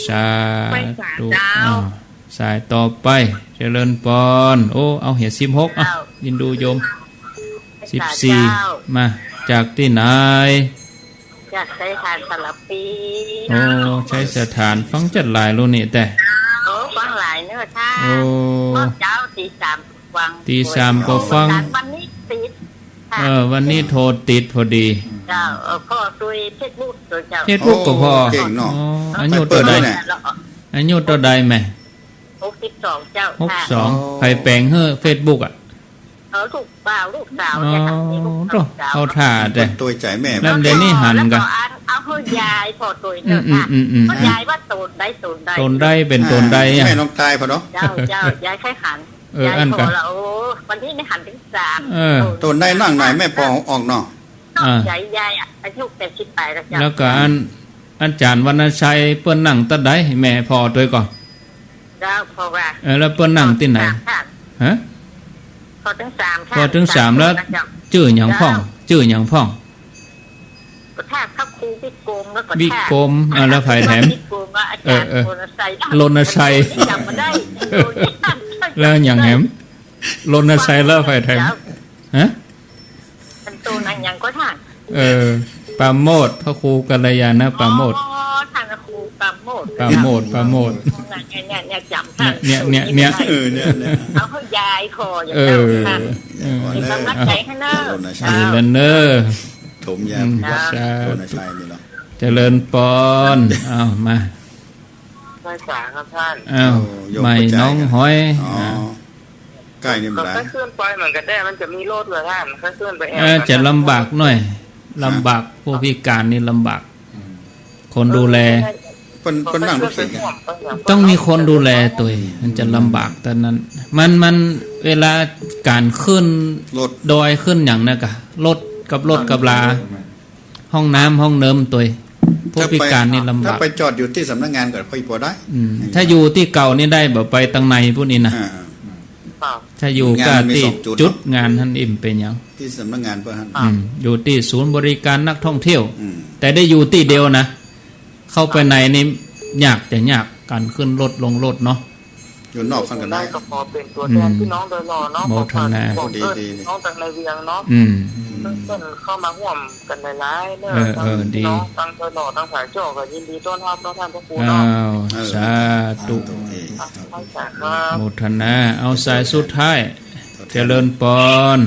สาธุสายต่อไปเจริญปอนเอาเหี่ย16ยินดูโยม14มาจากที่ไหนจากใช้ฐานสลับปีใช้สถานฟังจัดหลายรู้นี่แต่ฟังหลายเนื้อท่าเจ้าตี 3ฟังตี 3ก็ฟังวันนี้ติดวันนี้โทรติดพอดีเจ้าพ่อตุยเฟซบุ๊กตัวเจ้าเฟซบุ๊กก็พอเก่งเนาะอายุตัวใดอายุตัวใดแม่62เจ้า62ใครแปลงเฮ้อเฟซบุ๊กอ่ะลูกสาวเอาถ่าแต่ตัวใจแม่แล้วเดี๋ยวนี้หันกันเอาเฮ้ยายพอตัวเจ้าค่ะยายว่าตนได้เป็นตนได้แม่น้องตายพอเนาะเจ้ายายใช้หันยายพอแล้ววันที่ไม่หันถึง3ตนได้นั่งไหนแม่พอออกเนาะยายอายุ88แล้วเจ้าแล้วก็อาจารย์วรรณชัยเปิ้นนั่งตะไดแม่พอตัวก่อนเจ้าพอว่าแล้วเปิ้นนั่งที่ไหนฮะพอถึง3แล้วชื่อหยังพ่องถ้าคับครูบิ๊กโกมแล้วก็บิ๊กโกมแล้วไผแถมรณชัยจำมาได้แล้วหยังแหมรณชัยแล้วไผแถมฮะเป็นตัวนั้นหยังก็ท่านปาโมดพระครูกัลยาณปาโมดท่านครูปาโมดเนี่ยจำท่านเนี่ยเอาเขายายคออย่างเจ้าท่านมีกำลังใจให้เนอะเนอะถมยามวัดโรณชัยนี่เนาะเจริญปอนมาภาษาครับท่านใหม่น้องหอยใกล้นี่มันถ้าเคลื่อนไปเหมือนกันได้มันจะมีโลดเหรอท่านถ้าเคลื่อนไปจะลำบากหน่อยลำบากผู้พิการนี่ลำบากคนดูแลเป็นนั่งรถเข็นต้องมีคนดูแลตัวมันจะลำบากตอนนั้นมันเวลาการขึ้นดอยขึ้นอย่างนั้นกะรถกับลาห้องน้ำห้องเนิมตัวผู้พิการนี่ลำบากถ้าไปจอดอยู่ที่สำนักงานก็พอได้ถ้าอยู่ที่เก่านี่ได้แบบไปตังในพวกนี้นะ ถ้าอยู่ก็ที่จุดงานท่านอิ่มเป็นยังที่สำนักงานเพื่ออยู่ที่ศูนย์บริการนักท่องเที่ยวแต่ได้อยู่ที่เดียวนะเข้าไปในนี่ยากแต่ยากการขึ้นรถลงรถเนาะอยู่นอกฟังกันได้ก็พอเป็นตัวแทนพี่น้องโดยรอเนาะบอกทางนาดีน้องจากในเวียงเนาะเพื่อนเข้ามาร่วมกันหลายๆเนอะน้องตั้งโดยรอตั้งสายโจ้ก็ยินดีต้อนรับน้องท่านพระครูเนาะสาธุโมทนาเอาสายสุดท้ายเจริญปอน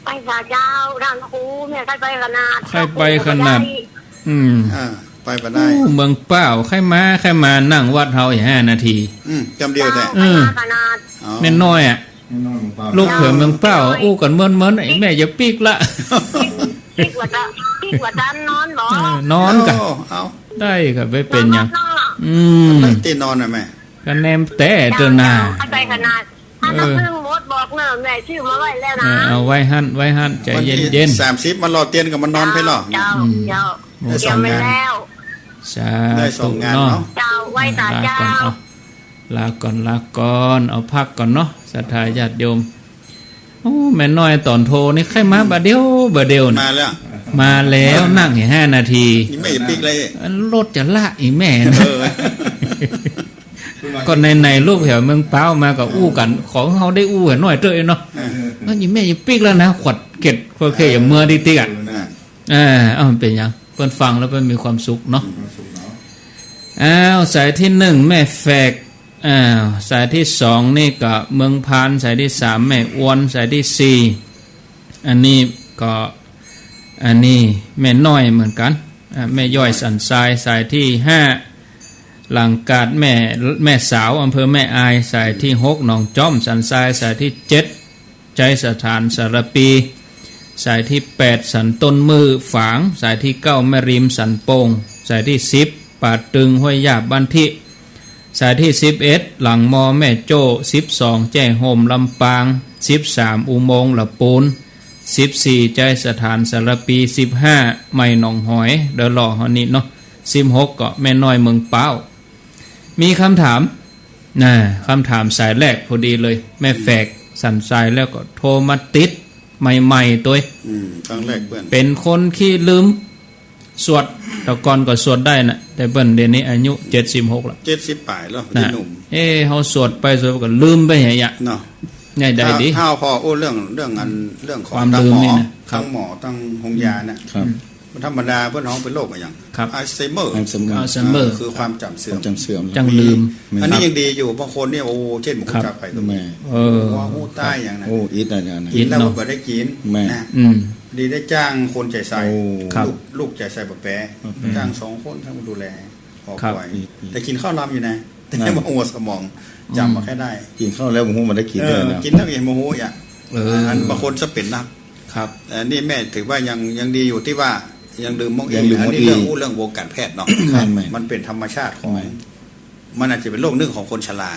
ไปสาเจ้าด้านพระครูแม่ไปขนาดใครไปขนาดไปไปได้เมืองเป้าใครมานั่งวัดเฮาอย่าง5 นาทีจำเดียวแต่แม่น้อยอ่ะลูกเผื่อเมืองเป้าอู้กันเมินไอ้แม่อย่าปีกละปีกว่าจะนอนหรอนอนกันได้ครับไม่เป็นยังตีนอนน่ะแม่กันแนมแต่เจอหน้าไปขนาดถ้าน้ำพึ่งมดบอกเนอะแม่ชื่อมาไว้แล้วนะเอาไว้หั่นใจเย็น30มันรอเตียนกับมันนอนไปหรอเจ้าไม่แล้วได้2 งานเนาะเจ้าไว้ตาเจ้าลาก่อนเอาพักก่อนเนาะศรัทธาญาติโยมโอ้แม่น้อยตอนโทรนี่ใครมาบาเดียวมาแล้วนั่งอย่าง5 นาทีไม่ปิกเลยรถจะละอีแม่ก็ในลูกแถวเมืองเป้ามากับอู้กันของเขาได้อู้หน่อยเตยเนาะก็ยิ่งแม่ยิ่งปิกแล้วนะขวัดเก็ดโอเคอย่างเมื่อดิอ่ะเป็นยังเพิ่นฟังแล้วเพิ่นมีความสุขเนาะสายที่1แม่แฝกสายที่2นี่ก็เมืองพานสายที่3แม่อ้วนสายที่4อันนี้ก็อันนี้แม่น้อยเหมือนกันแม่ย่อยสันทรายสายที่5หลังกาดแม่สาวอำเภอแม่อายสายที่6หนองจ้อมสันทรายสายที่7ใจสถานสารปีสายที่8สันต้นมือฝางสายที่9แม่ริมสันโป่งสายที่10ป่าตึงห้วยยาบบ้านทิสายที่11หลังมอแม่โจ้12แจ้โฮมลำปาง13อุโมงค์ละปูน14ใจสถานสารปี15ไม่หนองหอยเดอหล่อฮอนี่เนาะ16ก็แม่น้อยเมืองเป้ามีคำถามคำถามสายแรกพอดีเลยแม่แฝกสันทรายแล้วก็โทรมาติดใหม่ๆตัวครั้งแรกเปิ้นเป็นคนขี้ลืมสวดแต่ก่อนก็สวดได้นะแต่เปิ้นเดี๋ยวนี้อายุ76ละ70ปลายแล้วหนุ่มเฮาสวดไปสวดก็ลืมไปอย่างเงี้ยเนาะใหญ่ได้ดิข้าวพอเรื่องของความลืมนี่นะทั้งหมอทั้งหงยาน่ะครับธรรมดาเพิ่นน้องเป็นโรคอะไรอย่างอัลไซเมอร์คือความจำเสื่อมจังลืมอันนี้ยังดีอยู่บางคนเนี่ยโอ้เช่นหมูกระจับไปก็แม่ว่าหูใต้อย่างนั้นอิดอะไรนะกินแล้วก็ได้กินแม่ดีได้จ้างคนใจใส่ลูกใจใส่บะแปะจ้าง2 คนทั้งดูแลพอไหวแต่กินข้าวลำอยู่นะแต่ไม่หัวสมองจำมาแค่ได้กินข้าวแล้วหูมันได้กินเลยนะกินแล้วเห็นโมโหอย่างอันบางคนจะเป็นนักครับแต่นี่แม่ถือว่ายังดีอยู่ที่ว่ายังลืมมองอีกอันนี้เรื่องวงการแพทย์เนาะมันเป็นธรรมชาติของมันอาจจะเป็นโรคนึ่งของคนชรา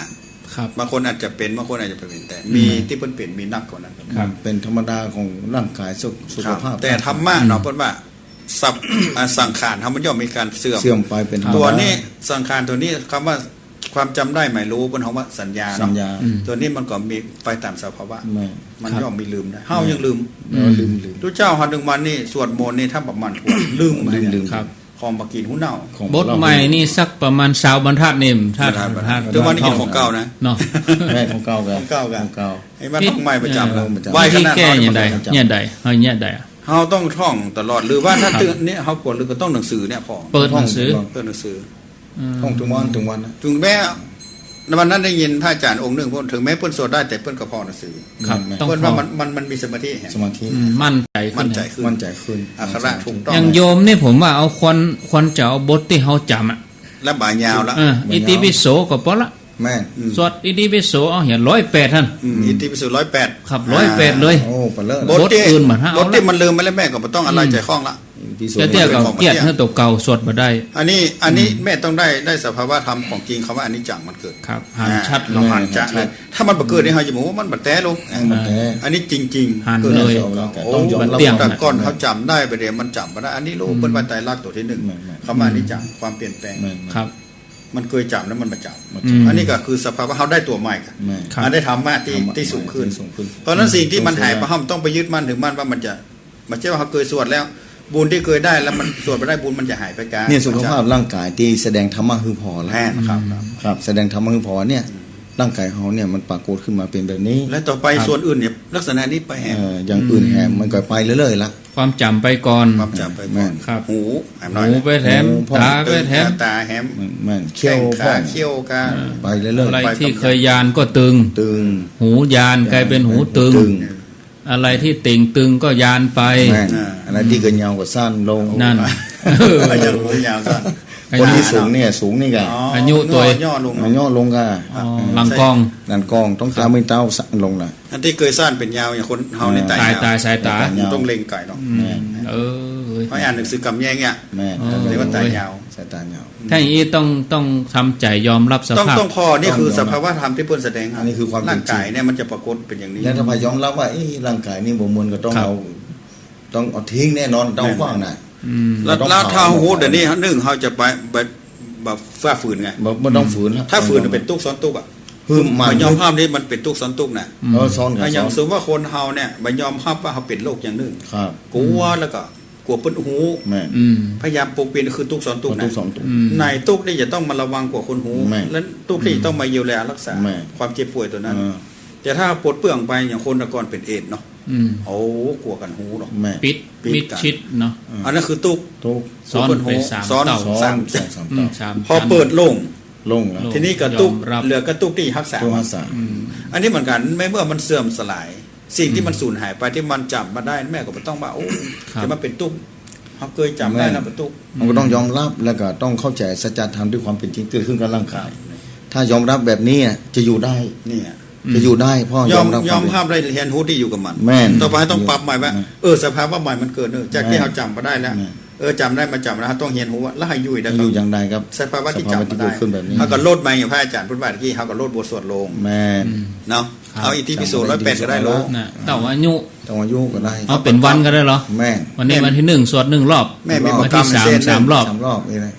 บางคนอาจจะเป็นบางคนอาจจะเป็นแต่มีที่เพิ่นเป็นมีนักกว่านั้นเป็นธรรมดาของร่างกายสุขภาพแต่ธรรมะเนาะเพิ่นว่าสังขารมันย่อมมีการเสื่อมไปเป็นตัวนี้สังขารตัวนี้คำว่าความจำได้หมายรู้บนคำว่าสัญญาเนาะตัวนี้มันก็มีไปตามสภาวะมันย่อมมีลืมได้เฮายังลืมทุกเจ้าหันหนึ่งมันนี่สวดมนต์นี่ถ้าประมาณลืมครับของบักกินหูเน่าบทใหม่นี่สักประมาณ20 บรรทัดนี่ถ้าตัวมันนี่กินของเก่านะเนาะแม่ของเก่าไอ้มันต้องใหม่ประจำแล้วไหว้ขนาดเนี่ยใดเฮาเนี่ยใดเฮาต้องท่องตลอดหรือว่าถ้าตื่นเนี่ยเฮาปวดหรือก็ต้องหนังสือเนี่ยพอเปิดหนังสือท่องทุกวันนะถึงแม้วันนั้นได้ยินพระอาจารย์องค์หนึ่งพูดถึงแม้เพิ่นสวดได้แต่เพิ่นก็พอหนังสือครับเพิ่นว่ามันมีสมาธิมั่นใจขึ้นอักขระถูกต้องอย่างโยมนี่ผมว่าเอาคนจะเอาบทที่เฮาจำอ่ะแล้วบ่ายาวแล้วอิติปิโสก็พอละแม่สวดอิติปิโสเอาเห็น108ท่านอิติปิโส108ครับ108เลยโอ้เปเลิศบทอื่นเหมือนบทที่มันลืมไปแล้วแม่ก็บ่ต้องอะไรใจคล้องละเตี้ยกับเกียรติให้ตัวเก่าสวดมาได้อันนี้แม่ต้องได้สภาวะธรรมของจริงคำว่าอนิจจังมันเกิดครับหันชัดเราหันจะเลยถ้ามันเกิดนี่เฮาจะบอกว่ามันบัดแต้ลงอันนี้จริงๆหันเลยต้องยอมรับแต่ก่อนเขาจำได้ไปเดี๋ยวมันจำบ่ได้อันนี้รู้เปิ้นว่าไตรลักษณ์ตัวที่1คำว่าอนิจจังความเปลี่ยนแปลงครับ มันเคยจำแล้วมันประจำอันนี้ก็คือสภาวะเขาได้ตัวใหม่กันมันได้ธรรมะที่สูงขึ้นเพราะนั้นสิ่งที่มันหายไปเขาต้องไปยึดมั่นถึงมั่นว่ามันจะไม่ใช่ว่าเขาเคยสวดแล้วบุญที่เคยได้แล้วมันสวดไปได้บุญมันจะหายไปกันนี่สุขภาพร่างกายที่แสดงธรรมะคือพอแล้วครับแสดงธรรมะคือพอเนี่ยร่างกายเขาเนี่ยมันปรากฏขึ้นมาเป็นแบบนี้และต่อไปส่วนอื่นเนี่ยลักษณะนี้ไปแหมอย่างอื่นแหมมันก็ไปเรื่อยๆละความจำไปก่อนความจำไปก่อนหูไปแถมตาไปแถมตาแหมเขี้ยวเขี้ยวกาไปเรื่อยๆอะไรที่เคยยานก็ตึงหูยานกลายเป็นหูตึงอะไรที่ติ่งตึงก็ยานไปอะไรที่เกินยาวก็สั้นลงนั่นจะรู้ยาวสั้นคนที่สูงเนี่ยสูงนี่กันอายุตัวย่อลงกันหลังกองต้องตาไม่เต้าสั้นลงนะอันที่เคยสั้นเป็นยาวอย่างคนเฮาในตายสายตาต้องเล็งไก่เนาะเพราะอ่านหนังสือกำแยงเนี่ยเรียกว่าตายาวสายตายาวถ้าอย่างนี้ต้องทำใจยอมรับสภาพต้องพอนี่คือสภาวะธรรมที่เพิ่นแสดงอันนี้คือความร่างกายเนี่ยมันจะปรากฏเป็นอย่างนี้แล้วถ้าพยอมรับว่าร่างกายนี่บ่มวลก็ต้องเอาทิ้งแน่นอนต้องว่างน่ะแล้วถ้าโหเดี๋ยวนี้นึงเขาจะไปแบบฝ่าฝืนไงบ่ต้องฝืนถ้าฝืนเป็นตุกซ้อนตุกอ่ะคือมันยอมภาพนี้มันเป็นตุกซ้อนตุกน่ะซ้อนอย่างสมมติว่าคนเฮาเนี่ยมันยอมภาพว่าเขาเป็นโรคอย่างนึงกลัวแล้วก็กลัวเปิ้นหูพยายามปกปิดคือตุกซ้อนตุกนะในตุกนี่จะต้องมาระวังกว่าคนหูแล้วตุกนี่ต้องมาเยียวยารักษาความเจ็บป่วยตัวนั้นแต่ถ้าปลดเปลื้องไปอย่างคนตะกอนเป็นเอดเนาะโอ้กลัวกันหูเนาะปิดมิดชิดเนาะอันนั้นคือตุกซ้อนไป3 พอเปิดโล่งทีนี้กระตุกเหลือกระตุกที่รักษาอันนี้เหมือนกันไม่เมื่อมันเสื่อมสลายสิ่งที่มันสูญหายไปที่มันจำมาได้แม่ก็ไม่ต้องว่าโอ้จะมาเป็นตุกเขาเคยจำได้นะเป็นตุกมันก็ต้องยอมรับแล้วก็ต้องเข้าใจสัจธรรมด้วยความเป็นจริงเกิดขึ้นกับร่างกายถ้ายอมรับแบบนี้จะอยู่ได้นี่จะอยู่ได้พ่อยอมรับภาพได้เรียนรู้ที่อยู่กับมันต่อไปต้องปรับใหม่ว่าสภาวะใหม่มันเกิดจากที่เขาจำมาได้แล้วจำได้มาจำแล้วต้องเรียนรู้ว่าแล้วให้อยู่ได้อยู่อย่างไรครับสภาวะที่จำมาได้เขาก็ลดมาอย่างพระอาจารย์พุทธบาทที่เขาก็ลดบทสวดลงแม่เนาะเอาอิทธิปิโส108ก็ได้ลงต่ออายุก็ได้เอาเป็นวันก็ได้เหรอแม่วันนี้วันที่1สวด1รอบวันที่3รอบ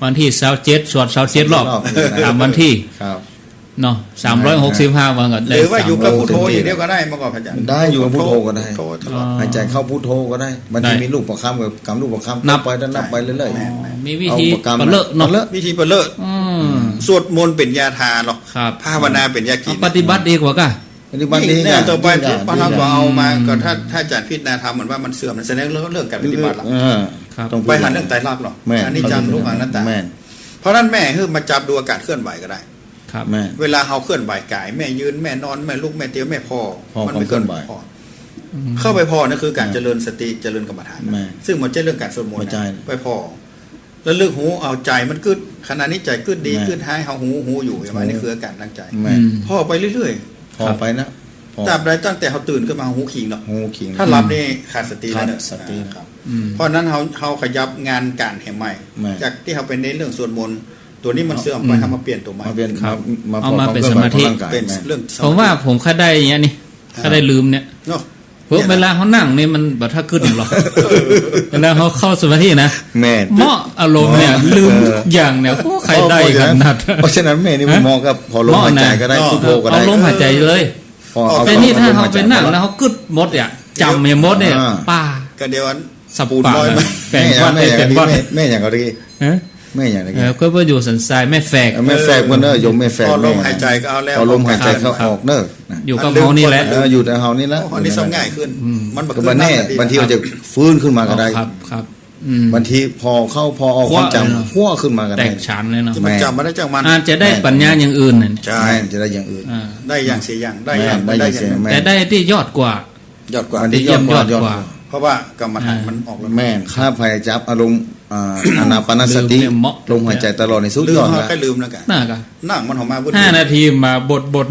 วันที่27สวด27รอบตามวันที่เนาะ365วันก็ได้หรือว่าอยู่กับพุทโธอย่างเดียวก็ได้มาก่อนพระอาจารย์ได้อยู่กับพุทโธก็ได้หายใจเข้าพุทโธก็ได้บางทีมีลูกประคำกับกำลูกประคำนับไปเรื่อยๆมีวิธีปะเลอะเนาะวิธีปะเลอะสวดมนต์เป็นยาทาหรอกภาวนาเป็นยากินปฏิบัติดีกว่าก็ปฏิบัติดีเนี่ยต่อไปที่พระเราก็เอามาก็ถ้าอาจารย์พิจารณาทำเหมือนว่ามันเสื่อมแสดงเรื่องการปฏิบัติหรอกต้องไปหาเรื่องไตรลักษณ์หรอกอันนี้จำรู้อนัตตาเพราะนั้นแม่คือมาจับดูอากาศเคลื่อนไหวก็ได้เวลาเขาเคลื่อนไหวกายแม่ยืนแม่นอนแม่ลุกแม่เตี้ยแม่พอมันไม่เคลื่อนไหวเข้าไปพอนั่นคือการเจริญสติเจริญกรรมฐานซึ่งมันจะเรื่องการสวดมนต์ไปพอแล้วเรื่องหูเอาใจมันกึดขณะนี้ใจกึดดีกึดหายเขาหูอยู่อย่างไรนี่คืออาการตั้งใจพอไปเรื่อยๆพอไปนะตราบใดตั้งแต่เขาตื่นขึ้นมาหูขิงเนาะถ้าหลับนี่ขาดสติแล้วเนี่ยเพราะนั้นเขาขยับงานการแห่งใหม่จากที่เขาเป็นในเรื่องสวดมนต์ตัวนี้มันเสื่อมไปทำมาเปลี่ยนตัวใหม่เอามาเป็นสมาธิเป็นเรื่องผมว่าผมค่าได้อย่างนี้นี่ค่าได้ลืมเนี่ยเพราะเวลาเขานั่งนี่มันแบบถ้าขึ้นหรอกเวลาเขาเข้าสมาธินะเหมาะอารมณ์เนี่ยลืมอย่างเนี่ยโอ้ใครได้ขนาดเพราะฉะนั้นแม่นี่มองกับพอลมหายใจก็ได้พุทโธก็ได้เอาลมหายใจเลยแต่นี่ถ้าเขาเป็นนั่งแล้วเขากึดมดเนี่ยจำเนี่ยมดเนี่ยป้าก็เดี๋ยวสับปูนลอยแม่อย่างก็ดีแม่อย่างไรก็ไปอยู่สันทรายแม่แฝกมันยมแม่แฝกพอลมหายใจก็เอาแล้วพอลมหายใจเขาออกเนอะอยู่กับเฮานี่แหละอยู่แต่เฮานี่แล้วอันนี้ซ้ำง่ายขึ้นมันแบบแน่บางทีเราจะฟื้นขึ้นมาก็ได้ครับบางทีพอเข้าพอออกความจำขั้วขึ้นมาก็ได้แตกฉานเลยเนาะมันจำมาได้จากมันอาจจะได้ปัญญาอย่างอื่นใช่จะได้อย่างอื่นได้อย่างเสียอย่างได้อย่างแต่ได้ที่ยอดกว่าที่ยอดกว่าเพราะว่ากรรมฐานมันออกแล้วแม่ถ้าพยจับอารมณ์อานาปานสติลมหายใจตลอดในสุดยอดแล้วก็ลืมแล้วกันนั่งมันออกมา5 นาทีมาบท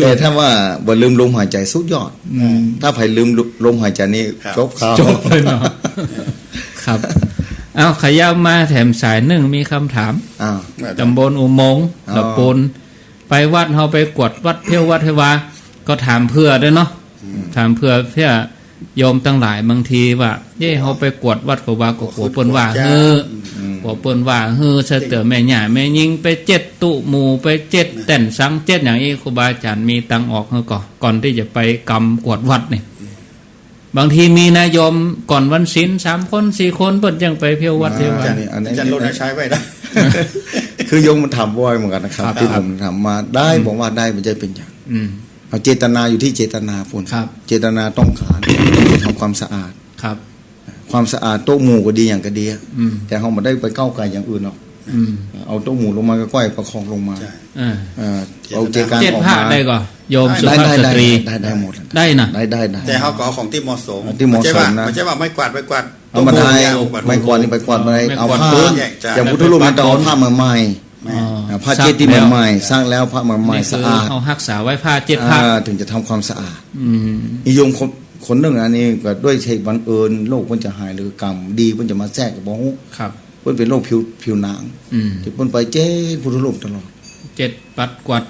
แต่ถ้าว่าบ่ลืมลมหายใจสุดยอดถ้าใครลืมลมหายใจนี่จบเลยเนาะครับเอาขยับมาแถมสาย1มีคำถามตำบลอุโมงค์ตำบลไปวัดเฮาไปกวดวัดเที่ยววัดเทวาก็ถามเพื่อด้วยเนาะถามเพื่อโยมตั้งหลายบางทีว่าเย่เฮาไปกวดวัดก็ว่าก็โหเปิ้นว่า พอเปิ้นว่าเฮือเสเตอแม่หญ่แม่ยิงไป7ตุหมู่ไป7แต่นสัง7อย่างนี้ครูบาอาจารย์มีตังออกเฮอก่อนที่จะไปกรรมกวดวัดนี่บางทีมีนายโยมก่อนวันศีล3คน4คนเปิ้นยังไปเที่ยววัดเที่ยววัดอาจารย์ลดใช้ไว้นะคือโยมมันถามบ่อยเหมือนกันนะครับที่ผมถามมาได้บอกว่าได้มันจะเป็นอย่างเอาเจตนาอยู่ที่เจตนาพุ่นเจตนาต้องการทำความสะอาดครับความสะอาดโต๊ะหมู่ก็ดีอย่างก็ดีแต่เขาไม่ได้ไปก้าวไกลอย่างอื่นหรอกเอาโต๊ะหมู่ลงมาก็ก้อยประคองลงมาเอาเจตนาออกมาได้ก็โยมสุภาพสตรีได้หมดได้นะได้แต่เขาก็เอาของที่เหมาะสมที่เหมาะสมนะไม่ใช่ว่าไม่กวาดไปกวาดเอามาได้ไม่กวาดนี่ไปกวาดมาได้เอาผ้าอย่างพุทธรูปมันต้องเอาผ้าใหม่ผ้าเจ็ดที่ใหม่สร้างแล้วผ้าใหม่สะอาดเอารักษาไว้ผ้า7ผ้าถึงจะทำความสะอาดนิยมคนหนึ่งอันนี้ก็ด้วยเหตุบังเอิญโรคมันจะหายหรือกรรมดีมันจะมาแทรกกับบ่ฮู้ครับเพิ่นเป็นโรคผิวหนังที่เพิ่นไปเจ็ดพุทธรูปตลอดปัดกวาด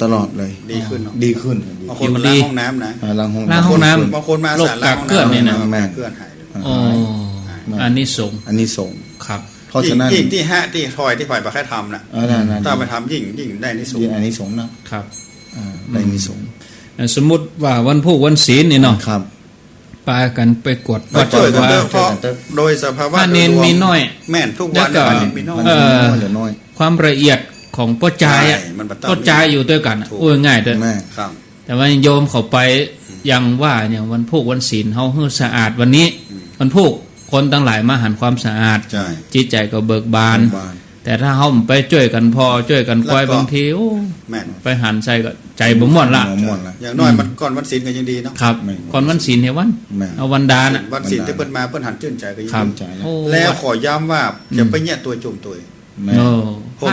ตลอดเลยดีขึ้นบางคนมาล้างห้องน้ำนะล้างห้องน้ำบางคนมาสารล้างห้องน้ำนี่นะเกลือนหายอันนี้ส่งครับเพราะฉะนั้นยิ่งที่ที่ถอยไปแค่ทำนะถ้าไปทำยิ่งได้นิสงอันนี้ส่งนะครับได้นิสงสมมุติว่าวันพุธวันศีลนี่เนาะครับปากันไปกวดวัดว่าโดยสภาวะเนนมีน้อยแม่นทุกวันมีน้อยความละเอียดของป้อจายป้อจายอยู่ด้วยกันโอ้ยง่ายเด้อแต่ว่าโยมเขาไปยังว่าอย่างวันพุธวันศีลเฮาเฮือสะอาดวันนี้วันพุธคนตั้งหลายมาหันความสะอาดจิตใจก็เบิกบานแต่ถ้าเฮาไปช่วยกันพอช่วยกันคอยบางทีโอ้ไปหันใจก็ใจบ่ม่วนละอย่างน้อยมันก่อนวันศีลก็ยังดีเนาะครับก่อนวันศีลเฮวันเอาวันดาน่ะวันศีลที่เพิ่นมาเพิ่นหันชื่นใจก็ยังใจแล้วขอย้ำว่าอย่าไปแยกตัวจุ่มตัวผม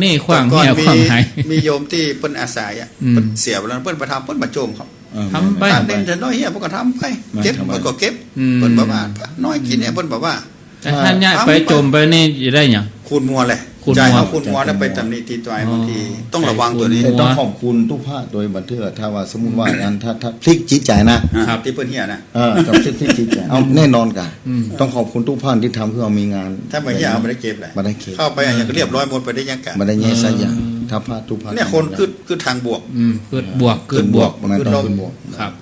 นี่ขว้างเหี้ยขว้างไหมีโยมที่เพิ่นอาศัยอ่ะเพิ่นเสียเวลาเพิ่นไปทำเพิ่นมาโจมเขาทำไปเด่นแต่น้อยเหี้ยเพิ่นก็ทำไปเก็บเพิ่นก็เก็บเพิ่นบอกว่าน้อยกินเนี่ยเพิ่นบอกว่าแต่ท่านเนี่ยไปโจมไปนี่จะได้หยังคูณมัวเลยใจเขาคูณมัวแล้วไปตำหนิตีตัวบางทีต้องระวังตัวนี้ต้องขอบคุณทุกภาคโดยบันเทิงถ้าว่าสมมุติว่าถ้าพลิกจิตใจนะที่เพิ่นเหี้ยนะต้องพลิกจิตใจเอาแน่นอนกันต้องขอบคุณทุกภาคที่ทำเพื่อมีงานถ้าไม่เหี้ยเอาไม่ได้เก็บเลยเข้าไปอย่างก็เรียบร้อยหมดไปได้ยังกะไม่ได้แย่ซะอย่างถ้าภาคทุกภาคเนี่ยคนคือทางบวกคือบวกคือบวกครับ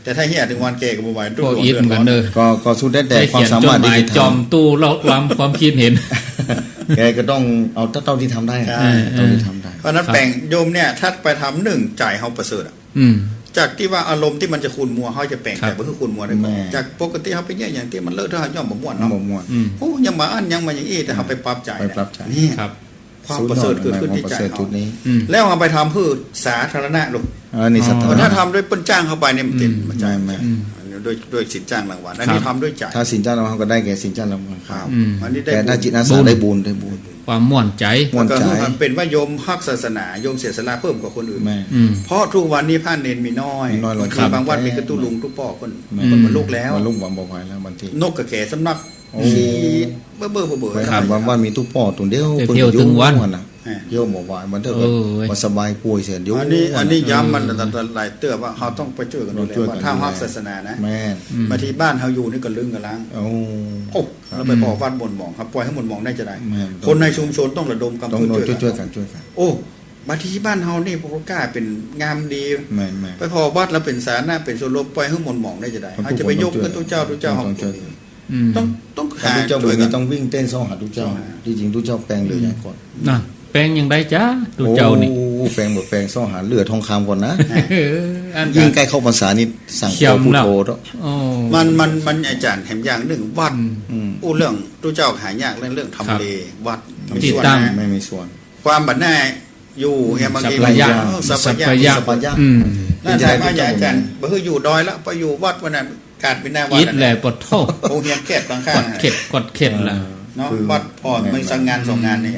แต่ถ้าเหี้ยถึงวันเกก็บ่ไหวตู้อีทเหมือนกันเด้อก็สู้ได้แต่ความสามารถที่จอมตู้เล่าความคิดเห็นแกก็ต้องเอาเท่าที่ทำได้เท่าที่ทำได้เพราะนั้นแปลงโยมเนี่ยถ้าไปทำหนึ่งจ่ายเฮาประเสริฐจากที่ว่าอารมณ์ที่มันจะคูณมัวเฮาจะแปลงแต่บ่คือคูณมัวได้จากปกติเฮาไปเนี่ยอย่างที่มันเลอะเทอะย่อมบ่ม่วนเนาะโอ้ยังมาอันยังมาอย่างอี้แต่เฮาไปปรับใจนี่ครับความประเสริฐเกิดขึ้นที่ใจเฮาแล้วเอาไปทำเพื่อสาธารณะลูกนี่สัตว์ถ้าทำด้วยเปิ้นจ้างเข้าไปเนี่ยมันติดมันใจด้วยสินจ้างรางวัลอันนี้ทำด้วยใจถ้าสินจ้างรางวัลก็ได้แก่สินจ้างรางวัลครับอันนี้ได้แต่ถ้าจิตอาสาได้บุญความม่วนใจมันเป็นว่าโยมฮักศาสนาโยมเสียสละเพิ่มกว่าคนอื่นเพราะทุกวันนี้พระเนรมีน้อยบางวัดมีกระตุ้ลุงตุ้ป่อคนมันลูกแล้วมันลูกบ่บ่ไหวแล้วบางทีนกกระแขสำนักเบื่อครับวันมีตุ้ป่อตัวเดียวคนอยู่ถึงวันโยมบอกว่ามันเถอะว่าสบายป่วยเสียเดี๋ยวอันนี้ย้ำมันหลายเตือนว่าเขาต้องไปช่วยกันดูแลว่าถ้าฮักศาสนานะบางทีบ้านเขาอยู่นี่ก็ลึงกันล้างโอ้เราไปบอกวัดมนต์มองครับปล่อยให้มนต์มองได้จะได้คนในชุมชนต้องระดมกำลังช่วยกันโอ้บางทีบ้านเฮานี่พวกกล้าเป็นงามดีไปพอวัดแล้วเป็นสาธารณะเป็นส่วนรวมปล่อยให้มนต์มองได้จะได้อาจจะไปยกกับทุกเจ้าเขาต้องหาทุกเจ้าไม่ต้องวิ่งเต้นซ้อหาทุกเจ้าจริงๆทุกเจ้าแปลงเลยอย่างก่อนนั่นแปลงยังได้จ้าทุกเจ้านี่แปลงแบบแปลงซ้อหาเลือดทองคำก่อนนะยิ่งใกล้เข้าพรรษานี่สั่งโคพุทโธแล้วมันอาจารย์แถมอย่างหนึ่งวัดเรื่องทุกเจ้าหายากเรื่องทำเลวัดไม่มีส่วนความบัดแน่อยู่แฮมบางทีสัพพยะนั่นใช่ไหมอาจารย์บ่คืออยู่ดอยแล้วไปอยู่วัดวันนั้นการเป็นหน้าวัดยิดแหละปดโทษโรงเรียนแคบข้างๆกดเข็ดล่ะเนาะวัดพอไม่สังงาน2งานนี่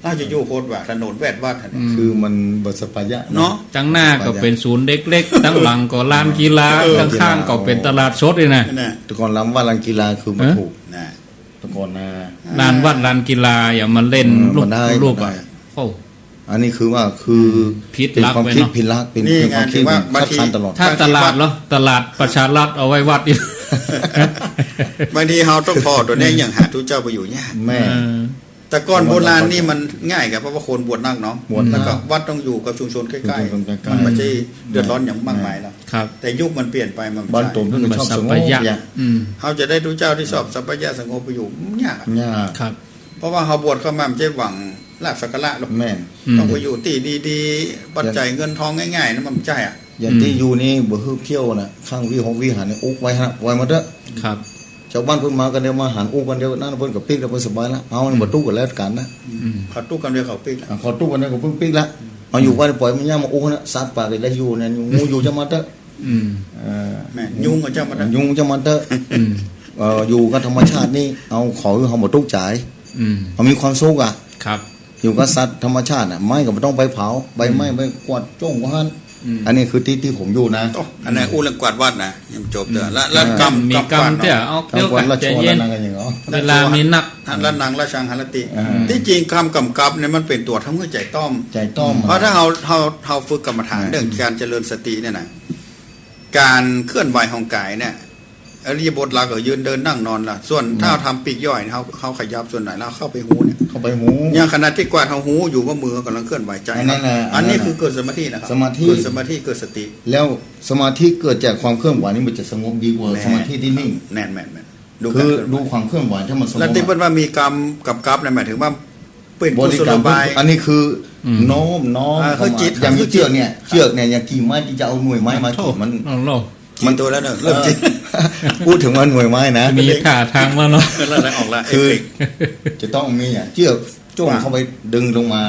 น่าจะอยู่โคตรว่าถนนแวดวัดคือมันบ่สัพพยะเนาะจังหน้าก็เป็นศูนย์เล็กๆตั้งหลังก็ลานกีฬาข้างๆก็เป็นตลาดสดเลยนะแต่ก่อนล้ำว่าลานกีฬาคือมันถูกนะแต่ก่อนลานวัดลานกีฬาอย่ามาเล่นรูปโอ้อันนี้คือว่าคือเป็นความคิดผิดลักเป็นความคิดว่าคัดค้านตลอดถ้าตลาดเหรอตลาดประชารัฐเอาไว้วัด บางทีเราต้องพอตัวนี้อย่างหาทุเจ้าไปอยู่ยาก แม่ แต่ก่อนโบราณนี่มันง่ายกับเพราะว่าคนบวชนักเนาะแล้วก็วัดต้องอยู่กับชุมชนใกล้ๆมันไม่ใช่เดือดร้อนอย่างมากมายแล้วแต่ยุคมันเปลี่ยนไปมัน บ้านตุ่มที่ชอบสงบเขาจะได้ทุเจ้าที่ชอบสัพพยะสงบไปอยู่ยากครับเพราะว่าเขาบวชเข้ามาไม่ใช่หวังลาภสักการะหรอกแม่ต้องไปอยู่ที่ดีๆปัจจัยเงินทองง่ายๆนะมันใช่อ่ะอย่างที่อยู่นี่บ่ฮือเที่ยวนะข้างวิหารนี่อุกไว้ฮะไว้มาเด้อครับชาวบ้านเพิ่นมากันเดียวมาหารอุกกันเดียวนั่นเพิ่นก็ปิ๊กแล้วเพิ่นสบายแล้วเอามันบ่ตู้กันแล้วกันนะเขาตู้กันเดียวเขาปิ๊กเขาตู้กันเดียวก็เพิ่นปิ๊กละเอาอยู่ไว้ปล่อยมันย่ามาอุกนะสัตว์ป่าก็ได้อยู่เนี่ยงูอยู่จะมาเด้อแม่ยุงก็จะมาเด้อยุงจะมาเด้ออยู่กับธรรมชาตินี่เอาขอเฮาบ่ตู้จ่ายเอามีความสุขอ่ะครับอยู่กับสัตว์ธรรมชาติน่ะไม้ก็บ่ต้องไปเผาใบไม้ไปกวาดจ้งว่าหั่นอันนี้คือที่ผมอยู่นะอันนั้นอู้เรื่องกวาดวัดนะยังจบเด้อแล้วกรรมมีกรรมเด้อเอาเดี๋ยวกันใจเย็นเวลามีนักละนางละชังหันละติที่จริงคำกำกับเนี่ยมันเป็นตัวทำให้ใจต้อมเพราะถ้าเราฝึกกรรมฐานเรื่องการเจริญสติเนี่ยนะการเคลื่อนไหวของกายเนี่ยอริยบทหลักก็ยืนเดินนั่งนอนล่ะส่วนถ้าทำปีกย่อยเขาขยับส่วนไหนแล้วเข้าไปหูเนี่ยเข้าไปหูอย่างขณะที่กวาดเขาหูอยู่ว่ามือกำลังเคลื่อนไหวใจอันนี้คือเกิดสมาธินะครับสมาธิเกิดสมาธิเกิดสติแล้วสมาธิเกิดจากความเคลื่อนไหวนี่มันจะสงบดีกว่าสมาธิที่นิ่งแน่นคือดูความเคลื่อนไหวถ้ามันสงบแล้วที่เพิ่นว่ามีกรรมกับกราฟเนี่ยหมายถึงว่าเป็นกุศโลบายอันนี้คือโน้มอย่างเชือกเนี่ยอย่างกี่ไม้ที่จะเอาหน่วยไม้มาขีดมันตัวแล้วเนอะเริ่มจริงพูดถึงว่าหน่วยไม้นะมีท่าทางมาเนาะแล้วออกละคือจะต้องมีเชือกจ้วงเข้าไปดึงลงมา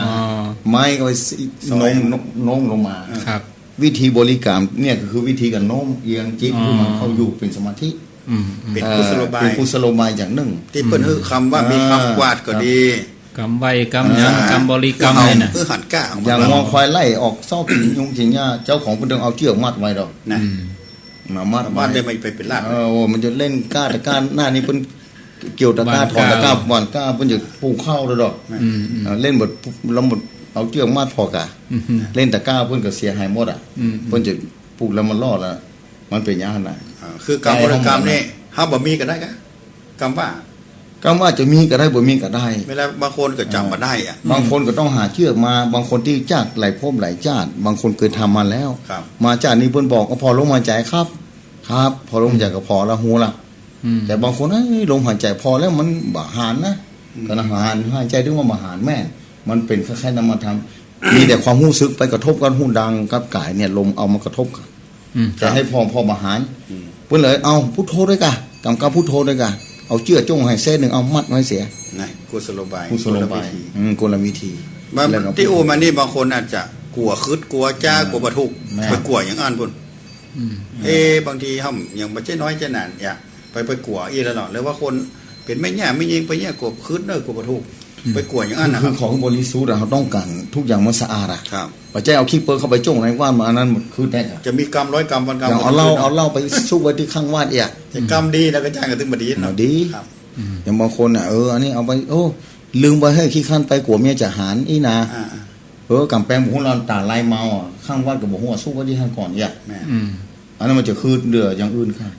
ไม้ก็ไปโน้มลงมาครับวิธีบริกรรมเนี่ยก็คือวิธีการโน้มเอียงจิตให้มันเข้าอยู่เป็นสมาธิเป็นกุศโลบายเป็นกุศโลบายอย่างหนึ่งที่เปิ้นคือคำว่ามีคำกวาดก็ดีกำใบกำยังกำบริกรรมเลยนะหันก้าอย่างงอควายไล่ออกซอกขิงยุงขิงหญ้าเจ้าของเพิ่นต้องเอาเชือกมัดไว้ดอกนะมามัดได้ไม่ไปเป็นลากมันจะเล่นก้าตะก้าหน้านี้เพิ่นเกี่ยวตะก้าถอนตะก้าหวานก้าเพิ่นจะปลูกข้าวแล้วดอกเล่นบทลำบทเอาเชือกมัดพอกะเล่นตะก้าเพิ่นก็เสียหายหมดอ่ะเพิ่นจะปลูกแล้วมันรอดแล้วมันเป็นอย่างนั้นน่ะคือกรรมบริกรรมนี่เฮาบ่มีก็ได้กะกรรมว่าจะมีก็ได้บ่มีก็ได้เวลาบางคนก็จำมาได้อ่ะบางคนก็ต้องหาเชือกมาบางคนที่จากหลายภพหลายชาติบางคนเคยทำมาแล้วมาชาตินี้เพิ่นบอกก็พอลมหายใจครับพอลมหายใจก็พอละหูละแต่บางคนลมหายใจพอแล้วมันบ่หารนะก็หายใจถึงว่าบ่หารแม่มันเป็นคล้ายๆนามธรรมมีแต่ความรู้สึกไปกระทบกันหูดังกับกายเนี่ยลมเอามากระทบกันจะให้พอบ่หารเพิ่นเลยเอาพุทโธด้วยกะกำกับพุทโธด้วยกะเอาเชือกจ้งให้เส้นหนึ่งเอามัดไว้เสียนะกุศโลบายกลวิธีที่อูมานี่บางคนอาจจะกลัวคืดกลัวจ้ากลัวบรรทุกไปกลัวอย่างอ่านพุ่นบางทีห้องอย่างบัจเจน้อยเจนานอย่าไปกลัวอีแล้วเนาะแล้วว่าคนเป็นไม่แย่ไม่ยิงไปแย่กลัวคืดเนอะกลัวบรรทุกไปกลัวอย่างอ่านนะคือของบริสุทธิ์เราต้องการทุกอย่างมันสะอาดอ่ะครับบัจเจเอาขี้เปิลเข้าไปจ้งในว่านมาอันนั้นคือได้จะมีกรรม100 กรรม1,000 กรรมเอาเล่าไปซุกไว้ที่ข้างว่านกรรมดีแล้วก็จ้างกันถึงบดีเนาะดีอย่างบางคนอันนี้เอาไปลืมไปให้ขี้ขั้นไปกลัวเมียจะหารอีนากำแพงบุ้งเราตาลายเมาข้างวัดกับบุ้งสู้ไว้ที่ข้างก่อนอันนั้นมันจะคืดเดืออย่างอื่นค่ะ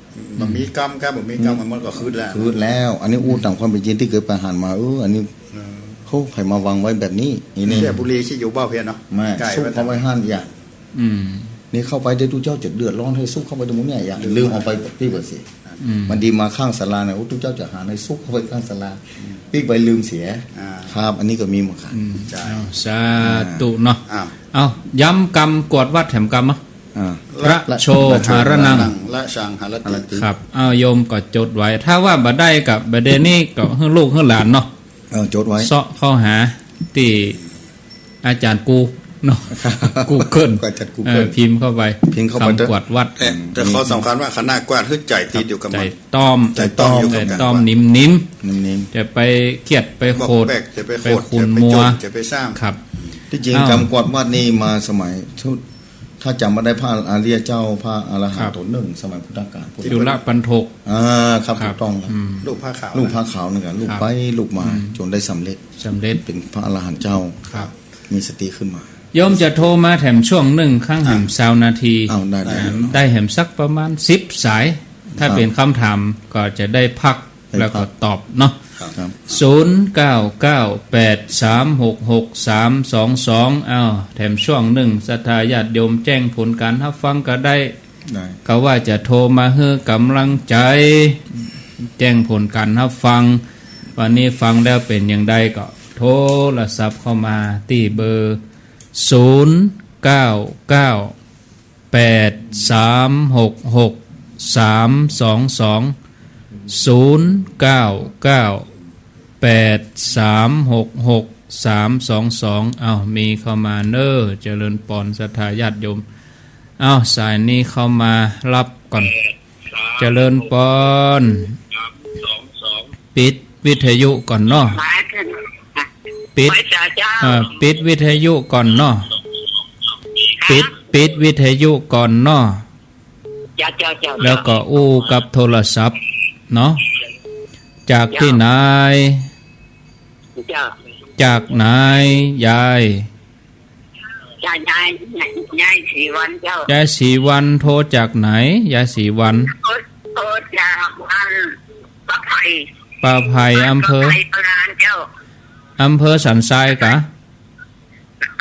มันมีกรรมครับมันมีกรรมมันก็คืดแล้วอันนี้ตามความเป็นจริงที่เกิดประหารมาอันนี้เขาใครมาวางไว้แบบนี้นี่แต่บุรีที่อยู่บ้าเพียนเนาะสู้เข้าไปห้านอย่างนี่เข้าไปได้ดูเจ้าจะเดือดร้อนให้สู้เข้าไปตรงนี้อย่างลืมเอาไปที่เปิดสิมันดีมาข้างศาลาเนี่ยทุกเจ้าจะหาในซุกเข้าไปข้างศาลาปีกไปลืมเสียครับอันนี้ก็มีหมดครับสาธุเนาะเอาย้ำกรรมกวดวัดแถมกรรมมั้งระโชหารนังละชังหารติครับเอาโยมก็จดไว้ถ้าว่าบ่ได้กับประเด็นนี้ก็ให้ลูกให้หลานเนาะจดไว้เสาะเข้าหาที่อาจารย์กูเนาะกูเกิลพิมพ์เข้าไปกวาดวัดแต่ข้อสำคัญว่าคณะกวาดฮึดใจติดอยู่กับมันใจต้อมนิ่มจะไปเกียดไปโคดไปขุนมัวจะไปสร้างครับที่จริงกำกวาดวัดนี่มาสมัยถ้าจำมาได้พระอาริยเจ้าพระอรหันต์ตนหนึ่งสมัยพุทธกาลจุลปันทกครับถูกต้องลูกผ้าขาวนั่นกันลูกไปลูกมาจนได้สำเร็จเป็นพระอรหันต์เจ้ามีสติขึ้นมาโยมจะโทรมาแถมช่วง1ข้างแหม20 นาทีได้แหมสักประมาณ10 สาย ถ้าเป็นคำถามก็จะได้พักแล้วก็ตอบเนาะ ครับ 0998366322อ้าวแถมช่วงหนึ่งศรัทธาญาติโยมแจ้งผลการรับฟังก็ได้ ได้ ก็ว่าจะโทรมาให้กำลังใจ แจ้งผลการรับฟัง วันนี้ฟังแล้วเป็นอย่างใดก็โทรศัพท์เข้ามาที่เบอร์0998366322อ้าวมีเข้ามาเน้อเจริญปอนศรัทธาญาติโยมอ้าวสายนี้เข้ามารับก่อนเจริญปอนปิดวิทยุก่อนเนาะปิดปิดวิทยุก่อนเนาะปิดวิทยุก่อนเนาะแล้วก็อู้กับโทรศัพท์เนาะจากที่ไหนจากไหนยายยายสีวันเจ้าย ายสีวันโทรจากไหนยายสีวัน โทรจากบ้านปะไผ่ ป่าไผ่อำเภอ ปะไผ่ปะลานเจ้า อำเภอสันทรายกะ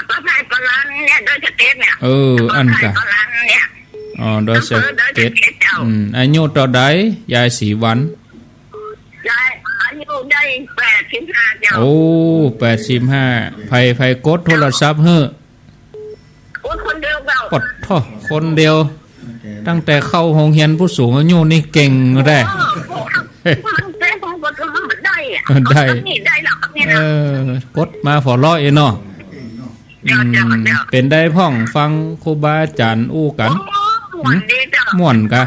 ปะไผ่ปะลานเนี่ยโดยสเก็ตเนี่ย อันกะ ปะลานเนี่ย อ๋อโดยสเก็ตอายุต่อใดยายสีวัน ยายอายุได้85เจ้า โอ้85ไผกดโทรศัพท์เฮ้อ คนเดียวเจ้าก ดท่อคนเดียว ตั้งแต่เข้าโรงเรียนผู้สูงอายุนี่เก่งแท้ได้กดมาพอร้อยเนาะเป็นได้พ่องฟังครูบาอาจารย์อู้กันม่วนกะ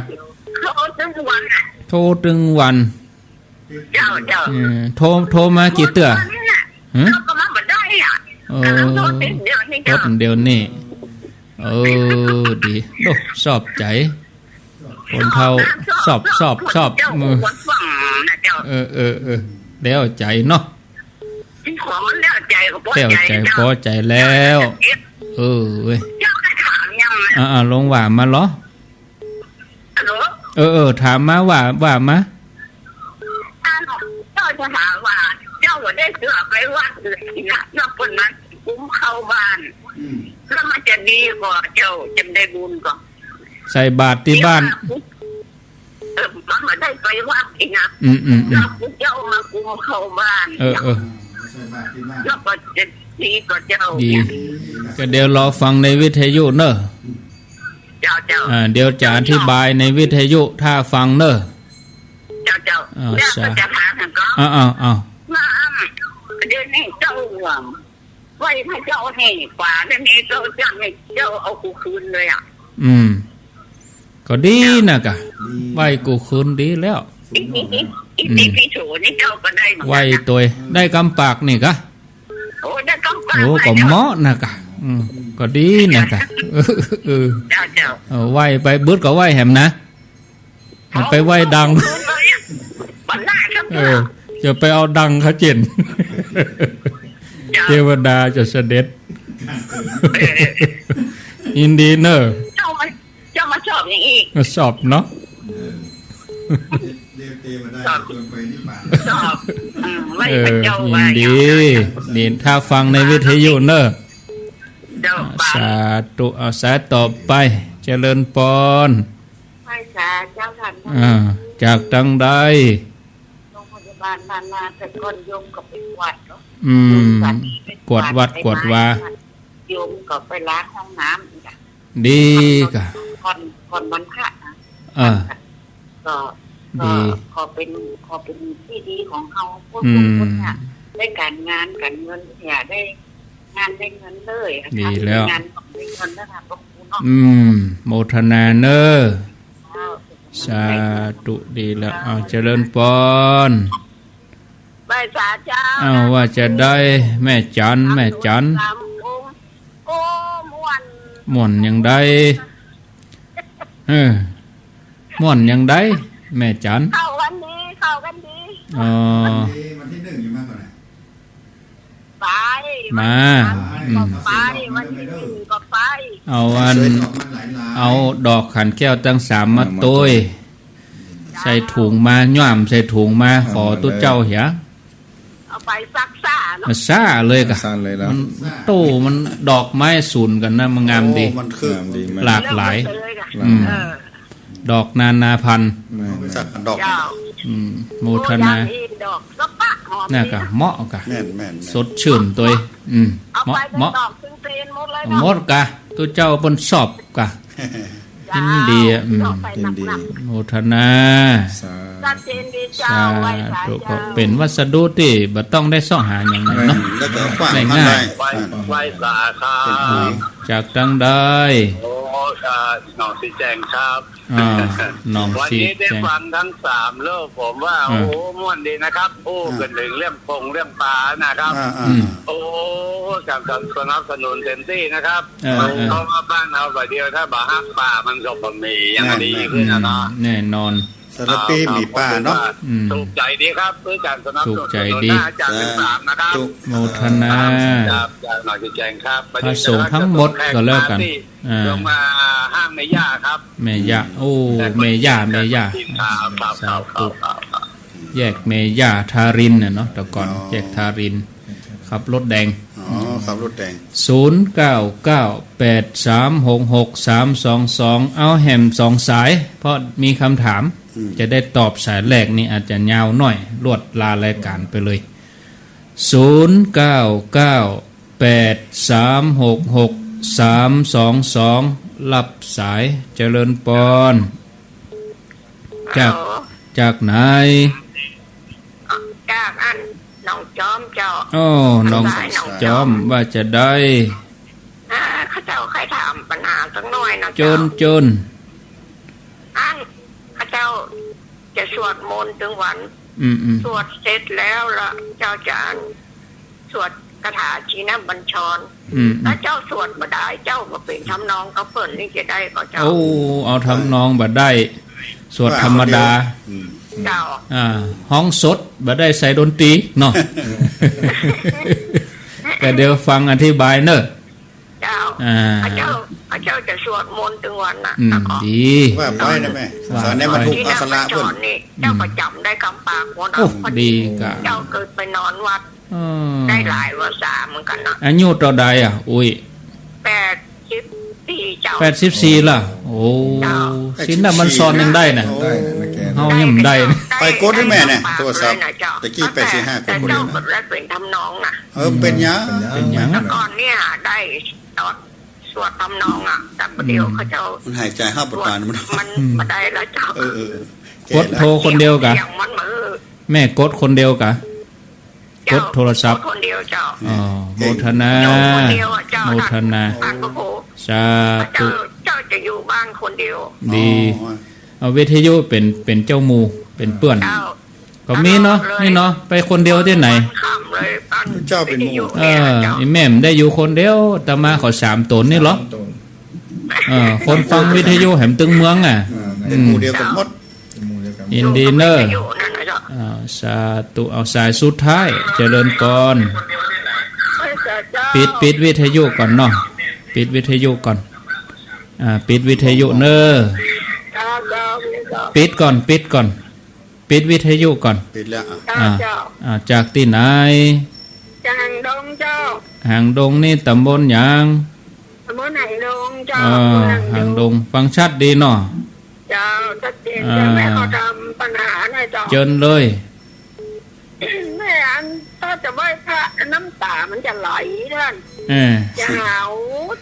โทรตึงวันโทรมากี่เตื้อกดเดียวนี่ดีโดชอบใจคนเฒ่าชอบมือแล้วใจเนาะแล้วใจพอใจแล้วเว้ยลงว่ามาเหรอถามมาว่ามาเจ้าจะถามว่าเจ้าได้เสือไปวัดเลยนะนอกคนนั้นคุ้มเข้าบ้านแล้วมันจะดีกว่าเจ้าจำได้บุญก่อนใส่บาตรที่บ้านมันมาได้ไปวัดอีกนะแล้วเจ้ามาคุ้มเข้าบ้านแล้วก็จะดีกว่าเจ้าดีก็เดี๋ยวรอฟังในวิทยุเนอะเจ้าเดี๋ยวจะอธิบายในวิทยุถ้าฟังเนอะเจ้าแล้วก็จะถามกันก็เดี๋ยวนี้เจ้าไว้ให้เจ้าให้กว่าเดี๋ยวนี้เจ้าจะให้เจ้าเอากูคืนเลยก็ดีนะกะไว้กูคืนดีแล้วพี่โฉนี่เจ้าก็ได้ไว้ตัวได้กำปากนี่กะได้กำปากก็เหมาะนะกะก็ดีนะกะเจ้าไว้ไปบึดก็ไว้แหมนะไปไว้ดังจะไปเอาดังเขาเจนเทวดาจะเสด็จอินดีเนอร์เจ้ามาชอบอย่างอีกมาสอบเนาะอินดีนี่ถ้าฟังในวิทยุเนอร์สาธุเอาสายต่อไปเจริญปอนจากตังใดโรงพยาบาลนาแต่ก่อนโยมก็ไปกวาดเนาะกวดวัดกวดวาโยมก็ไปล้างห้องน้ำดีกะก่อนวันพระก็ขอเป็นที่ดีของเขาพวกคนเนี่ยได้การงานการเงินอย่าได้งานได้เงินเลยดีแล้วงานของได้เงินนะคะพวกคุณเนาะโมทนาเนอสาธุดีแล้วเจริญปอนใบสาเจ้าว่าจะได้แม่จันม่วนยังได้ม่วนยังได้แม่จันเข้ากันดีวันที่1อยู่มากกว่าไหนมาไปวันที่1ก็ไปเอาดอกขันแก้วตั้ง3มาตุ้ย ใส่ถุงมาย่อมใส่ถุงมาขอตู้เจ้าเหียเอาไปซักซ่าเนาะซ่าเลยกะมันตู้มันดอกไม้สูนกันนะมันงามดีมันคือหลากหลายดอกนานาพันธุ์สักดอกโมทนาน่ากะเหมาะกะสดชื่นตัวเหมาะหมดกะตัวเจ้าบนสอบกะยินดีโมทนาสาธุก็เป็นวัสดุที่บ่ต้องได้ซ่อหาอย่างนั้นเนาะง่ายไว้สาครับจากดังได้น้องสีแจงครับวันนี้ได้ฟังทั้ง3เลิกผมว่าโอ้ม่วนดีนะครับโอ้กันถึงเรื่องปงเรื่องปลานะครับโอ้จากการสนับสนุนเต็มที่นะครับเพราะว่าบ้านเราแบบเดียวถ้าบ่ฮักป่ามันก็บ่มีอย่างนี้ขึ้นนะเนาะแน่นอนสารปีมีป่าเนาะถูกใจดีครับเพื่อการสนับสนุนจาก3นะครับโมทนาจากหน่อยสีแจงครับพระสงฆ์ทั้งหมดก็แล้วกันลงมาห้างแม่ย่าครับแม่ย่าโอ้แม่ย่าแยกแม่ย่าทารินน่ะเนาะแต่ก่อนแยกทารินขับรถแดงขับรถแดง0998366322เอาแหม2สายเพราะมีคำถามจะได้ตอบสายแรกนี่อาจจะยาวหน่อยรวดลารายการไปเลย0998366322รับสายเจริญปอนจากไหนจากอันน้องจอมเจ้าน้องจอมว่าจะได้เขาเจ้าใครถามปัญหาสักหน่อยนะจนอันเขาเจ้าจะสวดมนต์ถึงวันสวดเสร็จแล้วละเจ้าจะสวดคาถาชีนบัญชรถ้าเจ้าสวดบ่ได้เจ้าก็เป็นทำนองก็เพิ่นนี่จะได้ก็เจ้าเอาทำนองบ่ได้สวดธรรมดาเจ้าห้องสดบ่ได้ใส่ดนตรีเนาะแต่เดี๋ยวฟังอธิบายเนอะเจ้าเจ้าจะสวดมนต์ถึงวันน่ะดีว่าไปนะแม่สอนในบรรทุกอัสระเพิ่นเจ้าก็จำได้คำปากคนดีกะเจ้าเกิดไปนอนวัดได้หลายภาษาเหมือนกันนะอายุเท่าใดอ่ะอุ้ย84เจ้า84ล่ะโอ้สินน่ะมันสอนยังได้น่ะเฮายังได้ไปกดให้แม่เนี่ยโทรศัพท์ตะกี้85กดเจ้าก็ได้เป็นทำนองน่ะเป็นหยังแต่ก่อนเนี่ยได้ตอนสวดทำนองอ่ะแต่ประเดี๋ยวเขาเจ้ามันหายใจห้าประการมันมาได้แล้วเจ้ากดโทรคนเดียวกะแม่กดคนเดียวกะกดโทรศัพท์คนเดียวเจ้าโมทนาโมทนาสาธุเจ้าจะอยู่บ้านคนเดียวดีเอาวิทยุเป็นเจ้าหมู่เป็นเปื้อนก็มีเนาะนี่เนาะไปคนเดียวที่ไหนเจ้าเป็นหมู่ไอ้แม่มได้อยู่คนเดียวแต่มาขอ3ตนนี่หรอคนฟังวิทยุแหมตึงเมืองอ่ะเป็นหมู่เดียวกันหมดอินดีเนอร์สาธุเอาสายสุดท้ายเจริญกรปิดวิทยุก่อนเนาะปิดวิทยุก่อนปิดวิทยุเนอปิดก่อนปิดวิทยุก่อนปิดแล้วจากที่ไหนจากหางดงเจ้าหางดงนี่ตำบลหยังตำบลหางดงเจ้าหางดงฟังชัดดีเนาะเจ้าชัดเจนจะไม่เขาทำปัญหาหน่อยเจ้าเจิญเลยแม่อันถ้าจะไหว้พระน้ำตามันจะไหลท่านจะหาว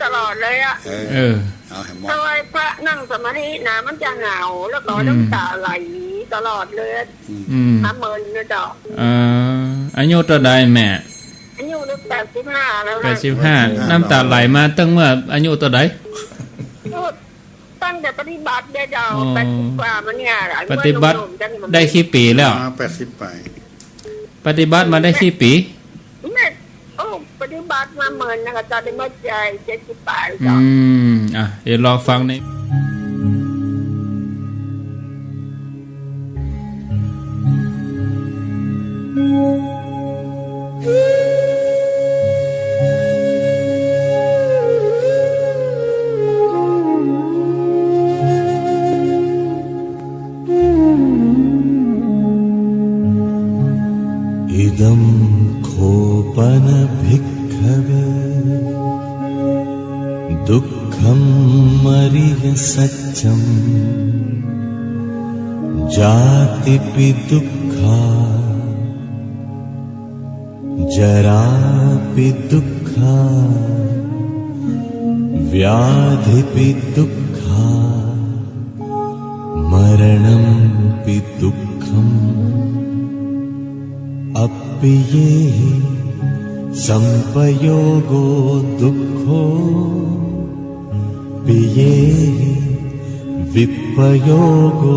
ตลอดเลยอ่ะถ้าไหว้พระนั่งสมาธินะมันจะหาวแล้วก็น้ำตาไหลตลอดเลยน้ำเมินนะเจ้าอายุเท่าใดแม่อายุ85แล้ว85น้ำตาไหลมาตั้งเมื่ออายุเท่าใดตั้งแต่ปฏิบัติได้เจ้า80กว่ามันเนี่ยปฏิบัติได้กี่ปีแล้ว80ไปปฏิบัติมาได้กี่ปีปฏิบัติมาเหมือนนะคะตอนนี้มาใจ70 ปีเดี๋ยวรอฟังใน प्रणव दुःखं मरिय सत्यं जातिपि दुःखा जरापि दुःखा व्याधिपि दुःखा मरणंपि दुःखम् अप्पिये संपयोगो दुःखो पिये विपयोगो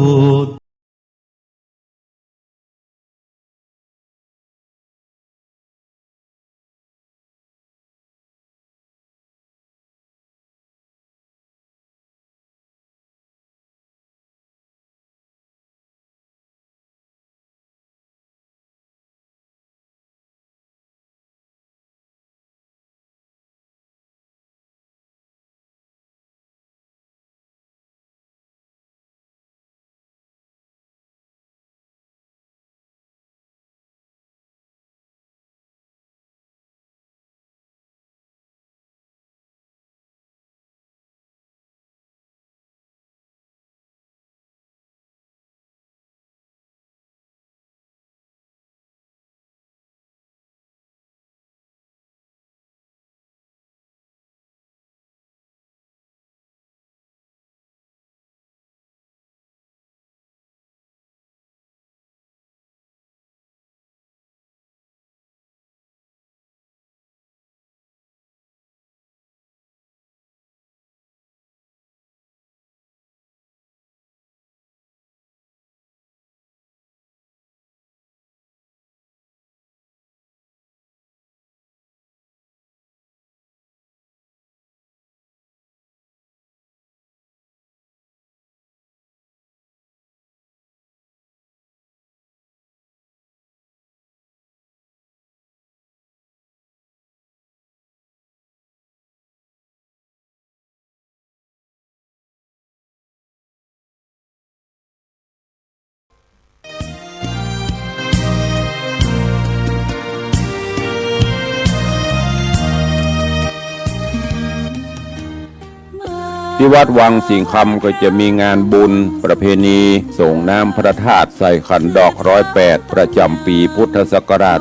ที่วัดวังสิงห์คำก็จะมีงานบุญประเพณีส่งน้ำพระธาตุใส่ขันดอก108ประจำปีพุทธศักราช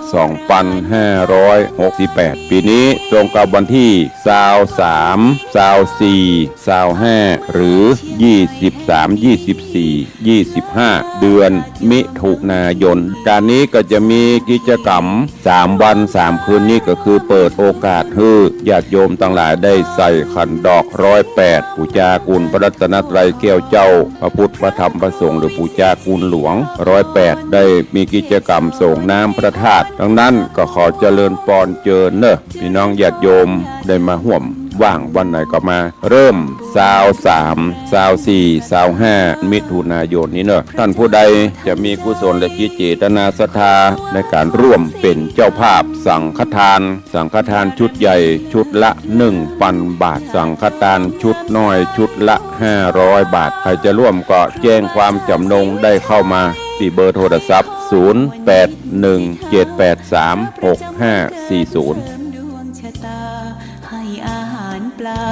2568 ปีนี้ตรงกับวันที่23 24 25หรือ23 24 25เดือนมิถุนายนการนี้ก็จะมีกิจกรรม3วัน3คืนนี้ก็คือเปิดโอกาสให้ญาติโยมทั้งหลายได้ใส่ขันดอก108ปูจากุลพระรัตนตรัยแก้วเจ้าพระพุทธพระธรรมพระสงฆ์หรือปูจากุลหลวง108ได้มีกิจกรรมส่งน้ำพระธาตุดังนั้นก็ขอเจริญปอนเจิญเนอะพี่น้องญาติโยมได้มาร่วมว่างวันไหนก็มาเริ่ม23 24 25มิถุนายนนี้เนอะท่านผู้ใดจะมีกุศลและจิตเจตนาศรัทธาในการร่วมเป็นเจ้าภาพสังฆทานชุดใหญ่ชุดละ 1,000 บาทสังฆทานชุดน้อยชุดละ500 บาทใครจะร่วมก็แจ้งความจำนงได้เข้ามาที่เบอร์โทรศัพท์0817836540ปลา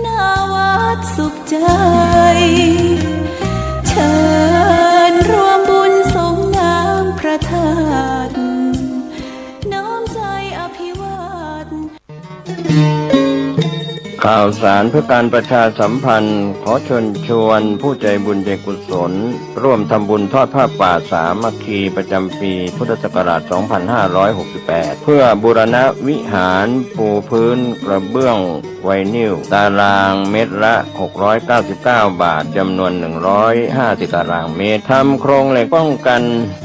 หน้าวัดสุขใจเชิญรวมบุญสงน้ำพระธาตุน้อมใจอภิวาท ข่าวสารเพื่อการประชาสัมพันธ์ขอเชิญชวนผู้ใจบุญใจกุศลร่วมทำบุญทอดผ้าป่าสามัคคีประจำปีพุทธศักราช 2568 เพื่อบูรณะวิหารปูพื้นกระเบื้องไวนิลตารางเมตรละ699 บาทจำนวน150ตารางเมตรทำโครงเหล็กป้องกัน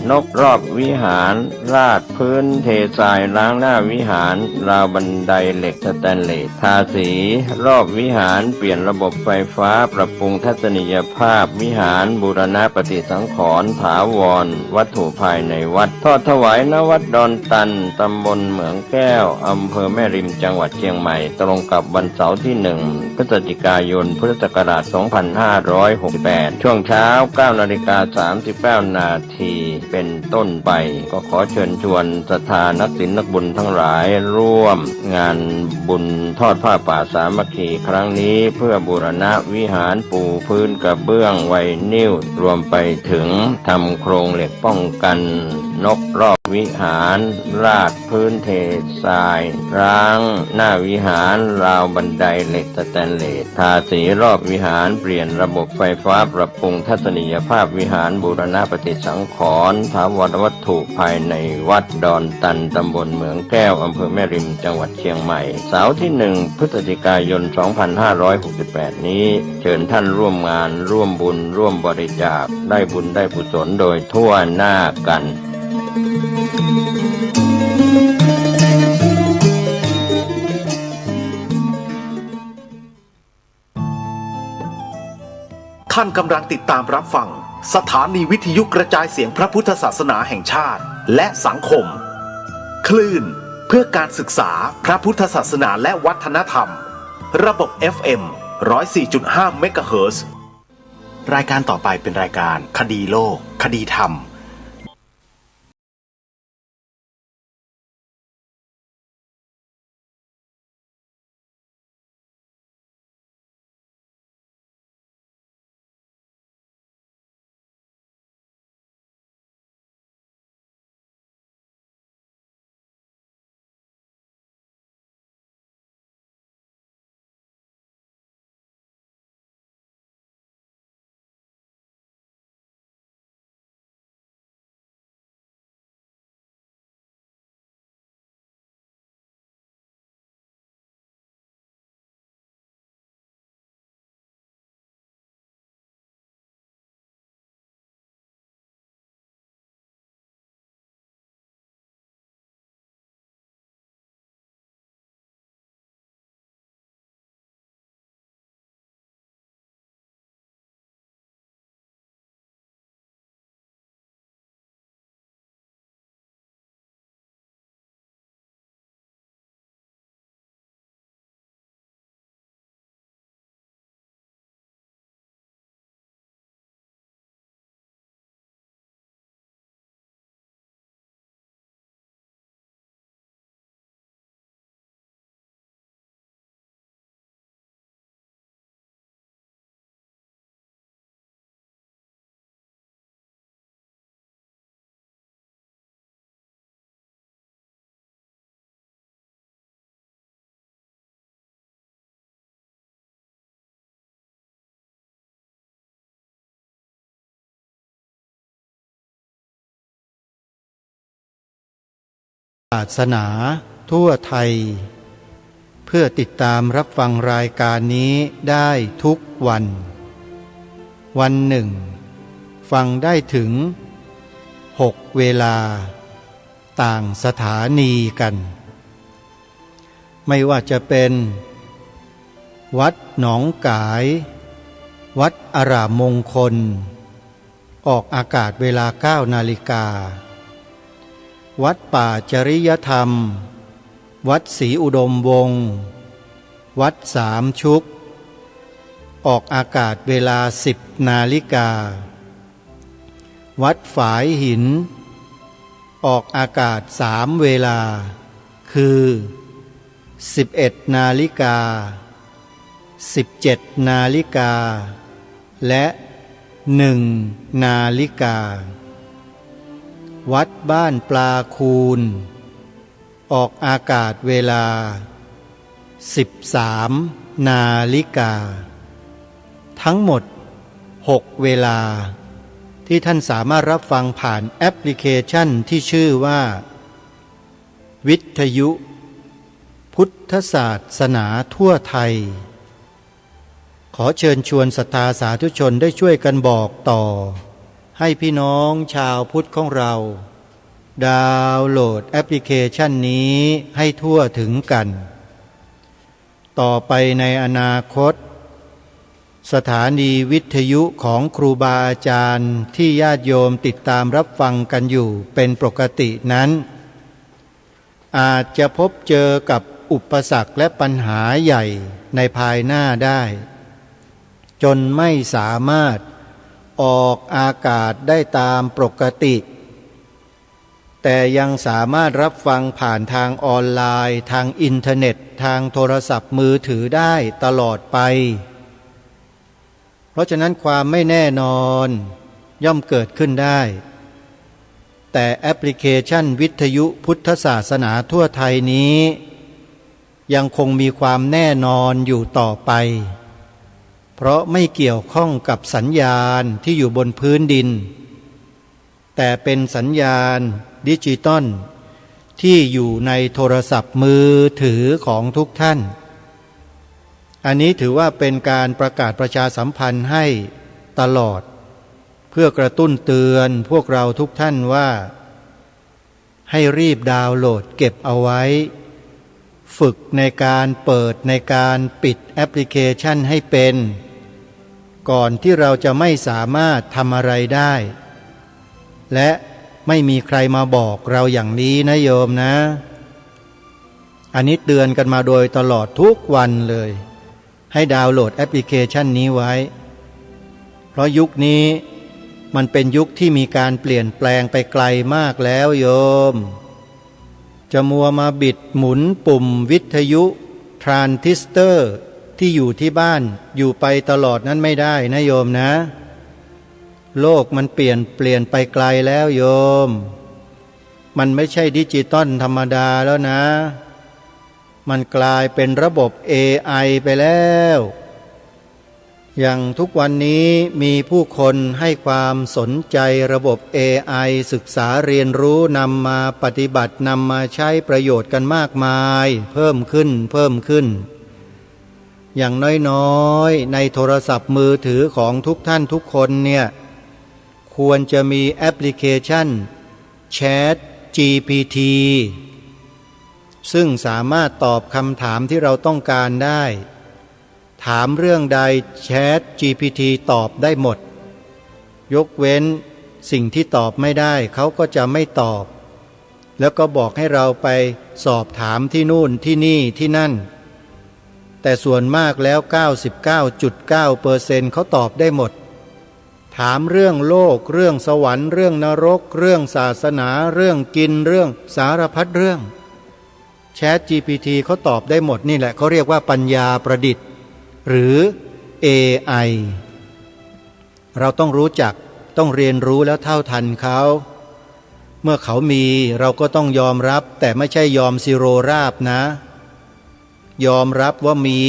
นกรอบวิหารราดพื้นเททรายล้างหน้าวิหารราวบันไดเหล็กสแตนเลสทาสี รอบวิหารเปลี่ยนระบบไฟฟ้าปรับปรุงทัศนียภาพวิหารบูรณะปฏิสังขรณ์ถาวรวัตถุภายในวัดทอดถวายณวัดดอนตันตำบลเหมืองแก้วอำเภอแม่ริมจังหวัดเชียงใหม่ตรงกับวันเสาร์ที่1 พฤศจิกายนพุทธศักราช 2568 ช่วงเช้า 9:39 นาทีเป็นต้นไปก็ขอเชิญชวนศรัทธานักศีลนักบุญทั้งหลายร่วมงานบุญทอดผ้าป่าสามัคคีครั้งนี้เพื่อบูรณะวิหารปูพื้นกระเบื้องไวนิลรวมไปถึงทำโครงเหล็กป้องกันนกรอบวิหารราดพื้นเททรายร้างหน้าวิหารราวบันไดเหล็กสแตนเลสทาสีรอบวิหารเปลี่ยนระบบไฟฟ้าปรับปรุงทัศนียภาพวิหารบูรณะปฏิสังขรณ์ถาวรวัตถุภายในวัดดอนตันตำบลเหมืองแก้วอำเภอแม่ริมจังหวัดเชียงใหม่เสาร์ที่1 พฤศจิกายน 2568 นี้เชิญท่านร่วมงานร่วมบุญร่วมบริจาคได้บุญได้กุศลโดยทั่วหน้ากันท่านกำลังติดตามรับฟังสถานีวิทยุกระจายเสียงพระพุทธศาสนาแห่งชาติและสังคมคลื่นเพื่อการศึกษาพระพุทธศาสนาและวัฒนธรรมระบบ FM 104.5 เมกะเฮิรตซ์ รายการต่อไปเป็นรายการคดีโลกคดีธรรมศาสนาทั่วไทยเพื่อติดตามรับฟังรายการนี้ได้ทุกวันวันหนึ่งฟังได้ถึง6 เวลาต่างสถานีกันไม่ว่าจะเป็นวัดหนองกายวัดอารามมงคลออกอากาศเวลา 9 นาฬิกาวัดป่าจริยธรรมวัดศรีอุดมวงศ์วัดสามชุกออกอากาศเวลา 10 นาฬิกาวัดฝายหินออกอากาศ3 เวลาคือ11 นาฬิกา17 นาฬิกาและ1 นาฬิกาวัดบ้านปลาคูนออกอากาศเวลา13 นาฬิกาทั้งหมด6 เวลาที่ท่านสามารถรับฟังผ่านแอปพลิเคชันที่ชื่อว่าวิทยุพุทธศาสนาทั่วไทยขอเชิญชวนศรัทธาสาธุชนได้ช่วยกันบอกต่อให้พี่น้องชาวพุทธของเราดาวน์โหลดแอปพลิเคชันนี้ให้ทั่วถึงกัน ต่อไปในอนาคตสถานีวิทยุของครูบาอาจารย์ที่ญาติโยมติดตามรับฟังกันอยู่เป็นปกตินั้นอาจจะพบเจอกับอุปสรรคและปัญหาใหญ่ในภายหน้าได้จนไม่สามารถออกอากาศได้ตามปกติแต่ยังสามารถรับฟังผ่านทางออนไลน์ทางอินเทอร์เน็ตทางโทรศัพท์มือถือได้ตลอดไปเพราะฉะนั้นความไม่แน่นอนย่อมเกิดขึ้นได้แต่แอปพลิเคชันวิทยุพุทธศาสนาทั่วไทยนี้ยังคงมีความแน่นอนอยู่ต่อไปเพราะไม่เกี่ยวข้องกับสัญญาณที่อยู่บนพื้นดินแต่เป็นสัญญาณดิจิตอลที่อยู่ในโทรศัพท์มือถือของทุกท่านอันนี้ถือว่าเป็นการประกาศประชาสัมพันธ์ให้ตลอดเพื่อกระตุ้นเตือนพวกเราทุกท่านว่าให้รีบดาวน์โหลดเก็บเอาไว้ฝึกในการเปิดในการปิดแอปพลิเคชันให้เป็นก่อนที่เราจะไม่สามารถทำอะไรได้และไม่มีใครมาบอกเราอย่างนี้นะโยมนะอันนี้เตือนกันมาโดยตลอดทุกวันเลยให้ดาวน์โหลดแอปพลิเคชันนี้ไว้เพราะยุคนี้มันเป็นยุคที่มีการเปลี่ยนแปลงไปไกลมากแล้วโยมจะมัวมาบิดหมุนปุ่มวิทยุทรานซิสเตอร์ที่อยู่ที่บ้านอยู่ไปตลอดนั้นไม่ได้นะโยมนะโลกมันเปลี่ยนไปไกลแล้วโยมมันไม่ใช่ดิจิตอลธรรมดาแล้วนะมันกลายเป็นระบบ AI ไปแล้วอย่างทุกวันนี้มีผู้คนให้ความสนใจระบบ AI ศึกษาเรียนรู้นำมาปฏิบัตินำมาใช้ประโยชน์กันมากมายเพิ่มขึ้นอย่างน้อยๆในโทรศัพท์มือถือของทุกท่านทุกคนเนี่ยควรจะมีแอปพลิเคชัน Chat GPT ซึ่งสามารถตอบคำถามที่เราต้องการได้ถามเรื่องใด Chat GPT ตอบได้หมดยกเว้นสิ่งที่ตอบไม่ได้เขาก็จะไม่ตอบแล้วก็บอกให้เราไปสอบถามที่นู่นที่นี่ที่นั่นแต่ส่วนมากแล้ว 99.9% เขาตอบได้หมดถามเรื่องโลกเรื่องสวรรค์เรื่องนรกเรื่องศาสนาเรื่องกินเรื่องสารพัดเรื่อง Chat GPT เขาตอบได้หมดนี่แหละเขาเรียกว่าปัญญาประดิษฐ์หรือ AI เราต้องรู้จักต้องเรียนรู้แล้วเท่าทันเขาเมื่อเขามีเราก็ต้องยอมรับแต่ไม่ใช่ยอมสิโรราบนะยอมรับว่ามี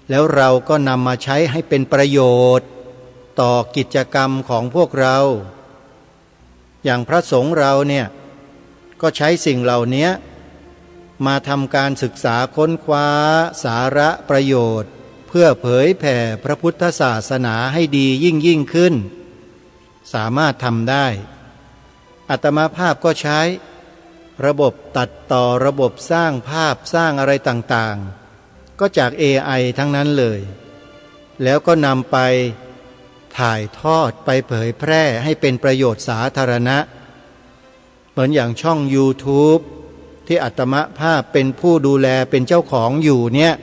แล้วเราก็นำมาใช้ให้เป็นประโยชน์ต่อกิจกรรมของพวกเราอย่างพระสงฆ์เราเนี่ยก็ใช้สิ่งเหล่านี้มาทำการศึกษาค้นคว้าสาระประโยชน์เพื่อเผยแผ่พระพุทธศาสนาให้ดียิ่งขึ้นสามารถทำได้อาตมาภาพก็ใช้ระบบตัดต่อระบบสร้างภาพสร้างอะไรต่างๆก็จาก AI ทั้งนั้นเลยแล้วก็นำไปถ่ายทอดไปเผยแพร่ให้เป็นประโยชน์สาธารณะเหมือนอย่างช่อง YouTube ที่อาตมาภาพเป็นผู้ดูแลเป็นเจ้าของอยู่เนี่ย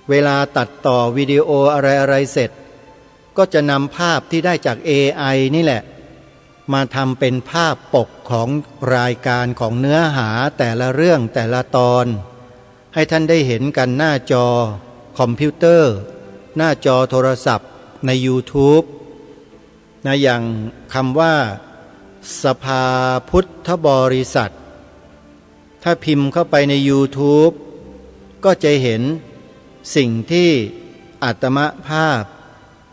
เวลาตัดต่อวิดีโออะไรเสร็จก็จะนำภาพที่ได้จาก AI นี่แหละมาทำเป็นภาพปกของรายการของเนื้อหาแต่ละเรื่องแต่ละตอนให้ท่านได้เห็นกันหน้าจอคอมพิวเตอร์หน้าจอโทรศัพท์ใน YouTube นะอย่างคำว่าสภาพุทธบริษัทถ้าพิมพ์เข้าไปใน YouTube ก็จะเห็นสิ่งที่อาตมภาพ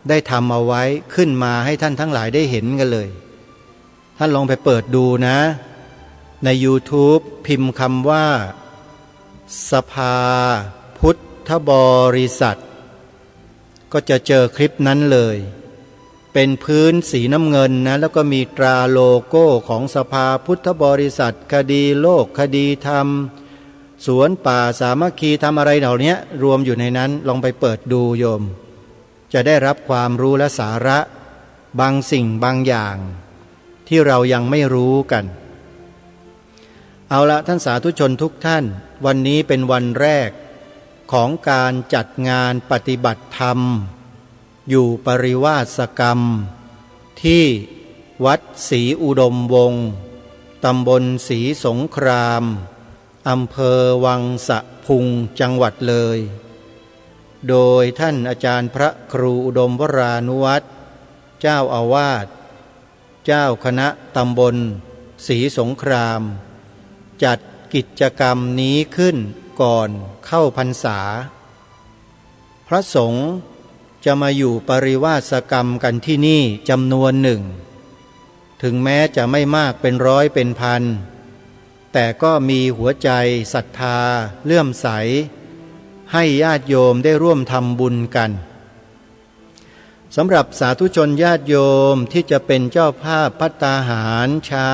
ได้ทำเอาไว้ขึ้นมาให้ท่านทั้งหลายได้เห็นกันเลยท่านลองไปเปิดดูนะใน YouTube พิมพ์คำว่าสภาพุทธบริษัทก็จะเจอคลิปนั้นเลยเป็นพื้นสีน้ำเงินนะแล้วก็มีตราโลโก้ของสภาพุทธบริษัทคดีโลกคดีธรรม สวนป่าสามัคคีทำอะไรเหล่านี้รวมอยู่ในนั้นลองไปเปิดดูโยมจะได้รับความรู้และสาระบางสิ่งบางอย่างที่เรายังไม่รู้กันเอาละท่านสาธุชนทุกท่านวันนี้เป็นวันแรกของการจัดงานปฏิบัติธรรมอยู่ปริวาสกรรมที่วัดศรีอุดมวงศ์ตำบลศรีสงครามอำเภอวังสะพุงจังหวัดเลยโดยท่านอาจารย์พระครูอุดมวรานุวัฒน์เจ้าอาวาสเจ้าคณะตำบลศรีสงครามจัดกิจกรรมนี้ขึ้นก่อนเข้าพรรษาพระสงฆ์จะมาอยู่ปริวาสกรรมกันที่นี่จำนวนหนึ่งถึงแม้จะไม่มากเป็นร้อยเป็นพันแต่ก็มีหัวใจศรัทธาเลื่อมใสให้ญาติโยมได้ร่วมทำบุญกันสำหรับสาธุชนญาติโยมที่จะเป็นเจ้าภาพภัตตาหารเช้า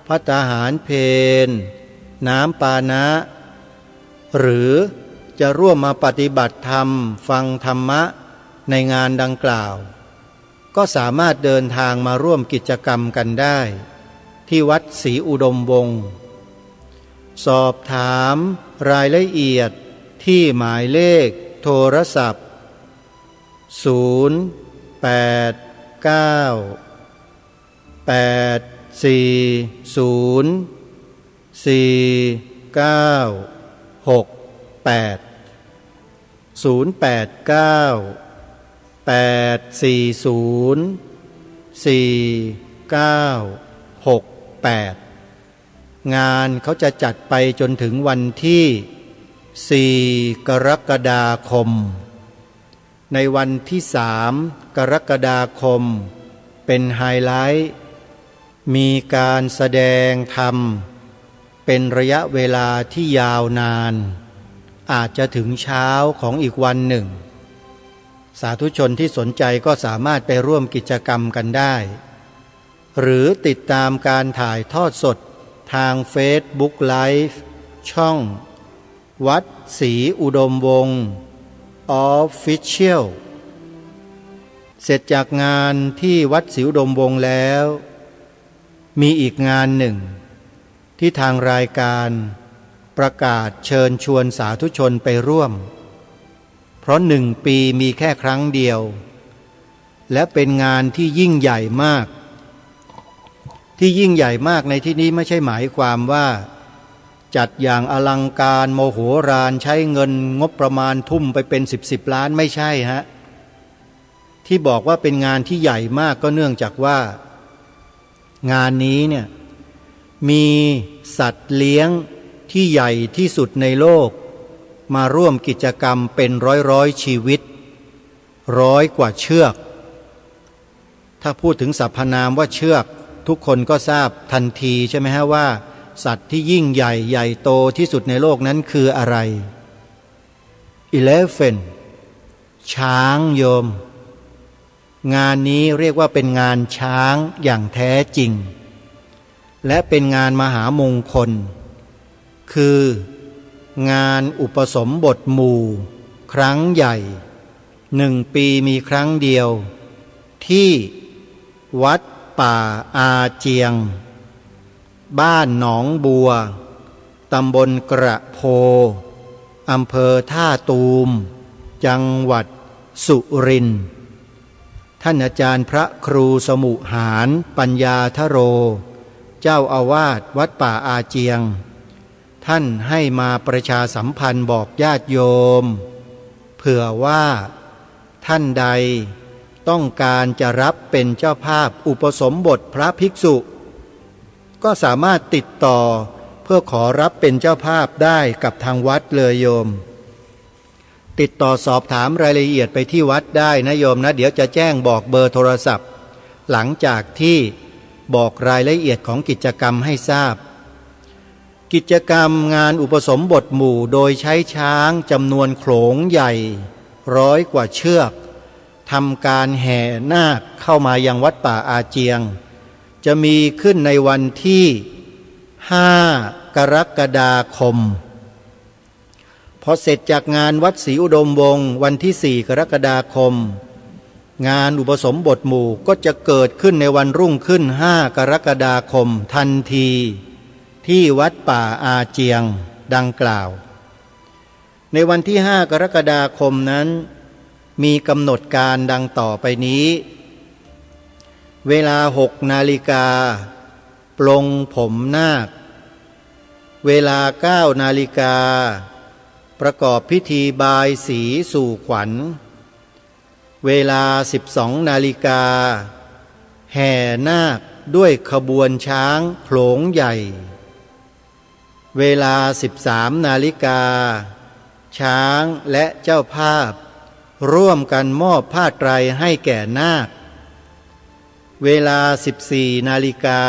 ภัตตาหารเพลน้ำปานะหรือจะร่วมมาปฏิบัติธรรมฟังธรรมะในงานดังกล่าวก็สามารถเดินทางมาร่วมกิจกรรมกันได้ที่วัดศรีอุดมวงศ์สอบถามรายละเอียดที่หมายเลขโทรศัพท์งานเขาจะจัดไปจนถึงวันที่4 กรกฎาคมในวันที่3 กรกฎาคมเป็นไฮไลท์มีการแสดงธรรมเป็นระยะเวลาที่ยาวนานอาจจะถึงเช้าของอีกวันหนึ่งสาธุชนที่สนใจก็สามารถไปร่วมกิจกรรมกันได้หรือติดตามการถ่ายทอดสดทาง Facebook Live ช่องวัดศรีอุดมวงศ์ Official เสร็จจากงานที่วัดศรีอุดมวงศ์แล้วมีอีกงานหนึ่งที่ทางรายการประกาศเชิญชวนสาธุชนไปร่วมเพราะ1 ปีมีแค่ครั้งเดียวและเป็นงานที่ยิ่งใหญ่มากที่ยิ่งใหญ่มากในที่นี้ไม่ใช่หมายความว่าจัดอย่างอลังการโมโหฬารใช้เงินงบประมาณทุ่มไปเป็น10 ล้านไม่ใช่ฮะที่บอกว่าเป็นงานที่ใหญ่มากก็เนื่องจากว่างานนี้เนี่ยมีสัตว์เลี้ยงที่ใหญ่ที่สุดในโลกมาร่วมกิจกรรมเป็นร้อยชีวิต100 กว่าเชือกถ้าพูดถึงสรรพนามว่าเชือกทุกคนก็ทราบทันทีใช่ไหมฮะว่าสัตว์ที่ยิ่งใหญ่โตที่สุดในโลกนั้นคืออะไร Elephant ช้างโยมงานนี้เรียกว่าเป็นงานช้างอย่างแท้จริงและเป็นงานมหามงคลคืองานอุปสมบทหมู่ครั้งใหญ่1 ปีมีครั้งเดียวที่วัดป่าอาเจียงบ้านหนองบัวตำบลกระโพอำเภอท่าตูมจังหวัดสุรินทร์ท่านอาจารย์พระครูสมุหารปัญญาทโรเจ้าอาวาสวัดป่าอาเจียงท่านให้มาประชาสัมพันธ์บอกญาติโยมเผื่อว่าท่านใดต้องการจะรับเป็นเจ้าภาพอุปสมบทพระภิกษุก็สามารถติดต่อเพื่อขอรับเป็นเจ้าภาพได้กับทางวัดเลยโยมติดต่อสอบถามรายละเอียดไปที่วัดได้นะโยมนะเดี๋ยวจะแจ้งบอกเบอร์โทรศัพท์หลังจากที่บอกรายละเอียดของกิจกรรมให้ทราบกิจกรรมงานอุปสมบทหมู่โดยใช้ช้างจำนวนโขลงใหญ่100 กว่าเชือกทำการแห่นาคเข้ามายังวัดป่าอาเจียงจะมีขึ้นในวันที่5 กรกฎาคม พอเสร็จจากงานวัดศรีอุดมวงศ์วันที่4 กรกฎาคมงานอุปสมบทหมู่ก็จะเกิดขึ้นในวันรุ่งขึ้น5 กรกฎาคมทันทีที่วัดป่าอาเจียงดังกล่าวในวันที่5 กรกฎาคมนั้นมีกำหนดการดังต่อไปนี้เวลา6 นาฬิกาปลงผมนาคเวลา9 นาฬิกาประกอบพิธีบายสีสู่ขวัญเวลา12 นาฬิกาแห่นาคด้วยขบวนช้างโขลงใหญ่เวลา13 นาฬิกาช้างและเจ้าภาพร่วมกันมอบผ้าไตรให้แก่นาคเวลา14 นาฬิกา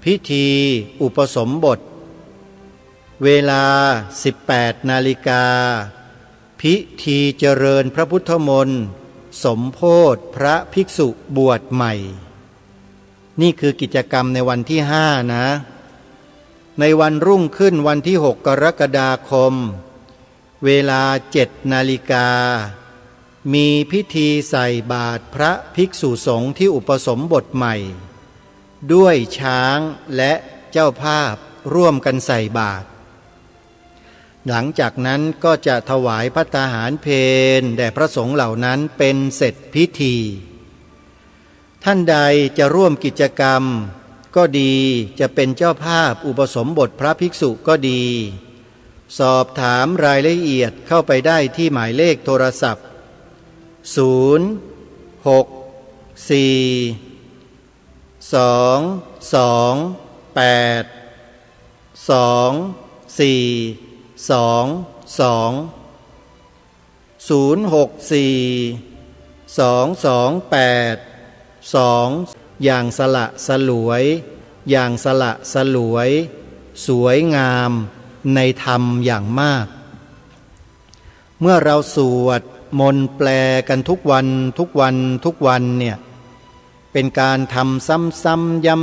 พิธีอุปสมบทเวลา18 นาฬิกาพิธีเจริญพระพุทธมนต์สมโภชพระภิกษุบวชใหม่นี่คือกิจกรรมในวันที่5นะในวันรุ่งขึ้นวันที่6 กรกฎาคมเวลา7 นาฬิกามีพิธีใส่บาตรพระภิกษุสงฆ์ที่อุปสมบทใหม่ด้วยช้างและเจ้าภาพร่วมกันใส่บาตรหลังจากนั้นก็จะถวายภัตตาหารเพลแด่พระสงฆ์เหล่านั้นเป็นเสร็จพิธีท่านใดจะร่วมกิจกรรมก็ดีจะเป็นเจ้าภาพอุปสมบทพระภิกษุก็ดีสอบถามรายละเอียดเข้าไปได้ที่หมายเลขโทรศัพท์อย่างสละสลวยอย่างสละสลวยสวยงามในธรรมอย่างมากเมื่อเราสวดมนต์แปลกันทุกวันเนี่ยเป็นการทำซ้ำๆย้ำ